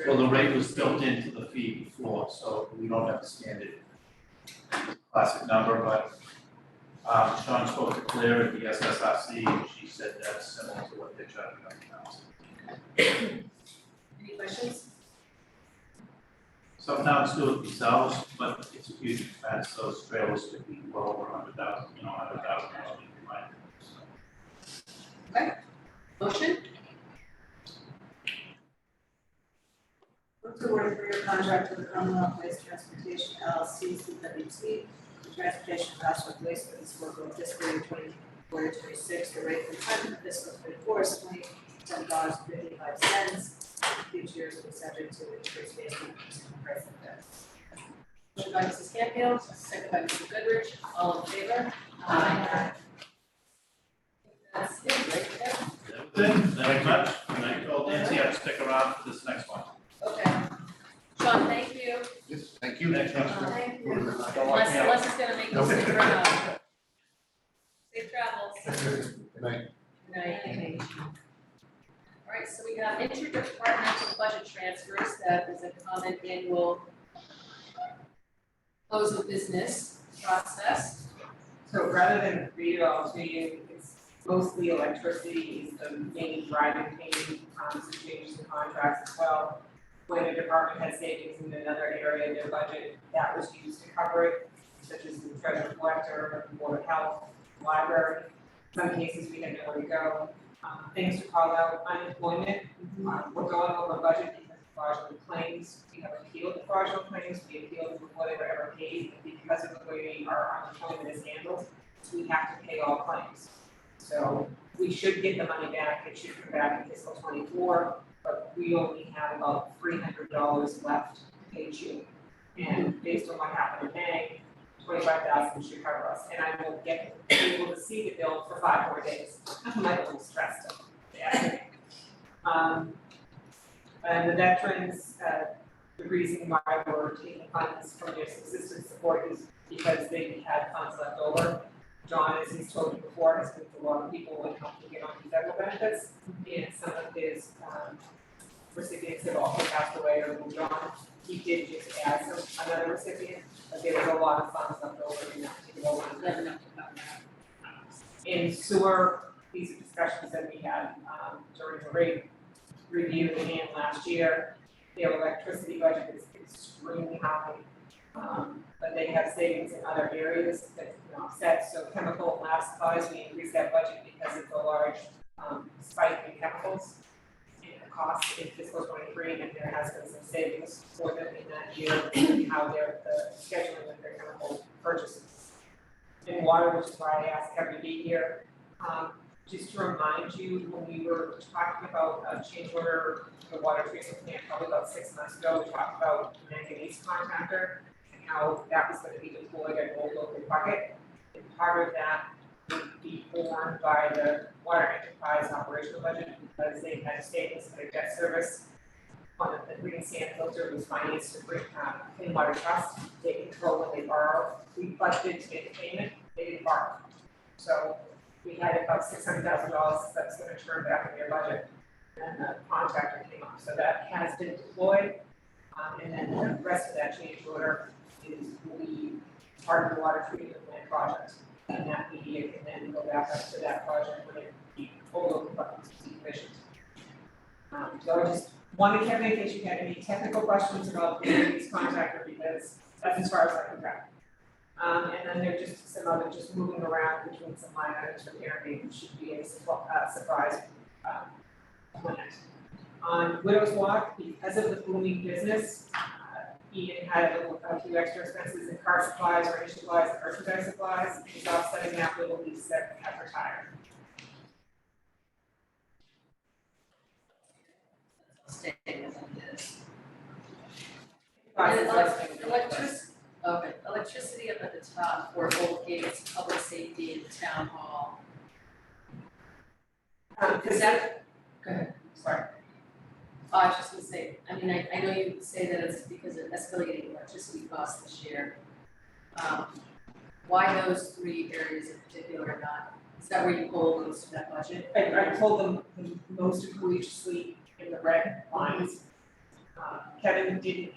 Well, the rate was built into the fee before, so we don't have the standard classic number, but Sean spoke to Claire at the SSRC, and she said that's similar to what they're charging us. Any questions? Some towns do it themselves, but it's a huge expense, those trailers could be well over $100,000, $100,000 in my opinion. Motion? Move to award a three-year contract to the Commonwealth Waste Transportation LLC, CWT, for transportation of household waste for this work on fiscal year 24-26. The rate for time of fiscal 24 is $27.55. Future years will be subject to increase based on consumer price index. Motion by Mrs. Canfield, second by Mrs. Goodrich, all in favor? Aye. That's it, right there. Thank you much, and I told Nancy I'd stick around for this next one. Okay. Sean, thank you. Yes, thank you. Thanks, Sean. Thank you. Don't lock me out. Unless it's gonna make us Okay. stick around. Safe travels. Good night. Good night. All right, so we have interdepartmental budget transfers. That is a common annual close of business process. So rather than read it all to you, it's mostly electricity is the main driving thing, some changes in contracts as well. When a department has savings in another area of their budget, that was used to cover it, such as the treasurer collector, board of health, library. In some cases, we had nowhere to go. Things to call out, unemployment, we're going over budget because of fraudulent claims. We have appealed the fraudulent claims, we appealed before they were ever paid, and because of the way our unemployment is handled, we have to pay all claims. So we should get the money back, it should come back in fiscal 24, but we only have about $300 left to pay June. And based on what happened in May, 25,000 should cover us, and I will get able to see the bill for 5 more days. I'm like a little stressed out. Yeah. And the veterans, the reason why we're taking funds from their subsistence support is because they had funds left over. John, as he's told you before, has been to a lot of people when helping get on these federal benefits, and some of his recipients have also passed away or moved on. He did just add another recipient, but there was a lot of funds left over in that particular one. Never enough to cover that. In sewer, these are discussions that we had during the rate review and last year. Their electricity budget is extremely high, but they have savings in other areas that can offset. So chemical and lab supplies, we increased that budget because of the large spike in chemicals and costs in fiscal 23, and there has been some savings for them in that year in how they're scheduling of their chemical purchases. In water, which is why I ask every be here, just to remind you, when we were talking about a change order for the water treatment plant probably about 6 months ago, we talked about the manganese contractor and how that was going to be deployed at Old Oak Bucket. And part of that would be borne by the water enterprise operational budget because they had statements of their debt service on the green sand filter was financed to bring clean water trust. They control when they borrow. We budgeted to make a payment, they didn't borrow. So we had about $600,000 that's going to turn back in their budget, and the contractor came up. So that has been deployed, and then the rest of that change order will be part of the water treatment plant project, and that media can then go back up to that project when the whole local bucket is decommissioned. So I just wanted to check in case you had any technical questions about the manganese contractor because that's as far as I can go. And then there just some other just moving around between some line items from there, maybe should be a surprise plan. On Widow's Walk, because of the booming business, Ian had a few extra expenses in car supplies, range supplies, and merchandise supplies. He's offsetting that with a lease that have retired. Stay as it is. Guys, And it's electricity up at the top for old gates, public safety, and town hall. Is that, go ahead. Sorry. I was just gonna say, I mean, I know you say that it's because of escalating electricity costs this year. Why those three areas in particular or not? Is that where you pull most of that budget? I told them the most egregiously in the red lines. Kevin didn't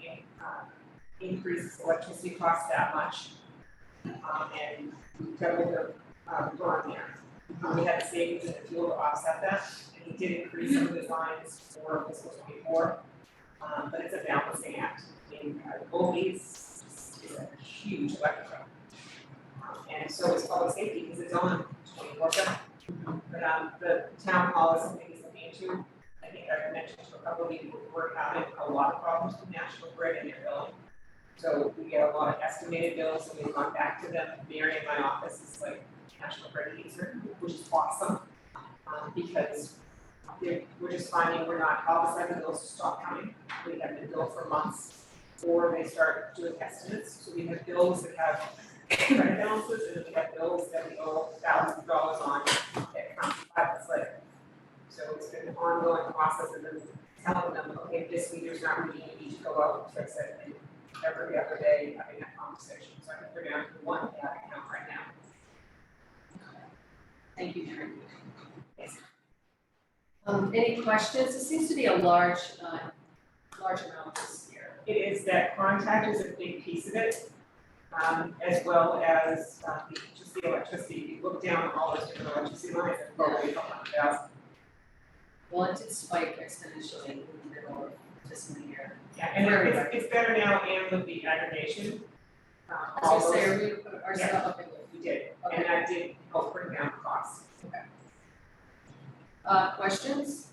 increase his electricity costs that much. And we doubled the burn there. We had savings in the fuel to offset that, and he did increase some of his lines for fiscal '24. But it's a balancing act. Both these is a huge electric bill. And so is public safety, because it's on 24/7. But the town hall is something he's looking into. I think I've mentioned to a couple of people, we're having a lot of problems with National Grid in their billing. So we get a lot of estimated bills, and we've gone back to them. Mary in my office is like National Grid user, which is awesome, because we're just finding we're not, all of a sudden the bills stop coming. We have been billed for months, or they start doing estimates. So we have bills that have credit balances, and then we have bills that we owe thousands of dollars on that come 5 months later. So it's been an ongoing process of them telling them, okay, this meter's not reading, you need to go out and fix it, and every other day having that conversation. So I think we're down to one account right now. Thank you, Mary. Yes. Any questions? It seems to be a large amount this year. It is that contract is a big piece of it, as well as just the electricity. If you look down all those different electricity lines, it's probably a couple hundred thousand. Well, it did spike exponentially in the middle of fiscal year. Yeah, and it's better now, and with the aggregation. As you say, we put our Yeah. stuff up in We did, Okay. and that did help bring down the costs. questions?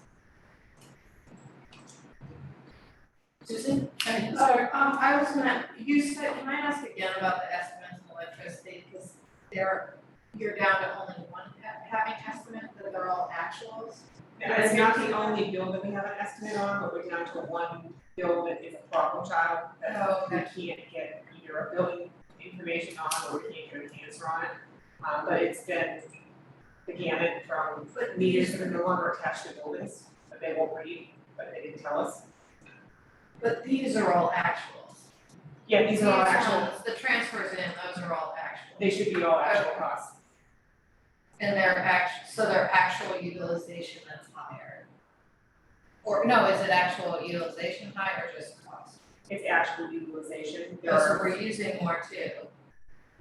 Susan? I was gonna, you said, can I ask again about the estimates on electricity, because you're down to only one having estimate, that they're all actuals? And it's not the only bill that we have an estimate on, but we're down to one bill that is a problem child that we can't get either a billing information on, or we can't get an answer on it. But it's been the gamut from meters that are no longer attached to buildings, that they won't read, but they didn't tell us. But these are all actuals. Yeah, these are all These actual, ones, the transfers in, those are all actual. they should be all actual costs. And so their actual utilization that's higher. Or no, is it actual utilization high or just cost? It's actual utilization. There So are, we're using more too.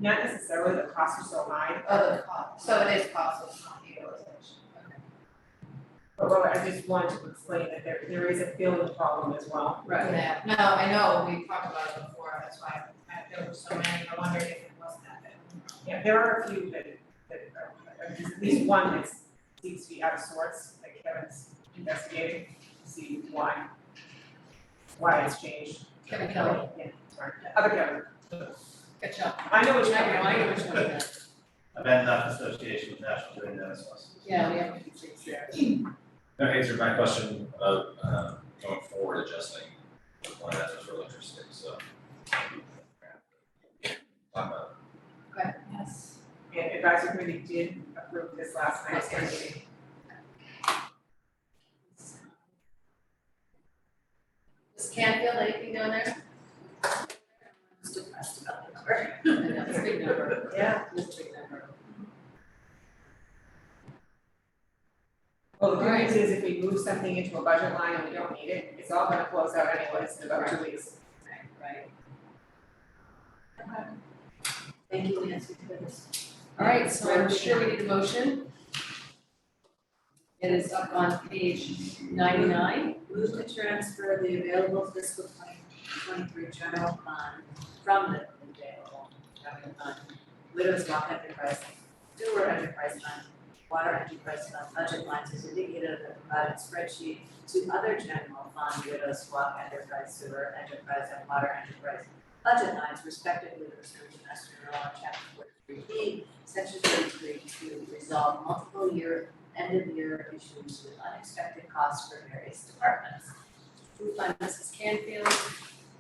not necessarily, the costs are so high. Oh, the cost, so it is cost, it's not utilization. But well, I just wanted to explain that there is a billing problem as well. Right. Yeah, no, I know, we talked about it before, that's why there were so many, I wondered if it was that big. Yeah, there are a few that there's at least one that seems to be out of sorts, that Kevin's investigating to see why it's changed. Kevin Kelly. Yeah, sorry, other Kevin. Good job. I know which one. I know which one it is. I've had enough association with National Grid and NSS. Yeah, we have a few things there. That answered my question about going forward adjusting line items for electricity, so. Okay, yes. And advisory committee did approve this last night's meeting. Does Canfield, anything down there? I'm still depressed about the number. I know, it's a big number. Yeah. It's a big number. Well, the good news is if we move something into a budget line and we don't need it, it's all gonna close out anyways in about 2 weeks. Right. Thank you, Nancy, for this. All right, so I'm sure we need a motion. It is up on page 99. Move to transfer the available fiscal 2023 general fund from the available general fund Widows Walk Enterprise Fund, Sewer Enterprise Fund, Water Enterprise Fund budget lines as indicated in the provided spreadsheet to other general fund Widows Walk Enterprise, Sewer Enterprise, and Water Enterprise budget lines respectively pursuant to Mass General Law, Chapter 43B, Section 33, to resolve multiple end of year issues with unexpected costs for various departments. Moved by Mrs. Canfield,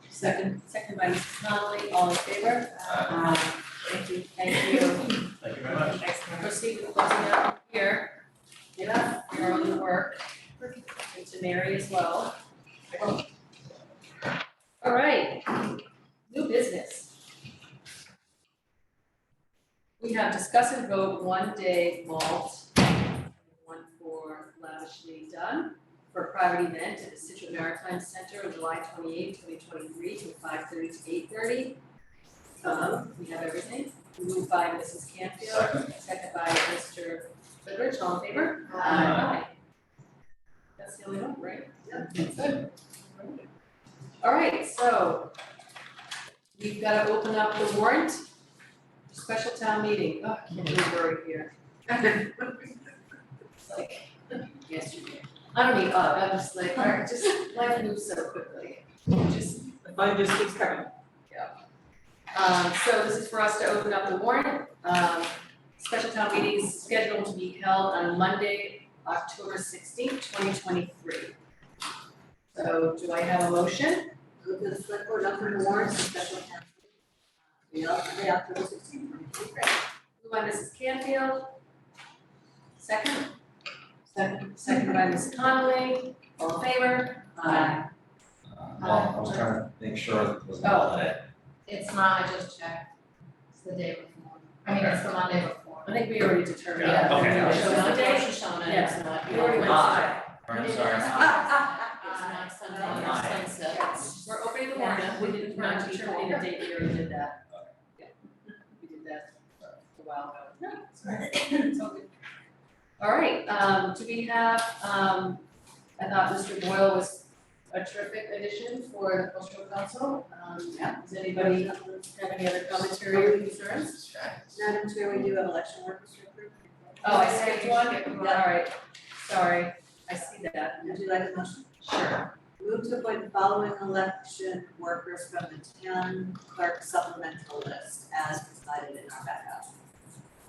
second by Mrs. Connolly, all in favor? Thank you. Thank you very much. Proceed with closing out here. Get up, your own work, and to Mary as well. All right, new business. We have discuss and vote 1 day malt, one for lavishly done, for a private event at the Scituate Maritime Center on July 28, 2023, from 5:30 to 8:30. We have everything. Moved by Mrs. Canfield, second by Mr. Goodrich, all in favor? Aye. That's the only one, right? Yeah. Good. All right, so we've got to open up the warrant, special town meeting. Oh, I can't believe we're here. It's like yesterday. I don't mean, I'm just like, just life moves so quickly. Just The fun just keeps coming. So this is for us to open up the warrant. Special town meeting is scheduled to be held on Monday, October 16th, 2023. So do I have a motion? Move that the select board open the warrant for special town meeting. Monday, October 16th, 2023. Moved by Mrs. Canfield. Second? Second by Ms. Connolly. All in favor? Aye. Well, I was trying to make sure it was Oh. not that. It's not, I just checked. It's the day before. I mean, it's the Monday before. I think we already determined. Yeah, that. okay. So Monday, Shoshana, yeah. it's not. We already went to that. I'm sorry. It's not Sunday, Aye. it's sunset. We're opening the warrant. We didn't determine a date. We already did that. Yeah. We did that a while ago. No, it's all right. It's all good. All right, do we have, I thought Mr. Boyle was a terrific addition for the cultural council. Does anybody have any other commentary or concerns? Madam Chair, we do have election workers to approve. Oh, I skipped one? All right, sorry, I see that. Would you like a motion? Sure. Move to appoint the following election workers from the town clerk supplemental list as provided in our backup.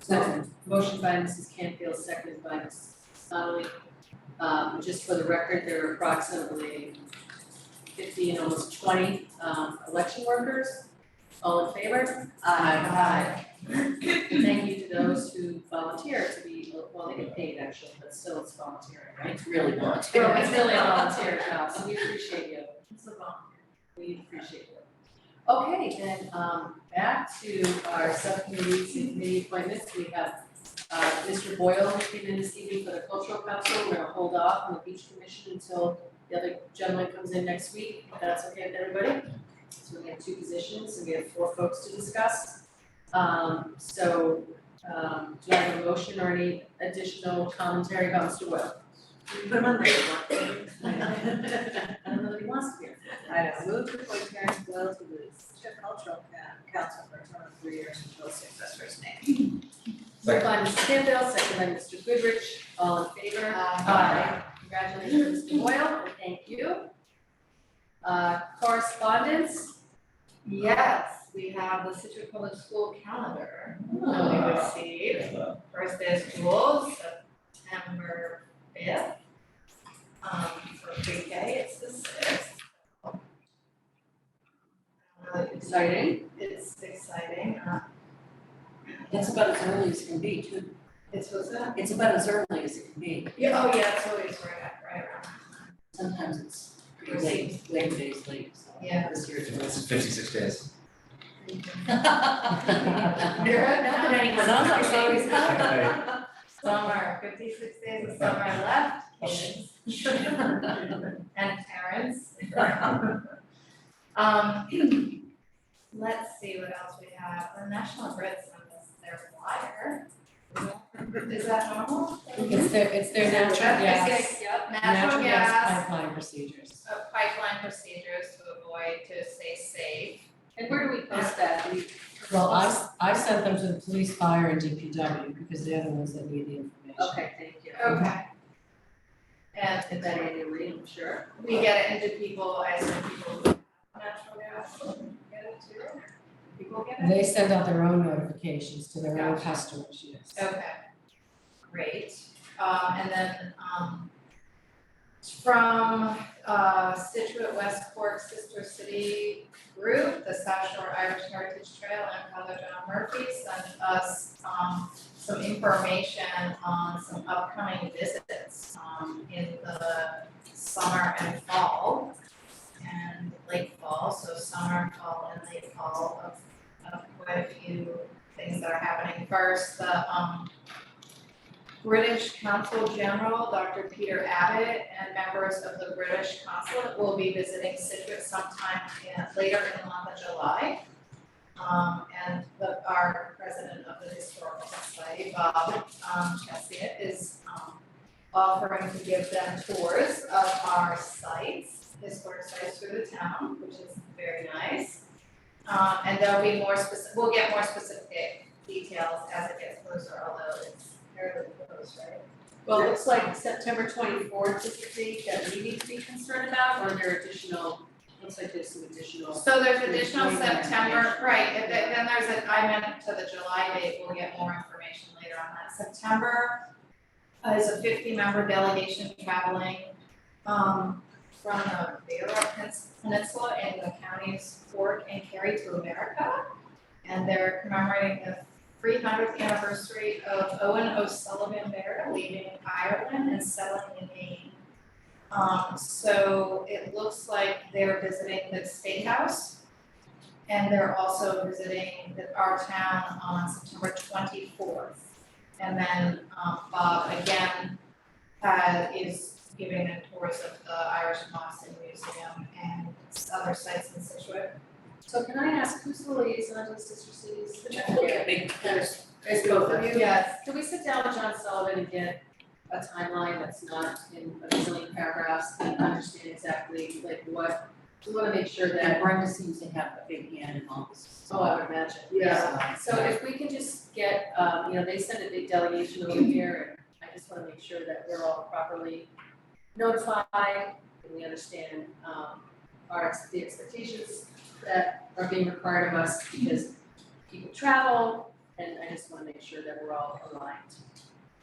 So, motion by Mrs. Canfield, seconded by Mrs. Connolly. Just for the record, there are approximately 50 and almost 20 election workers. All in favor? Aye. Thank you to those who volunteer to be, well, they get paid actually, but still it's volunteering, right? It's really volunteer. Well, it's really a volunteer job, so we appreciate you. It's a volunteer. We appreciate you. Okay, then, back to our subcommittees and committee appointments. We have, Mr. Boyle who came in this evening for the cultural council. We're gonna hold off on the beach commission until the other gentleman comes in next week, if that's okay with everybody. So we have 2 positions and we have 4 folks to discuss. Do I have a motion or any additional commentary about Mr. Boyle? Put him on there. I don't know that he wants to be here. I move to appoint Karen Boyle to the Situate Cultural Council for a term of 3 years until successor's name. Moved by Mr. Campbell, second by Mr. Goodrich, all in favor? Aye. Congratulations, Mr. Boyle, and thank you. Correspondence? Yes, we have the Scituate Public School calendar that we received. First day of school, September 5th. For pre-K, it's the 6th. Exciting. It's exciting. That's about as early as it can be too. What's that? It's about as early as it can be. Yeah, oh yeah, it's always right around. Sometimes it's pretty late, Labor Day's late, so. Yeah. This year it was. 56 days. Not that anyone Sounds like it's always baby. summer, 56 days of summer left, kids. And parents. Let's see what else we have. The National Grid sent us their flyer. Is that normal? It's their natural gas, Yep, natural gas pipeline procedures. Pipeline procedures to avoid, to stay safe. And where do we post that? Do we Well, I sent them to the police, fire, and DPW because they're the ones that need the information. Okay, thank you. Okay. And then you read, I'm sure. We get it into people, I assume people who have natural gas get it too? People get it? They send out their own notifications to their own Gotcha. customers, yes. Okay, great. And then, from, Scituate Westport Sister City Group, the South Shore Irish Heritage Trail and Father John Murphy sent us, some information on some upcoming visits, in the summer and fall. And late fall, so summer, fall, and late fall of quite a few things that are happening. First, the, British Consul General, Dr. Peter Abbott, and members of the British Consulate will be visiting Scituate sometime later in the month of July. And our president of the Historical Society, Bob Scituate, is offering to give them tours of our sites, historic sites through the town, which is very nice. And there'll be more we'll get more specific details as it gets closer, although it's fairly close, right? Well, it looks like September 24th is the date that we need to be concerned about, or are there additional, looks like there's some additional. So there's additional September, right, then there's I meant to the July date, we'll get more information later on that. September is a 50-member delegation traveling, from the Baylor Peninsula in the counties Cork and Kerry to America. And they're commemorating the 300th anniversary of Owen O'Sullivan Baird leaving Ireland and settling in Maine. So it looks like they're visiting the State House, and they're also visiting our town on September 24th. And then Bob again is giving them tours of the Irish Boston Museum and other sites in Scituate. So can I ask, who's the liaison to Sister Cities? There's both of you. Yes, can we sit down with John Sullivan and get a timeline that's not in a million paragraphs and understand exactly like what, we wanna make sure And that. Brenda seems to have a big hand in all this. Oh, I would imagine, yeah, so if we can just get, they send a big delegation over here, and I just wanna make sure that we're all properly notified, and we understand, the expectations that are being required of us, because people travel, and I just wanna make sure that we're all aligned.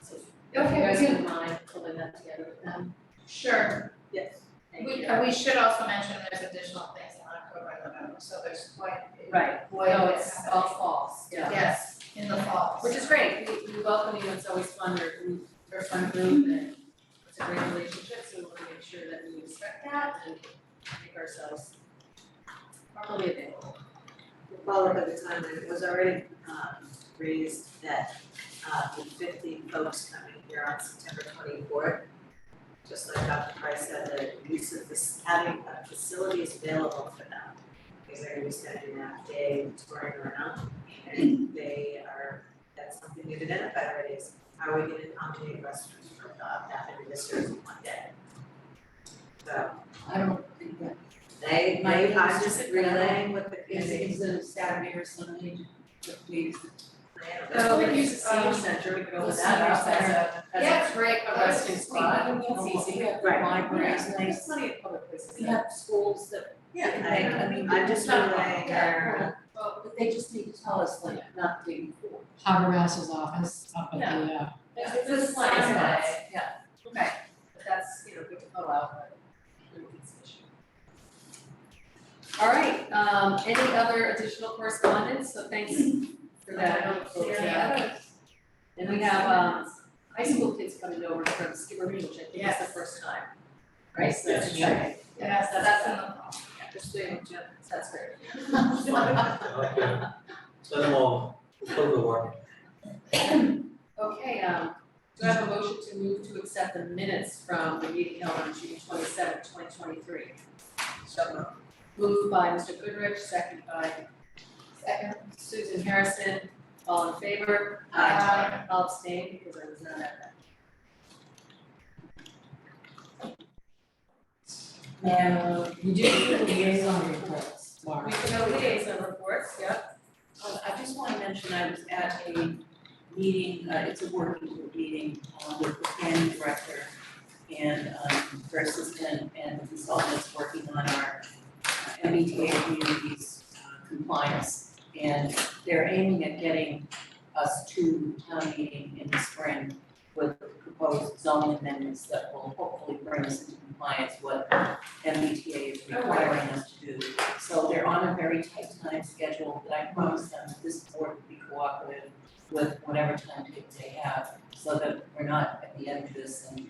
So, if you guys wouldn't mind pulling that together with them. Sure. Yes. Thank you. We should also mention there's additional things in October and November, so there's quite. Right, no, it's all false, yeah. Yes, in the fall. Which is great, we welcome you, it's always fun, we're a fun group, and it's a great relationship, so we want to make sure that we respect that and make ourselves properly available. Follow up at the time, it was already raised that with 50 folks coming here on September 24th, just like Dr. Price said, the use of this, having facilities available for them, because they're gonna be spending that day touring around, and that's something we've identified already, is how are we gonna accommodate restaurants for that many visitors in one day? So, I don't think that. I'm just relaying what the community. Is it Saturday or Sunday, please? Oh, we we use use, the senior center, we could open the that up senior as Yeah, it's great, a resting spot, it's easy, we have Right. libraries, and there's plenty of public places, we have schools that. Yeah, I mean, I'm just it's not relaying their. Well, but they just need to tell us like, not the day before. Harbor Master's office up at the, It's a Saturday, yeah, okay, but that's, good to pull out, but it's an issue. All right, any other additional correspondence, so thanks for that. I don't see any others. And we have, high school kids coming over from Skibbereen, which I think is the first time, right? So that's exciting. Yes, that's in the fall. Just doing, that's great. Send them all, put the work. Okay, do I have a motion to move to accept the minutes from the meeting held on June 27th, 2023? So moved by Mr. Goodrich, second by Susan Harrison, all in favor? Aye. I'll abstain because I was not at that. We do the liaison reports, Mark. We can go liaison reports, yep. I just want to mention, I was at a meeting, it's a working group meeting, with the planning director and, her assistant and the consultants working on our MBTA communities compliance. And they're aiming at getting us to town meeting in the spring with proposed zoning amendments that will hopefully bring us into compliance what MBTA is requiring us to do. So they're on a very tight time schedule, but I promise them that this board will be cooperative with whatever timetable they have, so that we're not at the end of this and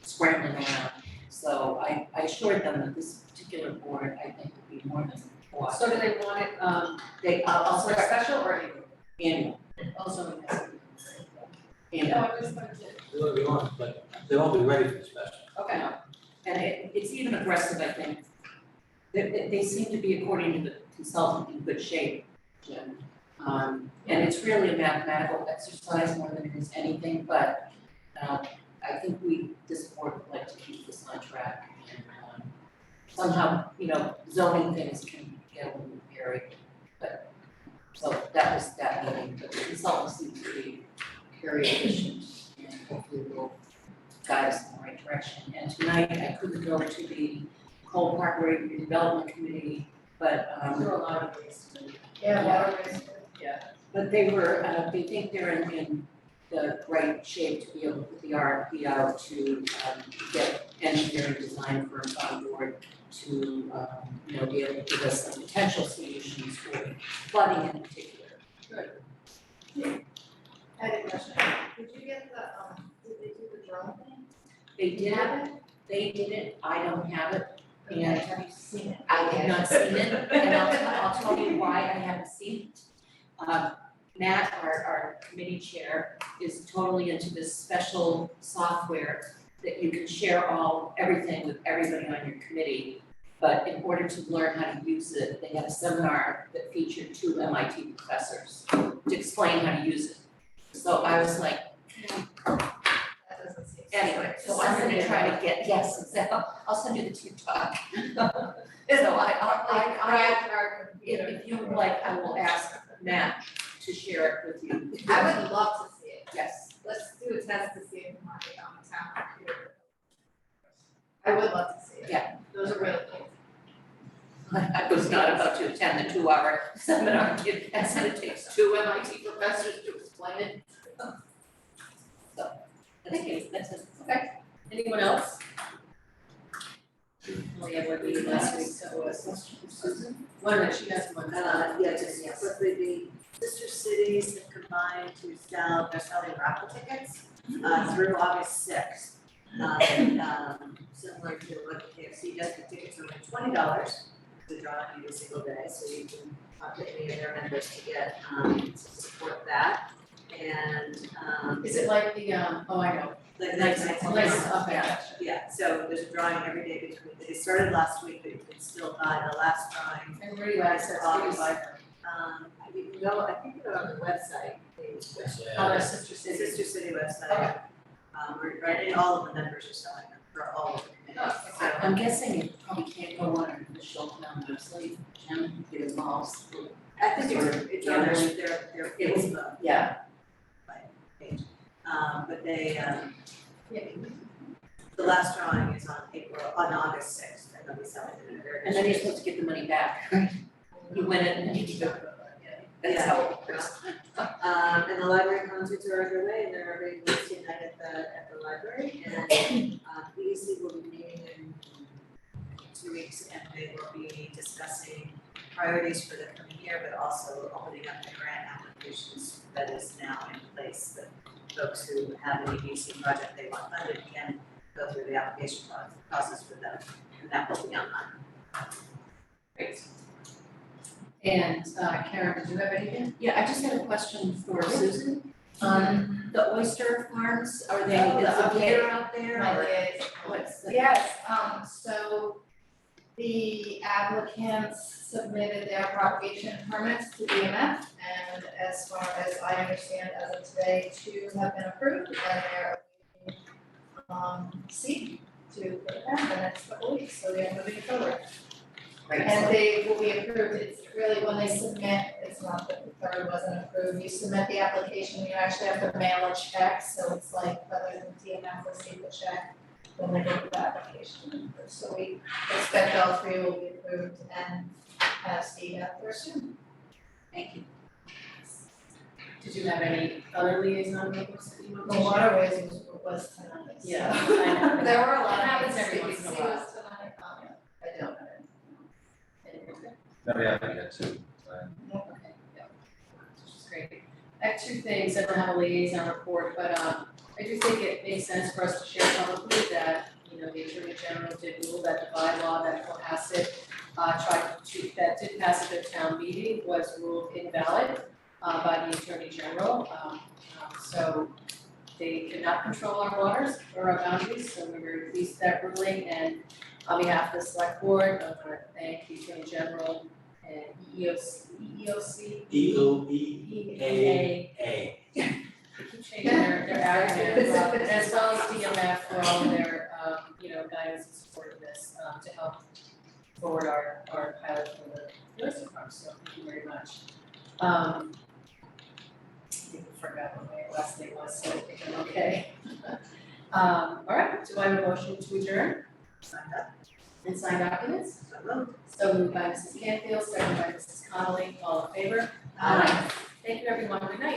scrambling around. So I assured them that this particular board, I think, will be more than cooperative. So do they want it, I'll for start special or annual? annual, Also, yes. annual. No, I just wanted to. Do whatever you want, but they won't be ready for the special. Okay. And it's even aggressive, I think. They seem to be, according to the consultant, in good shape, Jim. And it's really a mathematical exercise more than it is anything, but I think this board would like to keep this on track. And somehow, zoning things can get a little hairy, but, so that was that meeting, but the consultant seems to be very efficient and hopefully will guide us in the right direction. And tonight, I couldn't go to the Cole Park Redevelopment Committee, but There are a lot of ways to. Yeah, waterways. but they think they're in the right shape to be able to put the RFP out to get engineering design firms on board to be able to give us some potential solutions for flooding in particular. I had a question. Did you get did they do the drone thing? They did it, they did it, I don't have it, and Have you seen it? I have not seen it, and I'll tell you why I haven't seen it. Matt, our committee chair, is totally into this special software that you can share everything with everybody on your committee. But in order to learn how to use it, they had a seminar that featured 2 MIT professors to explain how to use it. So I was like, That doesn't seem. anyway, so I'm gonna try to get, yes, I'll send you the TikTok. So if you would like, I will ask Matt to share it with you. I would love to see it. Yes. Let's do a test to see if we want it on the town computer. I would love to see it. Yeah. Those are really cool. I was not about to attend the 2-hour seminar, and said it takes 2 MIT professors to explain it. So, that's it. Okay, anyone else? We had one meeting last week, so question from Susan. One minute, she has one. Just quickly, the sister cities have combined to sell, they're selling raffle tickets through August 6th. Similar to what the KFC does, the tickets are like $20 to draw every single day, so you can talk to any of their members to get to support that. And Is it like the, oh, I know. like Nice, nice, okay. yeah, so there's a drawing every day between, they started last week, but you can still buy the last drawing. And where do you access these? You can go, I think they're on the website, Oh, the Sister City. Sister City website. Okay. We're right in, all of the members are selling them for all of the committees. Oh, So, I'm guessing it probably can't go on an official town website, can get involved. I think it's on their Facebook Yeah. page. But they, the last drawing is on August 6th, and they'll be selling it in a very. And then you're supposed to get the money back, right? You win it and then you go. That's how it works. And the library concerts are underway, and they're every Wednesday night at the library, and EDC will be meeting in 2 weeks, and they will be discussing priorities for the coming year, but also opening up the grant applications that is now in place, that folks who have an EDC project they want funded can go through the application process for them, and that will be online. Great. And Karen, did you have anything? Yeah, I just had a question for Susan. The oyster farms, are they, Oh, is the the beer out there? My or liaison. What's the? Yes, so the applicants submitted their propagation permits to DMF, and as far as I understand, as of today, 2 have been approved, and they're awaiting seed to put down the next couple weeks, so they're moving forward. And they will be approved, it's really when they submit, it's not that the third wasn't approved, you submit the application, you actually have to mail a check, so it's like whether the TMF receive the check when they get the application. So we expect all three will be approved and have Steve out there soon. Thank you. Did you have any other liaison reports that you want to The share? waterways was tonight, so. Yeah, I know. There were a lot It of happens things every to once in a see while. was tonight, I don't have it. No, yeah, I got two. Okay, yeah, which is great. I have two things, I don't have a liaison report, but I do think it makes sense for us to share publicly that, you know, the Attorney General did rule that the bylaw that Cohasset that did pass at their town meeting was ruled invalid by the Attorney General. So they cannot control our waters or our boundaries, so we're very pleased with that ruling, and on behalf of the select board, I want to thank the Attorney General and EEOC. EOEAA. They keep changing their acronyms, as well as DMF for all of their, guidance and support of this, to help forward our pilot for the nursery farm, so thank you very much. I forgot what my last name was, so I think I'm okay. All right, do I have a motion to adjourn? Signed up. And sign documents? So moved by Mrs. Canfield, second by Mrs. Connolly, all in favor? Aye. Thank you, everyone, good night.